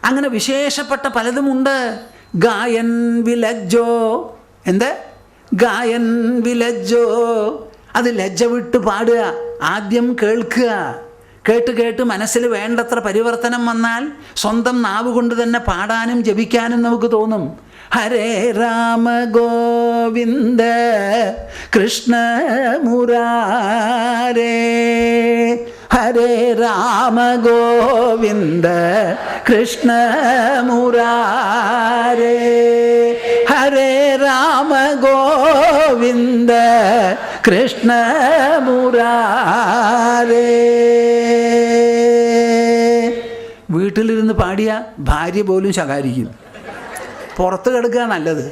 അങ്ങനെ വിശേഷപ്പെട്ട പലതുമുണ്ട്. ഗായൻ വിലജ്ജോ. എന്ത്? ഗായൻ വിലജ്ജോ. അത് ലജ്ജ വിട്ട് പാടുക. ആദ്യം കേൾക്കുക. കേട്ട് കേട്ട് മനസ്സിൽ വേണ്ടത്ര പരിവർത്തനം വന്നാൽ സ്വന്തം നാവ് കൊണ്ട് തന്നെ പാടാനും ജപിക്കാനും നമുക്ക് തോന്നും. ഹരേ രാമ ഗോവിന്ദ കൃഷ്ണ മുരാരേ, ഹരേ രാമ ഗോവിന്ദ കൃഷ്ണ മുരാരേ, ഹരേ രാമ ഗോവിന്ദ കൃഷ്ണ മുരാരേ. വീട്ടിലിരുന്ന് പാടിയ ഭാര്യ പോലും ശകാരിക്കും. പുറത്ത് കിടക്കുക നല്ലത്.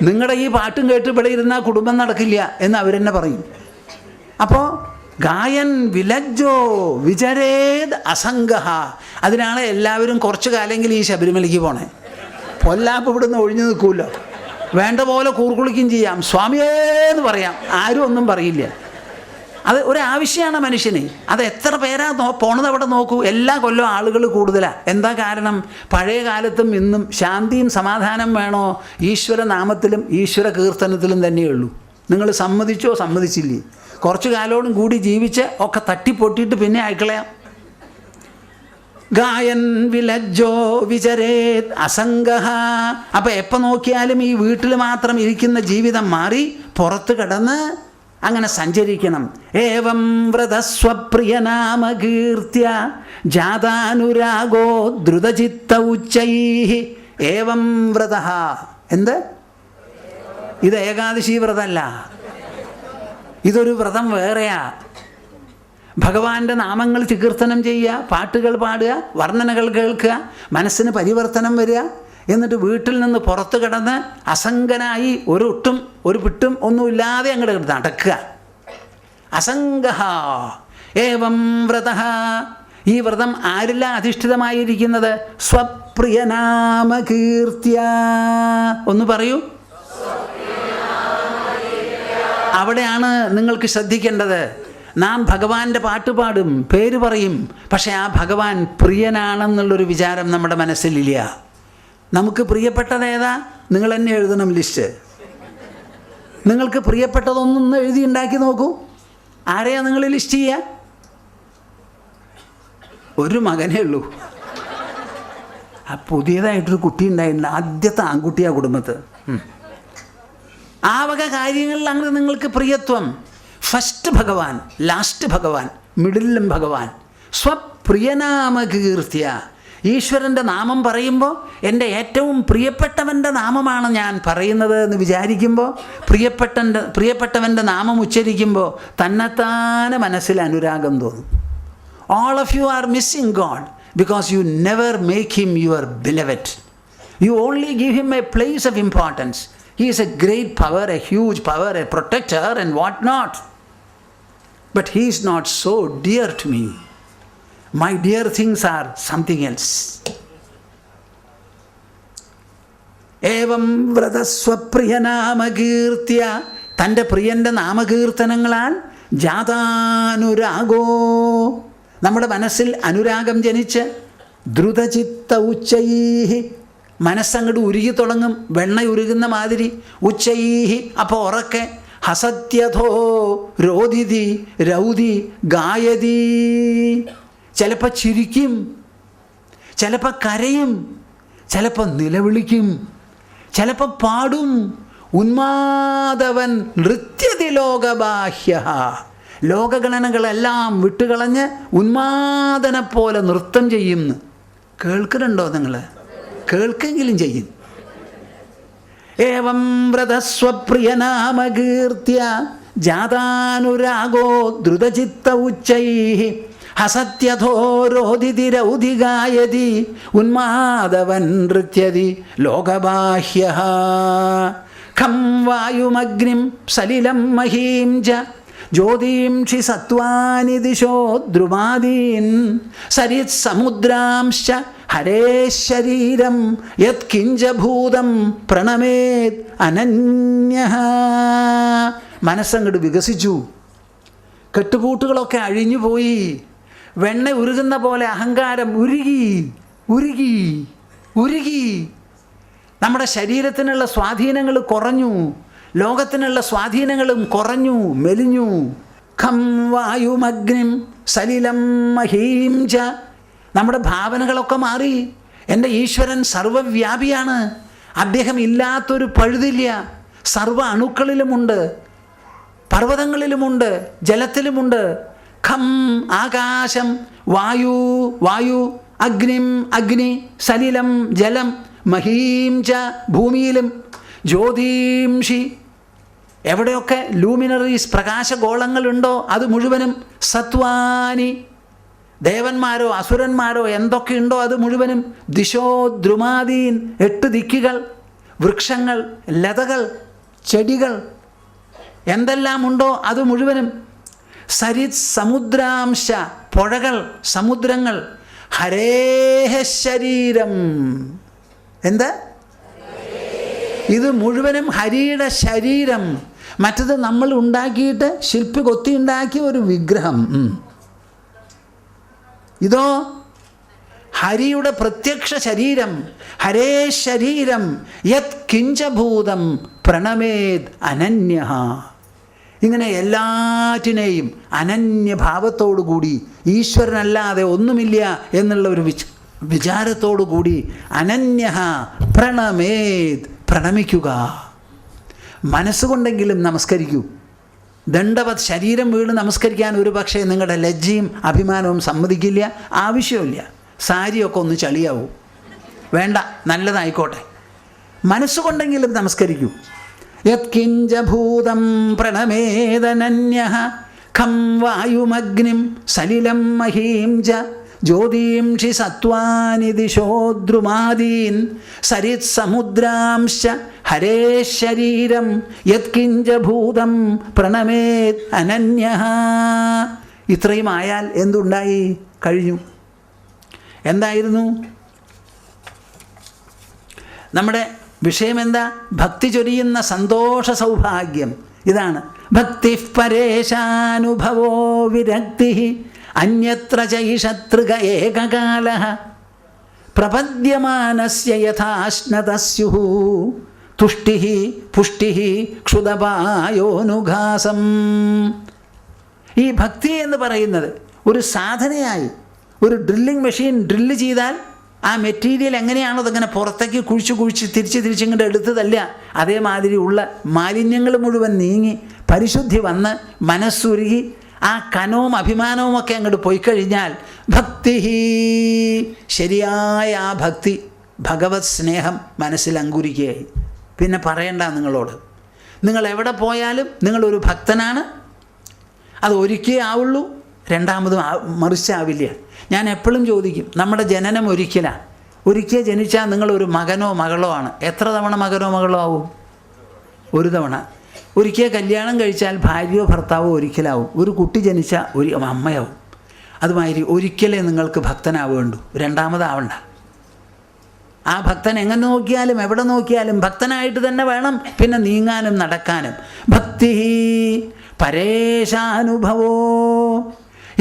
നിങ്ങളുടെ ഈ പാട്ടും കേട്ട് ഇവിടെ ഇരുന്നാൽ കുടുംബം നടക്കില്ല എന്ന് അവരെന്നെ പറയും. അപ്പോൾ ഗായൻ വിലജ്ജോ വിചരേത് അസംഗഹ. അതിനാണ് എല്ലാവരും കുറച്ചു കാലെങ്കിലും ഈ ശബരിമലയ്ക്ക് പോണേ. പൊല്ലാപ്പ് ഇവിടുന്ന് ഒഴിഞ്ഞു നിൽക്കുമല്ലോ. വേണ്ട പോലെ കൂർക്കുളിക്കും ചെയ്യാം, സ്വാമിയേന്ന് പറയാം, ആരും ഒന്നും പറയില്ല. അത് ഒരാവശ്യമാണ് മനുഷ്യന്. അത് എത്ര പേരാ പോണത് അവിടെ നോക്കൂ. എല്ലാ കൊല്ലം ആളുകൾ കൂടുതലാണ്. എന്താ കാരണം? പഴയ കാലത്തും ഇന്നും ശാന്തിയും സമാധാനം വേണോ? ഈശ്വര നാമത്തിലും ഈശ്വര കീർത്തനത്തിലും തന്നെയുള്ളൂ. നിങ്ങൾ സമ്മതിച്ചോ സമ്മതിച്ചില്ലേ? കുറച്ചു കാലോടും കൂടി ജീവിച്ച് ഒക്കെ തട്ടിപ്പൊട്ടിയിട്ട് പിന്നെ അയക്കളയാം. ഗായൻ വിലജ്ജോ വിചരേത് അസംഗഹ. അപ്പം എപ്പോൾ നോക്കിയാലും ഈ വീട്ടിൽ മാത്രം ഇരിക്കുന്ന ജീവിതം മാറി പുറത്ത് കിടന്ന് അങ്ങനെ സഞ്ചരിക്കണം. ഏവം വ്രതസ്വപ്രിയനാമകീർത്തിയ ജാതാനുരാഗോ ദ്രുതചിത്ത ഉച്ചൈഹി. ഏവം വ്രത. എന്ത്? ഇത് ഏകാദശി വ്രതമല്ല, ഇതൊരു വ്രതം വേറെയാ. ഭഗവാന്റെ നാമങ്ങൾ കീർത്തനം ചെയ്യുക, പാട്ടുകൾ പാടുക, വർണ്ണനകൾ കേൾക്കുക, മനസ്സിന് പരിവർത്തനം വരിക. എന്നിട്ട് വീട്ടിൽ നിന്ന് പുറത്ത് കിടന്ന് അസംഗനായി ഒരു പിട്ടും ഒന്നുമില്ലാതെ അങ്ങോട്ട് നടക്കുക. അസംഗഹ ഏവം വ്രത. ഈ വ്രതം ആരില്ല അധിഷ്ഠിതമായിരിക്കുന്നത്? സ്വപ്രിയനാമകീർത്തിയ. ഒന്ന് പറയൂ. അവിടെയാണ് നിങ്ങൾക്ക് ശ്രദ്ധിക്കേണ്ടത്. നാം ഭഗവാന്റെ പാട്ട് പാടും, പേര് പറയും, പക്ഷേ ആ ഭഗവാൻ പ്രിയനാണെന്നുള്ളൊരു വിചാരം നമ്മുടെ മനസ്സിലില്ല. നമുക്ക് പ്രിയപ്പെട്ടത് ഏതാ? നിങ്ങൾ തന്നെ എഴുതണം ലിസ്റ്റ്. നിങ്ങൾക്ക് പ്രിയപ്പെട്ടതൊന്നും എഴുതി ഉണ്ടാക്കി നോക്കൂ. ആരെയാ നിങ്ങൾ ലിസ്റ്റ് ചെയ്യുക? ഒരു മകനേ ഉള്ളൂ. ആ പുതിയതായിട്ടൊരു കുട്ടി ഉണ്ടായിട്ടുണ്ട്, ആദ്യത്തെ ആൺകുട്ടിയാ കുടുംബത്ത്. ആ വക കാര്യങ്ങളിലാണ് നിങ്ങൾക്ക് പ്രിയത്വം. ഫസ്റ്റ് ഭഗവാൻ, ലാസ്റ്റ് ഭഗവാൻ, മിഡിലും ഭഗവാൻ. സ്വപ്രിയനാമകീർത്തിയ. ഈശ്വരൻ്റെ നാമം പറയുമ്പോൾ എൻ്റെ ഏറ്റവും പ്രിയപ്പെട്ടവൻ്റെ നാമമാണ് ഞാൻ പറയുന്നത് എന്ന് വിചാരിക്കുമ്പോൾ, പ്രിയപ്പെട്ടവൻ്റെ നാമം ഉച്ചരിക്കുമ്പോൾ തന്നെത്താനെ മനസ്സിൽ അനുരാഗം തോന്നും. All of you are missing God because you never make him your beloved. You only give him a place of importance. He is a great power, a huge power, a protector and what not. But he is not so dear to me. My dear things are something else. Evam വ്രതസ്വപ്രിയനാമകീർത്തിയ. തൻ്റെ പ്രിയൻ്റെ നാമകീർത്തനങ്ങളാൽ ജാതാനുരാഗോ, നമ്മുടെ മനസ്സിൽ അനുരാഗം ജനിച്ച് ദ്രുതചിത്ത ഉച്ചൈഹി, മനസ്സങ്ങോട്ട് ഉരുകി തുടങ്ങും, വെണ്ണ ഉരുകുന്ന മാതിരി. ഉച്ചൈഹി അപ്പോൾ ഉറക്കെ. ഹസത്യഥോ രോദിതി രൗതി ഗായതി. ചിലപ്പോൾ ചിരിക്കും, ചിലപ്പോൾ കരയും, ചിലപ്പോൾ നിലവിളിക്കും, ചിലപ്പോൾ പാടും. ഉന്മാദവൻ നൃത്യതി ലോകബാഹ്യ. ലോകഗണനകളെല്ലാം വിട്ടുകളഞ്ഞ് ഉന്മാദനെ പോലെ നൃത്തം ചെയ്യുന്നു. കേൾക്കുന്നുണ്ടോ നിങ്ങൾ? കേൾക്കെങ്കിലും ചെയ്യും. ഏവം വ്രതസ്വപ്രിയനാമകീർത്തിയ ജാതാനുരാഗോ ദ്രുതചിത്ത ഉച്ചൈഹി ഹസത്യഥോ രോദിതി രൗതി ഗായതി ഉന്മാദവൻ നൃത്യതി ലോകബാഹ്യഃ. ഖം വായുമഗ്നിം സലിലം മഹീം ച ജ്യോതിംഷി സത്വാനി ദിശോ ദ്രുമാദീൻ സരിത് സമുദ്രാംശ്ച ഹരേ ശരീരം യത് കിഞ്ചഭൂതം പ്രണമേത് അനന്യഃ. മനസ്സങ്ങോട്ട് വികസിച്ചു. കെട്ടുപൂട്ടുകളൊക്കെ അഴിഞ്ഞുപോയി. വെണ്ണ ഉരുകുന്ന പോലെ അഹങ്കാരം ഉരുകി ഉരുകി ഉരുകി. നമ്മുടെ ശരീരത്തിനുള്ള സ്വാധീനങ്ങൾ കുറഞ്ഞു, ലോകത്തിനുള്ള സ്വാധീനങ്ങളും കുറഞ്ഞു, മെലിഞ്ഞു. ഖം വായുമഗ്നിം സലിലം മഹീം ച. നമ്മുടെ ഭാവനകളൊക്കെ മാറി. എൻ്റെ ഈശ്വരൻ സർവവ്യാപിയാണ്. അദ്ദേഹം ഇല്ലാത്തൊരു പഴുതില്ല. സർവ അണുക്കളിലുമുണ്ട്, പർവ്വതങ്ങളിലുമുണ്ട്, ജലത്തിലുമുണ്ട്. ഖം ആകാശം, വായു വായു, അഗ്നിം അഗ്നി, സലിലം ജലം, മഹീം ച ഭൂമിയിലും, ജ്യോതിംഷി എവിടെയൊക്കെ ലൂമിനറീസ് പ്രകാശഗോളങ്ങളുണ്ടോ അത് മുഴുവനും, സത്വാനി ദേവന്മാരോ അസുരന്മാരോ എന്തൊക്കെയുണ്ടോ അത് മുഴുവനും, ദിശോ ദ്രുമാദീൻ 8 ദിക്കുകൾ, വൃക്ഷങ്ങൾ, ലതകൾ, ചെടികൾ, എന്തെല്ലാം ഉണ്ടോ അത് മുഴുവനും, സരിത് സമുദ്രാംശ പുഴകൾ, സമുദ്രങ്ങൾ, ഹരേഹ ശരീരം. എന്താ ഇത് മുഴുവനും ഹരിയുടെ ശരീരം. മറ്റത് നമ്മൾ ഉണ്ടാക്കിയിട്ട് ശില്പി കൊത്തി ഉണ്ടാക്കിയ ഒരു വിഗ്രഹം. ഇതോ ഹരിയുടെ പ്രത്യക്ഷ ശരീരം. ഹരേ ശരീരം യത് കിഞ്ചഭൂതം പ്രണമേത് അനന്യഃ. ഇങ്ങനെ എല്ലാറ്റിനെയും അനന്യഭാവത്തോടുകൂടി, ഈശ്വരനല്ലാതെ ഒന്നുമില്ല എന്നുള്ള ഒരു വിചാരത്തോടുകൂടി അനന്യഃ പ്രണമേത്, പ്രണമിക്കുക. മനസ്സുകൊണ്ടെങ്കിലും നമസ്കരിക്കൂ. ദണ്ഡവത് ശരീരം വീണ് നമസ്കരിക്കാൻ ഒരു പക്ഷേ നിങ്ങളുടെ ലജ്ജയും അഭിമാനവും സമ്മതിക്കില്ല. ആവശ്യമില്ല. സാരിയൊക്കെ ഒന്ന് ചളിയാവും, വേണ്ട, നല്ലതായിക്കോട്ടെ. മനസ്സുകൊണ്ടെങ്കിലും നമസ്കരിക്കൂ. യത്കിഞ്ചഭൂതം പ്രണമേദനന്യഃ ഖം വായുമഗ്നിം സലിലം മഹീം ച ജ്യോതിംഷി സത്വാനി ദിശോ ദ്രുമാദീൻ സരിത് സമുദ്രാംശ ഹരേ ശരീരം യത്കിഞ്ചഭൂതം പ്രണമേത് അനന്യഃ. ഇത്രയും ആയാൽ എന്തുണ്ടായി? കഴിഞ്ഞു. എന്തായിരുന്നു നമ്മുടെ വിഷയം? എന്താ? ഭക്തി ചൊരിയുന്ന സന്തോഷ സൗഭാഗ്യം. ഇതാണ് ഭക്തി പരേശാനുഭവോ വിരക്തി അന്യത്ര ചൈഷതൃക ഏകകാലഃ പ്രപദ്യമാനസ്യ യഥാശ്നതസ്യുഃ തുഷ്ടിഃ പുഷ്ടിഃ ക്ഷുതപായോനുഘാസം. ഈ ഭക്തി എന്ന് പറയുന്നത് ഒരു സാധനയായി, ഒരു ഡ്രില്ലിംഗ് മെഷീൻ ഡ്രില്ല് ചെയ്താൽ ആ മെറ്റീരിയൽ എങ്ങനെയാണോ അതങ്ങനെ പുറത്തേക്ക് കുഴിച്ച് തിരിച്ചിങ്ങോട്ട് എടുത്തതല്ല. അതേമാതിരി ഉള്ള മാലിന്യങ്ങൾ മുഴുവൻ നീങ്ങി പരിശുദ്ധി വന്ന് മനസ്സുരുകി ആ കനവും അഭിമാനവും ഒക്കെ അങ്ങോട്ട് പോയി കഴിഞ്ഞാൽ ഭക്തി, ശരിയായ ആ ഭക്തി, ഭഗവത് സ്നേഹം മനസ്സിൽ അങ്കുരിക്കുകയായി. പിന്നെ പറയണ്ട നിങ്ങളോട്. നിങ്ങൾ എവിടെ പോയാലും നിങ്ങളൊരു ഭക്തനാണ്. അത് ഒരിക്കലേ ആവുള്ളൂ, രണ്ടാമതും മറിച്ചാവില്ല. ഞാൻ എപ്പോഴും ചോദിക്കും, നമ്മുടെ ജനനം ഒരിക്കലാണ്. ഒരിക്കൽ ജനിച്ചാൽ നിങ്ങളൊരു മകനോ മകളോ ആണ്. എത്ര തവണ മകനോ മകളോ ആവും? ഒരു തവണ. ഒരിക്കൽ കല്യാണം കഴിച്ചാൽ ഭാര്യയോ ഭർത്താവോ ഒരിക്കലാവും. ഒരു കുട്ടി ജനിച്ചാൽ ഒരു അമ്മയാവും. അതുമാതിരി ഒരിക്കലേ നിങ്ങൾക്ക് ഭക്തനാവേണ്ടൂ, രണ്ടാമതാവണ്ട. ആ ഭക്തൻ എങ്ങനെ നോക്കിയാലും എവിടെ നോക്കിയാലും ഭക്തനായിട്ട് തന്നെ വേണം പിന്നെ നീങ്ങാനും നടക്കാനും. ഭക്തി പരേശാനുഭവോ.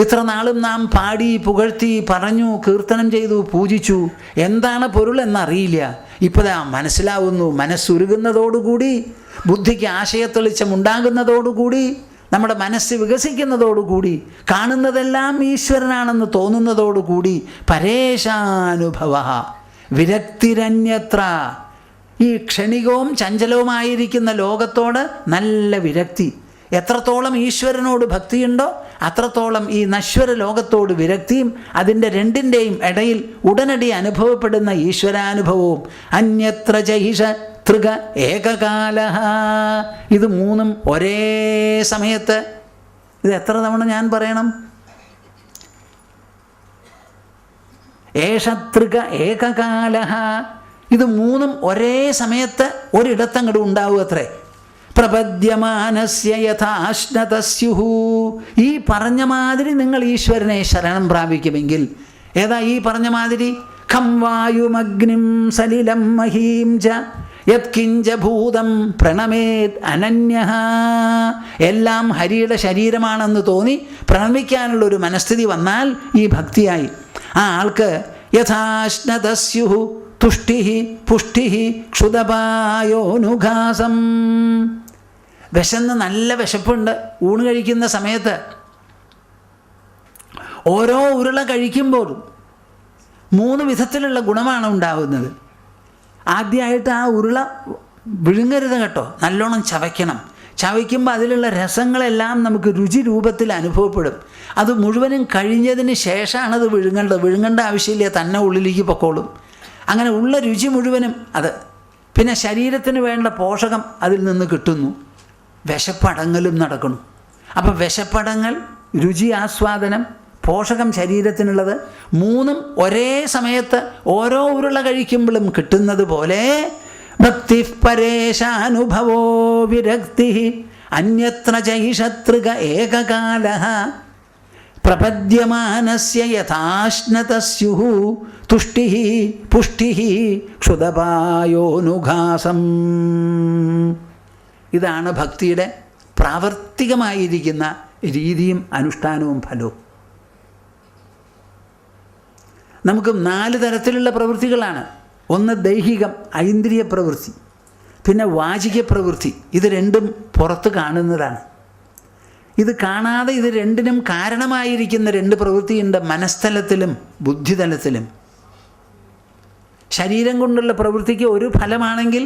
ഇത്ര നാളും നാം പാടി പുകഴ്ത്തി പറഞ്ഞു കീർത്തനം ചെയ്തു പൂജിച്ചു, എന്താണ് പൊരുൾ എന്നറിയില്ല. ഇപ്പോഴാ മനസ്സിലാവുന്നു. മനസ്സുരുകുന്നതോടുകൂടി, ബുദ്ധിക്ക് ആശയത്തെളിച്ചം ഉണ്ടാകുന്നതോടുകൂടി, നമ്മുടെ മനസ്സ് വികസിക്കുന്നതോടുകൂടി, കാണുന്നതെല്ലാം ഈശ്വരനാണെന്ന് തോന്നുന്നതോടുകൂടി പരേശാനുഭവ വിരക്തിരന്യത്ര. ഈ ക്ഷണികവും ചഞ്ചലവുമായിരിക്കുന്ന ലോകത്തോട് നല്ല വിരക്തി. എത്രത്തോളം ഈശ്വരനോട് ഭക്തിയുണ്ടോ അത്രത്തോളം ഈ നശ്വര ലോകത്തോട് വിരക്തിയും അതിൻ്റെ രണ്ടിൻ്റെയും ഇടയിൽ ഉടനടി അനുഭവപ്പെടുന്ന ഈശ്വരാനുഭവവും. അന്യത്ര ചൈഷ തൃക ഏകകാലഃ. ഇത് മൂന്നും ഒരേ സമയത്ത്. ഇത് എത്ര തവണ ഞാൻ പറയണം? ഏഷതൃക ഏകകാലഃ. ഇത് മൂന്നും ഒരേ സമയത്ത് ഒരിടത്തങ്ങോട്ട് ഉണ്ടാവും അത്രേ. പ്രപദ്യമാനസ്യ യഥാശ്നതസ്യുഃ. ഈ പറഞ്ഞ മാതിരി നിങ്ങൾ ഈശ്വരനെ ശരണം പ്രാപിക്കുമെങ്കിൽ, ഏതാ ഈ പറഞ്ഞ മാതിരി? ഖം വായുമഗ്നിം സലിലം മഹീം ച യത്കിഞ്ചഭൂതം പ്രണമേത് അനന്യഃ. എല്ലാം ഹരിയുടെ ശരീരമാണെന്ന് തോന്നി പ്രണമിക്കാനുള്ളൊരു മനസ്ഥിതി വന്നാൽ ഈ ഭക്തിയായി. ആ ആൾക്ക് യഥാശ്നതസ്യുഃ തുഷ്ടിഃ പുഷ്ടിഃ ക്ഷുതപായോനുഘാസം. വിശന്ന് നല്ല വിശപ്പുണ്ട്. ഊണ് കഴിക്കുന്ന സമയത്ത് ഓരോ ഉരുള കഴിക്കുമ്പോഴും 3 വിധത്തിലുള്ള ഗുണമാണ് ഉണ്ടാകുന്നത്. ആദ്യമായിട്ട് ആ ഉരുള വിഴുങ്ങരുത് കേട്ടോ, നല്ലോണം ചവയ്ക്കണം. ചവയ്ക്കുമ്പോൾ അതിലുള്ള രസങ്ങളെല്ലാം നമുക്ക് രുചി രൂപത്തിൽ അനുഭവപ്പെടും. അത് മുഴുവനും കഴിഞ്ഞതിന് ശേഷമാണത് വിഴുങ്ങേണ്ടത്. വിഴുങ്ങേണ്ട ആവശ്യമില്ല, തന്നെ ഉള്ളിലേക്ക് പൊക്കോളും. അങ്ങനെ ഉള്ള രുചി മുഴുവനും അത്. പിന്നെ ശരീരത്തിന് വേണ്ട പോഷകം അതിൽ നിന്ന് കിട്ടുന്നു. വിശപ്പടങ്ങലും നടക്കണം. അപ്പം വിശപ്പടങ്ങൽ, രുചി ആസ്വാദനം, പോഷകം ശരീരത്തിനുള്ളത് 3ഉം ഒരേ സമയത്ത് ഓരോ ഉരുള കഴിക്കുമ്പോഴും കിട്ടുന്നത് പോലെ ഭക്തി പരേശാനുഭവോ വിരക്തി അന്യത്ര ചൈഷതൃക ഏകകാലഃ പ്രപദ്യമാനസ്യ യഥാശ്നതസ്യുഃ തുഷ്ടിഃ പുഷ്ടിഃ ക്ഷുതപായോനുഘാസം. ഇതാണ് ഭക്തിയുടെ പ്രാവർത്തികമായിരിക്കുന്ന രീതിയും അനുഷ്ഠാനവും ഫലവും. നമുക്ക് 4 തരത്തിലുള്ള പ്രവൃത്തികളാണ്. ഒന്ന് ദൈഹികം, ഐന്ദ്രിയ പ്രവൃത്തി. പിന്നെ വാചിക പ്രവൃത്തി. ഇത് രണ്ടും പുറത്ത് കാണുന്നതാണ്. ഇത് കാണാതെ ഇത് രണ്ടിനും കാരണമായിരിക്കുന്ന 2 പ്രവൃത്തിയുണ്ട്, മനസ്തലത്തിലും ബുദ്ധിതലത്തിലും. ശരീരം കൊണ്ടുള്ള പ്രവൃത്തിക്ക് ഒരു ഫലമാണെങ്കിൽ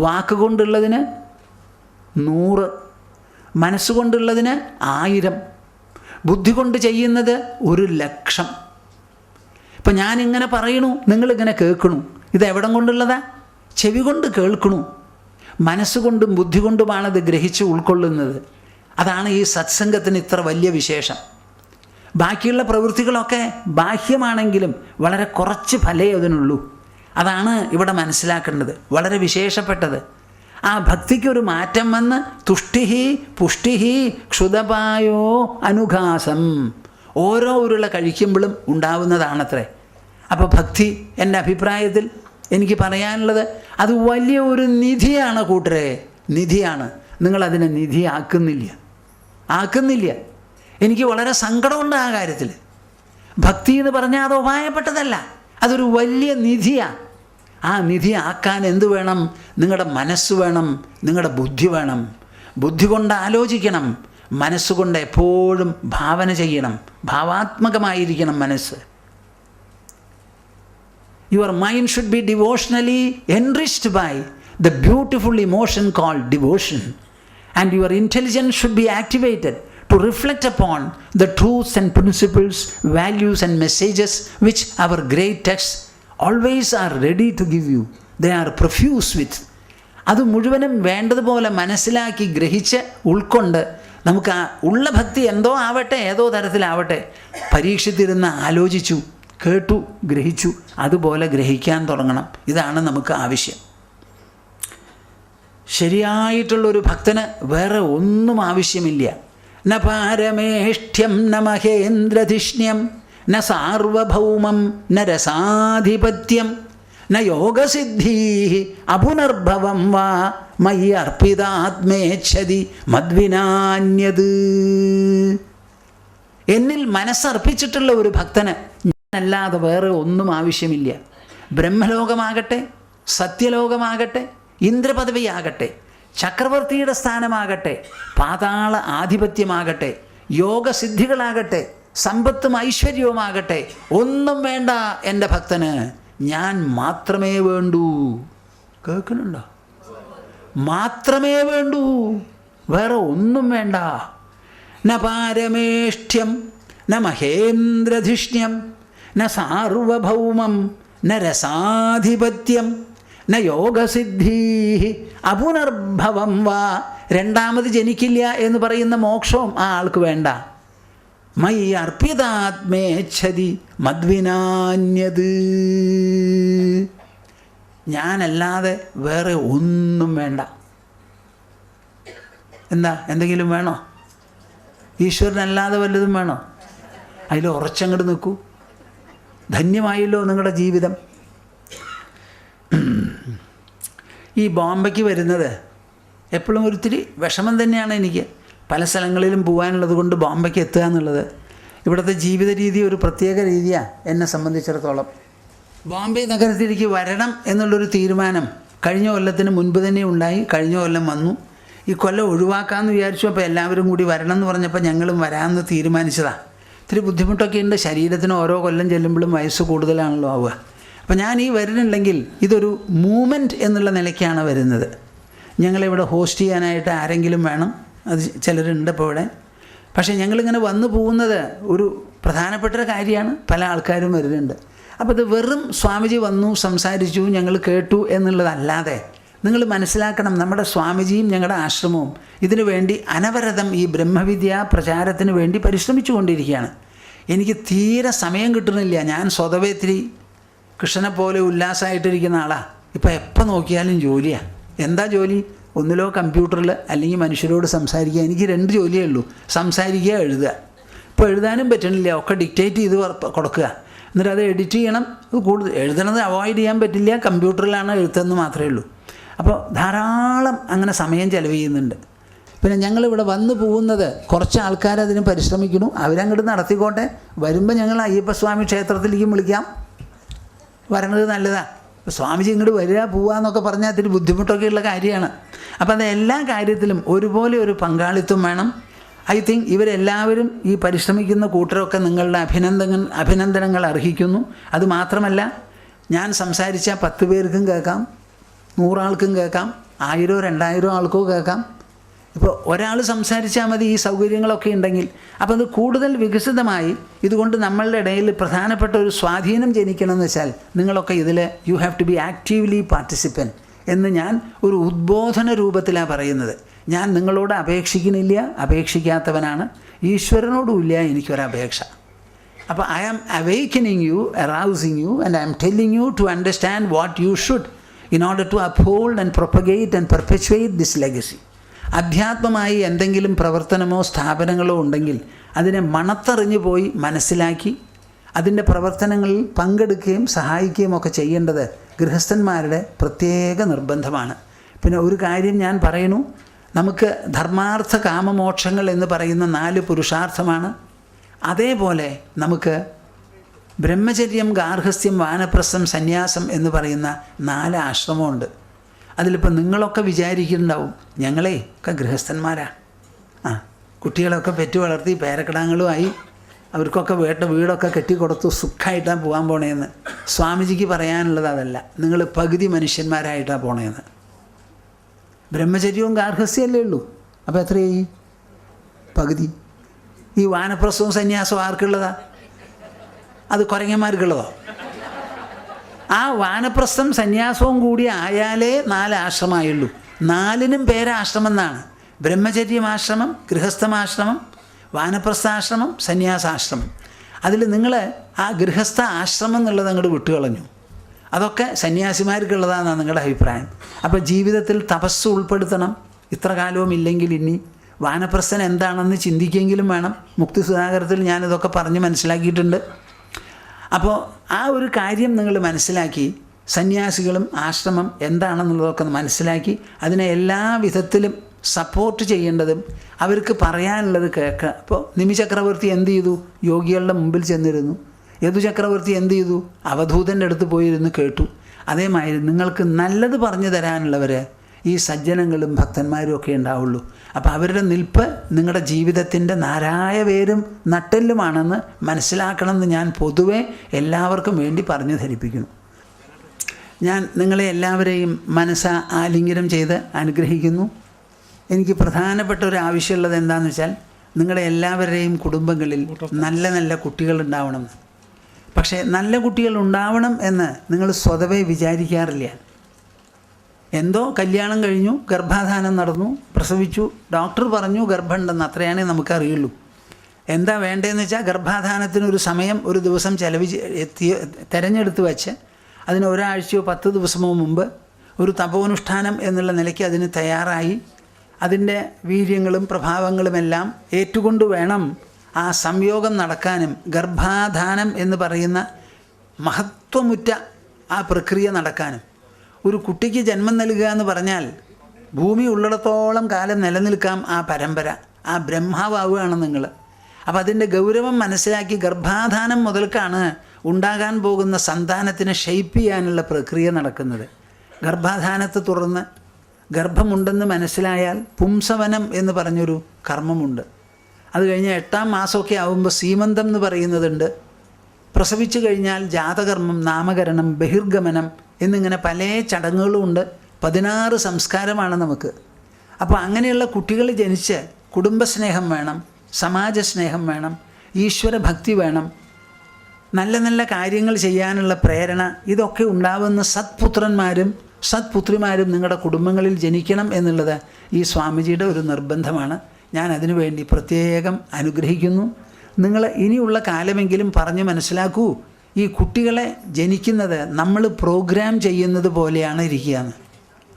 വാക്കുകൊണ്ടുള്ളതിന് 100, മനസ്സുകൊണ്ടുള്ളതിന് 1000, ബുദ്ധി കൊണ്ട് ചെയ്യുന്നത് 1,00,000. ഇപ്പം ഞാനിങ്ങനെ പറയണു, നിങ്ങളിങ്ങനെ കേൾക്കണു. ഇത് എവിടം കൊണ്ടുള്ളതാ? ചെവി കൊണ്ട് കേൾക്കണു. മനസ്സുകൊണ്ടും ബുദ്ധി കൊണ്ടുമാണത് ഗ്രഹിച്ച് ഉൾക്കൊള്ളുന്നത്. അതാണ് ഈ സത്സംഗത്തിന് ഇത്ര വലിയ വിശേഷം. ബാക്കിയുള്ള പ്രവൃത്തികളൊക്കെ ബാഹ്യമാണെങ്കിലും വളരെ കുറച്ച് ഫലേ അതിനുള്ളൂ. അതാണ് ഇവിടെ മനസ്സിലാക്കേണ്ടത്, വളരെ വിശേഷപ്പെട്ടത്. ആ ഭക്തിക്കൊരു മാറ്റം വന്ന് തുഷ്ടിഃ പുഷ്ടിഃ ക്ഷുതപായോ അനുഘാസം ഓരോ ഉരുള കഴിക്കുമ്പോഴും ഉണ്ടാവുന്നതാണത്രേ. അപ്പോൾ ഭക്തി എൻ്റെ അഭിപ്രായത്തിൽ എനിക്ക് പറയാനുള്ളത് അത് വലിയ ഒരു നിധിയാണ് കൂട്ടരെ, നിധിയാണ്. നിങ്ങളതിനെ നിധി ആക്കുന്നില്ല. എനിക്ക് വളരെ സങ്കടമുണ്ട് ആ കാര്യത്തിൽ. ഭക്തി എന്ന് പറഞ്ഞാൽ അത് ഉപായപ്പെട്ടതല്ല, അതൊരു വലിയ നിധിയാണ്. ആ നിധി ആക്കാൻ എന്ത് വേണം? നിങ്ങളുടെ മനസ്സ് വേണം, നിങ്ങളുടെ ബുദ്ധി വേണം. ബുദ്ധി കൊണ്ട് ആലോചിക്കണം, മനസ്സുകൊണ്ട് എപ്പോഴും ഭാവന ചെയ്യണം, ഭാവാത്മകമായിരിക്കണം മനസ്സ്. Your mind should be devotionally enriched by the beautiful emotion called devotion, and your intelligence should be activated to reflect upon the truths and principles, values and messages which our great texts always are ready to give you. They are profuse with. അത് മുഴുവനും വേണ്ടതുപോലെ മനസ്സിലാക്കി ഗ്രഹിച്ച് ഉൾക്കൊണ്ട് നമുക്ക് ആ ഉള്ള ഭക്തി എന്തോ ആവട്ടെ, ഏതോ തരത്തിലാവട്ടെ, പരീക്ഷിച്ചിരുന്ന് ആലോചിച്ചു, കേട്ടു, ഗ്രഹിച്ചു, അതുപോലെ ഗ്രഹിക്കാൻ തുടങ്ങണം. ഇതാണ് നമുക്ക് ആവശ്യം. ശരിയായിട്ടുള്ളൊരു ഭക്തന് വേറെ ഒന്നും ആവശ്യമില്ല. ന പാരമേഷ്ഠ്യം ന മഹേന്ദ്രധിഷ്ണ്യം ന സാർവഭൗമം ന രസാധിപത്യം ന യോഗസിദ്ധീ അപുനർഭവം വാ മയി അർപ്പിതാത്മേച്ഛതി മദ്വിനാന്യത്. എന്നിൽ മനസ്സർപ്പിച്ചിട്ടുള്ള ഒരു ഭക്തന് ഞാനല്ലാതെ വേറെ ഒന്നും ആവശ്യമില്ല. ബ്രഹ്മലോകമാകട്ടെ, സത്യലോകമാകട്ടെ, ഇന്ദ്രപദവിയാകട്ടെ, ചക്രവർത്തിയുടെ സ്ഥാനമാകട്ടെ, പാതാള ആധിപത്യമാകട്ടെ, യോഗസിദ്ധികളാകട്ടെ, സമ്പത്തും ഐശ്വര്യവുമാകട്ടെ, ഒന്നും വേണ്ട എൻ്റെ ഭക്തന്. ഞാൻ മാത്രമേ വേണ്ടൂ. കേൾക്കുന്നുണ്ടോ? മാത്രമേ വേണ്ടൂ, വേറെ ഒന്നും വേണ്ട. ന പാരമേഷ്ഠ്യം ന മഹേന്ദ്രധിഷ്ണ്യം ന സാർവഭൗമം ന രസാധിപത്യം ന യോഗസിദ്ധീ അപുനർഭവം വാ. രണ്ടാമത് ജനിക്കില്ല എന്ന് പറയുന്ന മോക്ഷവും ആ ആൾക്ക് വേണ്ട. മൈ അർപ്പിതാത്മേച്ഛതി മദ്വിനാന്യത്. ഞാനല്ലാതെ വേറെ ഒന്നും വേണ്ട. എന്താ, എന്തെങ്കിലും വേണോ? ഈശ്വരനല്ലാതെ വല്ലതും വേണോ? അതിൽ ഉറച്ചങ്ങോട്ട് നിൽക്കൂ. ധന്യമായല്ലോ നിങ്ങളുടെ ജീവിതം. ഈ ബോംബെക്ക് വരുന്നത് എപ്പോഴും ഒരിത്തിരി വിഷമം തന്നെയാണ് എനിക്ക്. പല സ്ഥലങ്ങളിലും പോകാനുള്ളത് കൊണ്ട് ബോംബെക്ക് എത്തുക എന്നുള്ളത്. ഇവിടുത്തെ ജീവിത രീതി ഒരു പ്രത്യേക രീതിയാണ് എന്നെ സംബന്ധിച്ചിടത്തോളം. ബോംബെ നഗരത്തിലേക്ക് വരണം എന്നുള്ളൊരു തീരുമാനം കഴിഞ്ഞ കൊല്ലത്തിന് മുൻപ് തന്നെ ഉണ്ടായി. കഴിഞ്ഞ കൊല്ലം വന്നു. ഈ കൊല്ലം ഒഴിവാക്കാമെന്ന് വിചാരിച്ചു. അപ്പോൾ എല്ലാവരും കൂടി വരണം എന്ന് പറഞ്ഞപ്പോൾ ഞങ്ങളും വരാമെന്ന് തീരുമാനിച്ചതാണ്. ഇത്തിരി ബുദ്ധിമുട്ടൊക്കെ ഉണ്ട്. ശരീരത്തിന് ഓരോ കൊല്ലം ചെല്ലുമ്പോഴും വയസ്സ് കൂടുതലാണല്ലോ ആവുക. അപ്പോൾ ഞാൻ ഈ വരുന്നുണ്ടെങ്കിൽ ഇതൊരു മൂവ്മെൻറ്റ് എന്നുള്ള നിലയ്ക്കാണ് വരുന്നത്. ഞങ്ങളിവിടെ ഹോസ്റ്റ് ചെയ്യാനായിട്ട് ആരെങ്കിലും വേണം. അത് ചിലരുണ്ട് ഇപ്പോൾ ഇവിടെ. പക്ഷേ ഞങ്ങളിങ്ങനെ വന്നു പോകുന്നത് ഒരു പ്രധാനപ്പെട്ട കാര്യമാണ്. പല ആൾക്കാരും വരുന്നുണ്ട്. അപ്പോൾ ഇത് വെറും സ്വാമിജി വന്നു സംസാരിച്ചു ഞങ്ങൾ കേട്ടു എന്നുള്ളതല്ലാതെ നിങ്ങൾ മനസ്സിലാക്കണം, നമ്മുടെ സ്വാമിജിയും ഞങ്ങളുടെ ആശ്രമവും ഇതിനു വേണ്ടി അനവരതം ഈ ബ്രഹ്മവിദ്യ പ്രചാരത്തിന് വേണ്ടി പരിശ്രമിച്ചു കൊണ്ടിരിക്കുകയാണ്. എനിക്ക് തീരെ സമയം കിട്ടുന്നില്ല. ഞാൻ സ്വതവേ ഇത്തിരി കൃഷ്ണനെ പോലെ ഉല്ലാസമായിട്ടിരിക്കുന്ന ആളാണ്. ഇപ്പോൾ എപ്പോൾ നോക്കിയാലും ജോലിയാണ്. എന്താ ജോലി? ഒന്നിലോ കമ്പ്യൂട്ടറിൽ അല്ലെങ്കിൽ മനുഷ്യരോട് സംസാരിക്കുക. എനിക്ക് 2 ജോലിയേ ഉള്ളൂ: സംസാരിക്കുക, എഴുതുക. ഇപ്പോൾ എഴുതാനും പറ്റണില്ല. ഒക്കെ ഡിക്റ്റേറ്റ് ചെയ്ത് കൊടുക്കുക. എന്നിട്ട് അത് എഡിറ്റ് ചെയ്യണം. അത് കൂടുതൽ എഴുതണത് അവോയ്ഡ് ചെയ്യാൻ പറ്റില്ല. കമ്പ്യൂട്ടറിലാണ് എഴുത്തെന്ന് മാത്രമേ ഉള്ളൂ. അപ്പോൾ ധാരാളം അങ്ങനെ സമയം ചെലവ് ചെയ്യുന്നുണ്ട്. പിന്നെ ഞങ്ങളിവിടെ വന്നു പോകുന്നത് കുറച്ച് ആൾക്കാർ അതിന് പരിശ്രമിക്കുന്നു. അവരങ്ങോട്ട് നടത്തിക്കോട്ടെ. വരുമ്പോൾ ഞങ്ങൾ അയ്യപ്പസ്വാമി ക്ഷേത്രത്തിലേക്കും വിളിക്കാം. വരണത് നല്ലതാണ്. ഇപ്പോൾ സ്വാമിജി ഇങ്ങോട്ട് വരിക പോവുക എന്നൊക്കെ പറഞ്ഞാൽ അതിന് ബുദ്ധിമുട്ടൊക്കെയുള്ള കാര്യമാണ്. അപ്പോൾ അത് എല്ലാ കാര്യത്തിലും ഒരുപോലെ ഒരു പങ്കാളിത്തം വേണം. ഐ തിങ്ക് ഇവരെല്ലാവരും ഈ പരിശ്രമിക്കുന്ന കൂട്ടരൊക്കെ നിങ്ങളുടെ അഭിനന്ദനങ്ങൾ അർഹിക്കുന്നു. അതുമാത്രമല്ല, ഞാൻ സംസാരിച്ച 10 പേർക്കും കേൾക്കാം, 100 ആൾക്കും കേൾക്കാം, 1000 2000 ആൾക്കോ കേൾക്കാം. ഇപ്പോൾ ഒരാൾ സംസാരിച്ചാൽ മതി. ഈ സൗകര്യങ്ങളൊക്കെ ഉണ്ടെങ്കിൽ അപ്പോൾ അത് കൂടുതൽ വികസിതമായി ഇതുകൊണ്ട് നമ്മളുടെ ഇടയിൽ പ്രധാനപ്പെട്ട ഒരു സ്വാധീനം ജനിക്കണമെന്ന് വെച്ചാൽ നിങ്ങളൊക്കെ ഇതിൽ you have to be actively participant എന്ന് ഞാൻ ഒരു ഉദ്ബോധന രൂപത്തിലാണ് പറയുന്നത്. ഞാൻ നിങ്ങളോട് അപേക്ഷിക്കുന്നില്ല, അപേക്ഷിക്കാത്തവനാണ്. ഈശ്വരനോടുമില്ല എനിക്കൊരപേക്ഷ. അപ്പോൾ I am awakening you, arousing you, and I am telling you to understand what you should in order to uphold and propagate and perpetuate this legacy. അധ്യാത്മമായി എന്തെങ്കിലും പ്രവർത്തനമോ സ്ഥാപനങ്ങളോ ഉണ്ടെങ്കിൽ അതിനെ മണത്തറിഞ്ഞു പോയി മനസ്സിലാക്കി അതിൻ്റെ പ്രവർത്തനങ്ങളിൽ പങ്കെടുക്കുകയും സഹായിക്കുകയും ഒക്കെ ചെയ്യേണ്ടത് ഗൃഹസ്ഥന്മാരുടെ പ്രത്യേക നിർബന്ധമാണ്. പിന്നെ ഒരു കാര്യം ഞാൻ പറയുന്നു, നമുക്ക് ധർമാർത്ഥ കാമമോക്ഷങ്ങൾ എന്ന് പറയുന്ന 4 പുരുഷാർത്ഥമാണ്. അതേപോലെ നമുക്ക് ബ്രഹ്മചര്യം, ഗാർഹസ്ഥ്യം, വാനപ്രസ്ഥം, സന്യാസം എന്ന് പറയുന്ന 4 ആശ്രമമുണ്ട്. അതിലിപ്പോൾ നിങ്ങളൊക്കെ വിചാരിക്കുന്നുണ്ടാവും ഞങ്ങളെ ഒക്കെ ഗൃഹസ്ഥന്മാരാണ്, കുട്ടികളൊക്കെ പെറ്റു വളർത്തി പേരക്കിടാങ്ങളുമായി അവർക്കൊക്കെ വീടൊക്കെ കെട്ടിക്കൊടുത്തു സുഖമായിട്ടാണ് പോകാൻ പോണേന്ന്. സ്വാമിജിക്ക് പറയാനുള്ളത് അതല്ല, നിങ്ങൾ പകുതി മനുഷ്യന്മാരായിട്ടാണ് പോണേന്ന്. ബ്രഹ്മചര്യവും ഗാർഹസ്ഥ്യമല്ലേ ഉള്ളൂ. അപ്പോൾ എത്രയായി? പകുതി. ഈ വാനപ്രസ്ഥവും സന്യാസവും ആർക്കുള്ളതാ? അത് കുരങ്ങന്മാർക്കുള്ളതോ? ആ വാനപ്രസ്ഥം സന്യാസവും കൂടി ആയാലേ 4 ആശ്രമമായുള്ളൂ. 4നും പേരാശ്രമം എന്നാണ്. ബ്രഹ്മചര്യമാശ്രമം, ഗൃഹസ്ഥമാശ്രമം, വാനപ്രസ്ഥാശ്രമം, സന്യാസാശ്രമം. അതിൽ നിങ്ങൾ ആ ഗൃഹസ്ഥ ആശ്രമം എന്നുള്ളത് അങ്ങോട്ട് വിട്ടുകളഞ്ഞു. അതൊക്കെ സന്യാസിമാർക്കുള്ളതാണെന്നാണ് നിങ്ങളുടെ അഭിപ്രായം. അപ്പോൾ ജീവിതത്തിൽ തപസ് ഉൾപ്പെടുത്തണം. ഇത്ര കാലവും ഇല്ലെങ്കിൽ ഇനി വാനപ്രസ്ഥൻ എന്താണെന്ന് ചിന്തിക്കെങ്കിലും വേണം. മുക്തി സുധാകരത്തിൽ ഞാനിതൊക്കെ പറഞ്ഞ് മനസ്സിലാക്കിയിട്ടുണ്ട്. അപ്പോൾ ആ ഒരു കാര്യം നിങ്ങൾ മനസ്സിലാക്കി സന്യാസികളും ആശ്രമം എന്താണെന്നുള്ളതൊക്കെ മനസ്സിലാക്കി അതിനെ എല്ലാ വിധത്തിലും സപ്പോർട്ട് ചെയ്യേണ്ടതും അവർക്ക് പറയാനുള്ളത് കേൾക്കുക. അപ്പോൾ നിമി ചക്രവർത്തി എന്ത് ചെയ്തു? യോഗികളുടെ മുമ്പിൽ ചെന്നിരുന്നു. യദു ചക്രവർത്തി എന്ത് ചെയ്തു? അവധൂതൻ്റെ അടുത്ത് പോയിരുന്ന് കേട്ടു. അതേമാതിരി നിങ്ങൾക്ക് നല്ലത് പറഞ്ഞു തരാനുള്ളവർ ഈ സജ്ജനങ്ങളും ഭക്തന്മാരും ഒക്കെ ഉണ്ടാവുള്ളൂ. അപ്പോൾ അവരുടെ നിൽപ്പ് നിങ്ങളുടെ ജീവിതത്തിൻ്റെ നാരായ വേരും നട്ടെല്ലുമാണെന്ന് മനസ്സിലാക്കണമെന്ന് ഞാൻ പൊതുവെ എല്ലാവർക്കും വേണ്ടി പറഞ്ഞു ധരിപ്പിക്കുന്നു. ഞാൻ നിങ്ങളെ എല്ലാവരെയും മനസ്സാ ആലിംഗനം ചെയ്ത് അനുഗ്രഹിക്കുന്നു. എനിക്ക് പ്രധാനപ്പെട്ട ഒരു ആവശ്യമുള്ളത് എന്താണെന്ന് വെച്ചാൽ നിങ്ങളുടെ എല്ലാവരുടെയും കുടുംബങ്ങളിൽ നല്ല നല്ല കുട്ടികളുണ്ടാവണം. പക്ഷേ നല്ല കുട്ടികൾ ഉണ്ടാവണം എന്ന് നിങ്ങൾ സ്വതവേ വിചാരിക്കാറില്ല. എന്തോ കല്യാണം കഴിഞ്ഞു, ഗർഭാധാനം നടന്നു, പ്രസവിച്ചു, ഡോക്ടർ പറഞ്ഞു ഗർഭമുണ്ടെന്ന്, അത്രയാണേ നമുക്കറിയുള്ളൂ. എന്താ വേണ്ടതെന്ന് വെച്ചാൽ ഗർഭാധാനത്തിനൊരു സമയം, ഒരു ദിവസം തിരഞ്ഞെടുത്ത് വെച്ച് അതിന് ഒരാഴ്ചയോ 10 ദിവസമോ മുമ്പ് ഒരു തപോനുഷ്ഠാനം എന്നുള്ള നിലയ്ക്ക് അതിന് തയ്യാറായി അതിൻ്റെ വീര്യങ്ങളും പ്രഭാവങ്ങളുമെല്ലാം ഏറ്റുകൊണ്ട് വേണം ആ സംയോഗം നടക്കാനും ഗർഭാധാനം എന്ന് പറയുന്ന മഹത്വമുറ്റ ആ പ്രക്രിയ നടക്കാനും. ഒരു കുട്ടിക്ക് ജന്മം നൽകുക എന്ന് പറഞ്ഞാൽ ഭൂമി ഉള്ളിടത്തോളം കാലം നിലനിൽക്കാം ആ പരമ്പര. ആ ബ്രഹ്മാവാവുകയാണ് നിങ്ങൾ. അപ്പം അതിൻ്റെ ഗൗരവം മനസ്സിലാക്കി ഗർഭാധാനം മുതൽക്കാണ് ഉണ്ടാകാൻ പോകുന്ന സന്താനത്തിനെ ഷെയ്പ്പ് ചെയ്യാനുള്ള പ്രക്രിയ നടക്കുന്നത്. ഗർഭാധാനത്തെ തുടർന്ന് ഗർഭമുണ്ടെന്ന് മനസ്സിലായാൽ പുംസവനം എന്ന് പറഞ്ഞൊരു കർമ്മമുണ്ട്. അത് കഴിഞ്ഞ് 8-ാം മാസമൊക്കെ ആകുമ്പോൾ സീമന്തം എന്ന് പറയുന്നതുണ്ട്. പ്രസവിച്ചു കഴിഞ്ഞാൽ ജാതകർമ്മം, നാമകരണം, ബഹിർഗമനം എന്നിങ്ങനെ പല ചടങ്ങുകളുമുണ്ട്. 16 സംസ്കാരമാണ് നമുക്ക്. അപ്പോൾ അങ്ങനെയുള്ള കുട്ടികൾ ജനിച്ച് കുടുംബസ്നേഹം വേണം, സമാജസ്നേഹം വേണം, ഈശ്വരഭക്തി വേണം, നല്ല നല്ല കാര്യങ്ങൾ ചെയ്യാനുള്ള പ്രേരണ, ഇതൊക്കെ ഉണ്ടാവുന്ന സത്പുത്രന്മാരും സത്പുത്രിമാരും നിങ്ങളുടെ കുടുംബങ്ങളിൽ ജനിക്കണം എന്നുള്ളത് ഈ സ്വാമിജിയുടെ ഒരു നിർബന്ധമാണ്. ഞാൻ അതിനുവേണ്ടി പ്രത്യേകം അനുഗ്രഹിക്കുന്നു. നിങ്ങൾ ഇനിയുള്ള കാലമെങ്കിലും പറഞ്ഞ് മനസ്സിലാക്കൂ, ഈ കുട്ടികളെ ജനിക്കുന്നത് നമ്മൾ പ്രോഗ്രാം ചെയ്യുന്നത് പോലെയാണ് ഇരിക്കുകയെന്ന്.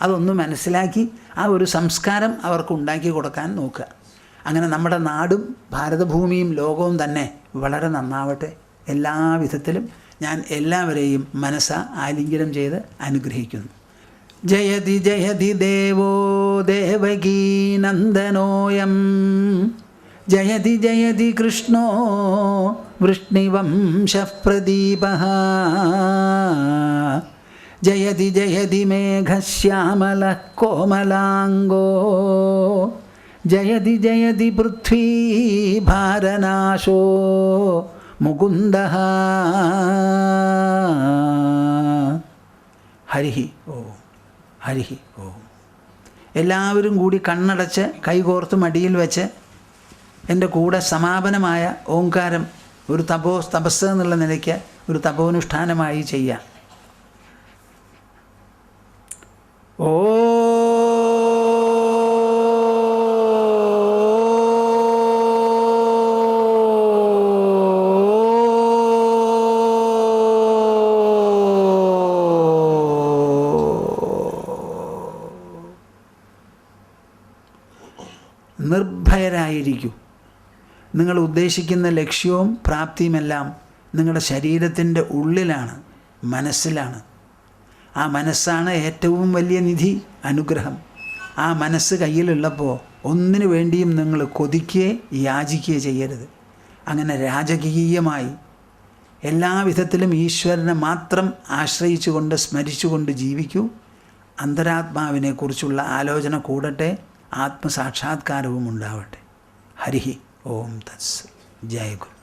അതൊന്ന് മനസ്സിലാക്കി ആ ഒരു സംസ്കാരം അവർക്ക് ഉണ്ടാക്കി കൊടുക്കാൻ നോക്കുക. അങ്ങനെ നമ്മുടെ നാടും ഭാരതഭൂമിയും ലോകവും തന്നെ വളരെ നന്നാവട്ടെ. എല്ലാ വിധത്തിലും ഞാൻ എല്ലാവരെയും മനസ്സാ ആലിംഗനം ചെയ്ത് അനുഗ്രഹിക്കുന്നു. ജയതി ജയതി ദേവോ ദേവകീ നന്ദനോയം, ജയതി ജയതി കൃഷ്ണോ വൃഷ്ണിവംശപ്രദീപഃ, ജയതി ജയതി മേഘശ്യാമലഃ കോമലാംഗോ, ജയതി ജയതി പൃഥ്വീഭാരനാശോ മുകുന്ദഃ. ഹരിഹി ഓം, ഹരിഹി ഓം. എല്ലാവരും കൂടി കണ്ണടച്ച് കൈകോർത്ത് മടിയിൽ വെച്ച് എൻ്റെ കൂടെ സമാപനമായ ഓംകാരം ഒരു തപസ് എന്നുള്ള നിലയ്ക്ക് ഒരു തപോനുഷ്ഠാനമായി ചെയ്യാം. ഓ നിർഭയരായിരിക്കൂ. നിങ്ങൾ ഉദ്ദേശിക്കുന്ന ലക്ഷ്യവും പ്രാപ്തിയുമെല്ലാം നിങ്ങളുടെ ശരീരത്തിൻ്റെ ഉള്ളിലാണ്, മനസ്സിലാണ്. ആ മനസ്സാണ് ഏറ്റവും വലിയ നിധി, അനുഗ്രഹം. ആ മനസ്സ് കയ്യിലുള്ളപ്പോൾ ഒന്നിനു വേണ്ടിയും നിങ്ങൾ കൊതിക്കുകയോ യാചിക്കുകയോ ചെയ്യരുത്. അങ്ങനെ രാജകീയമായി എല്ലാവിധത്തിലും ഈശ്വരനെ മാത്രം ആശ്രയിച്ചുകൊണ്ട് സ്മരിച്ചുകൊണ്ട് ജീവിക്കൂ. അന്തരാത്മാവിനെക്കുറിച്ചുള്ള ആലോചന കൂടട്ടെ, ആത്മസാക്ഷാത്കാരവും ഉണ്ടാവട്ടെ. ഹരിഹി ഓം തത്സ്. ജയ ഗുരു.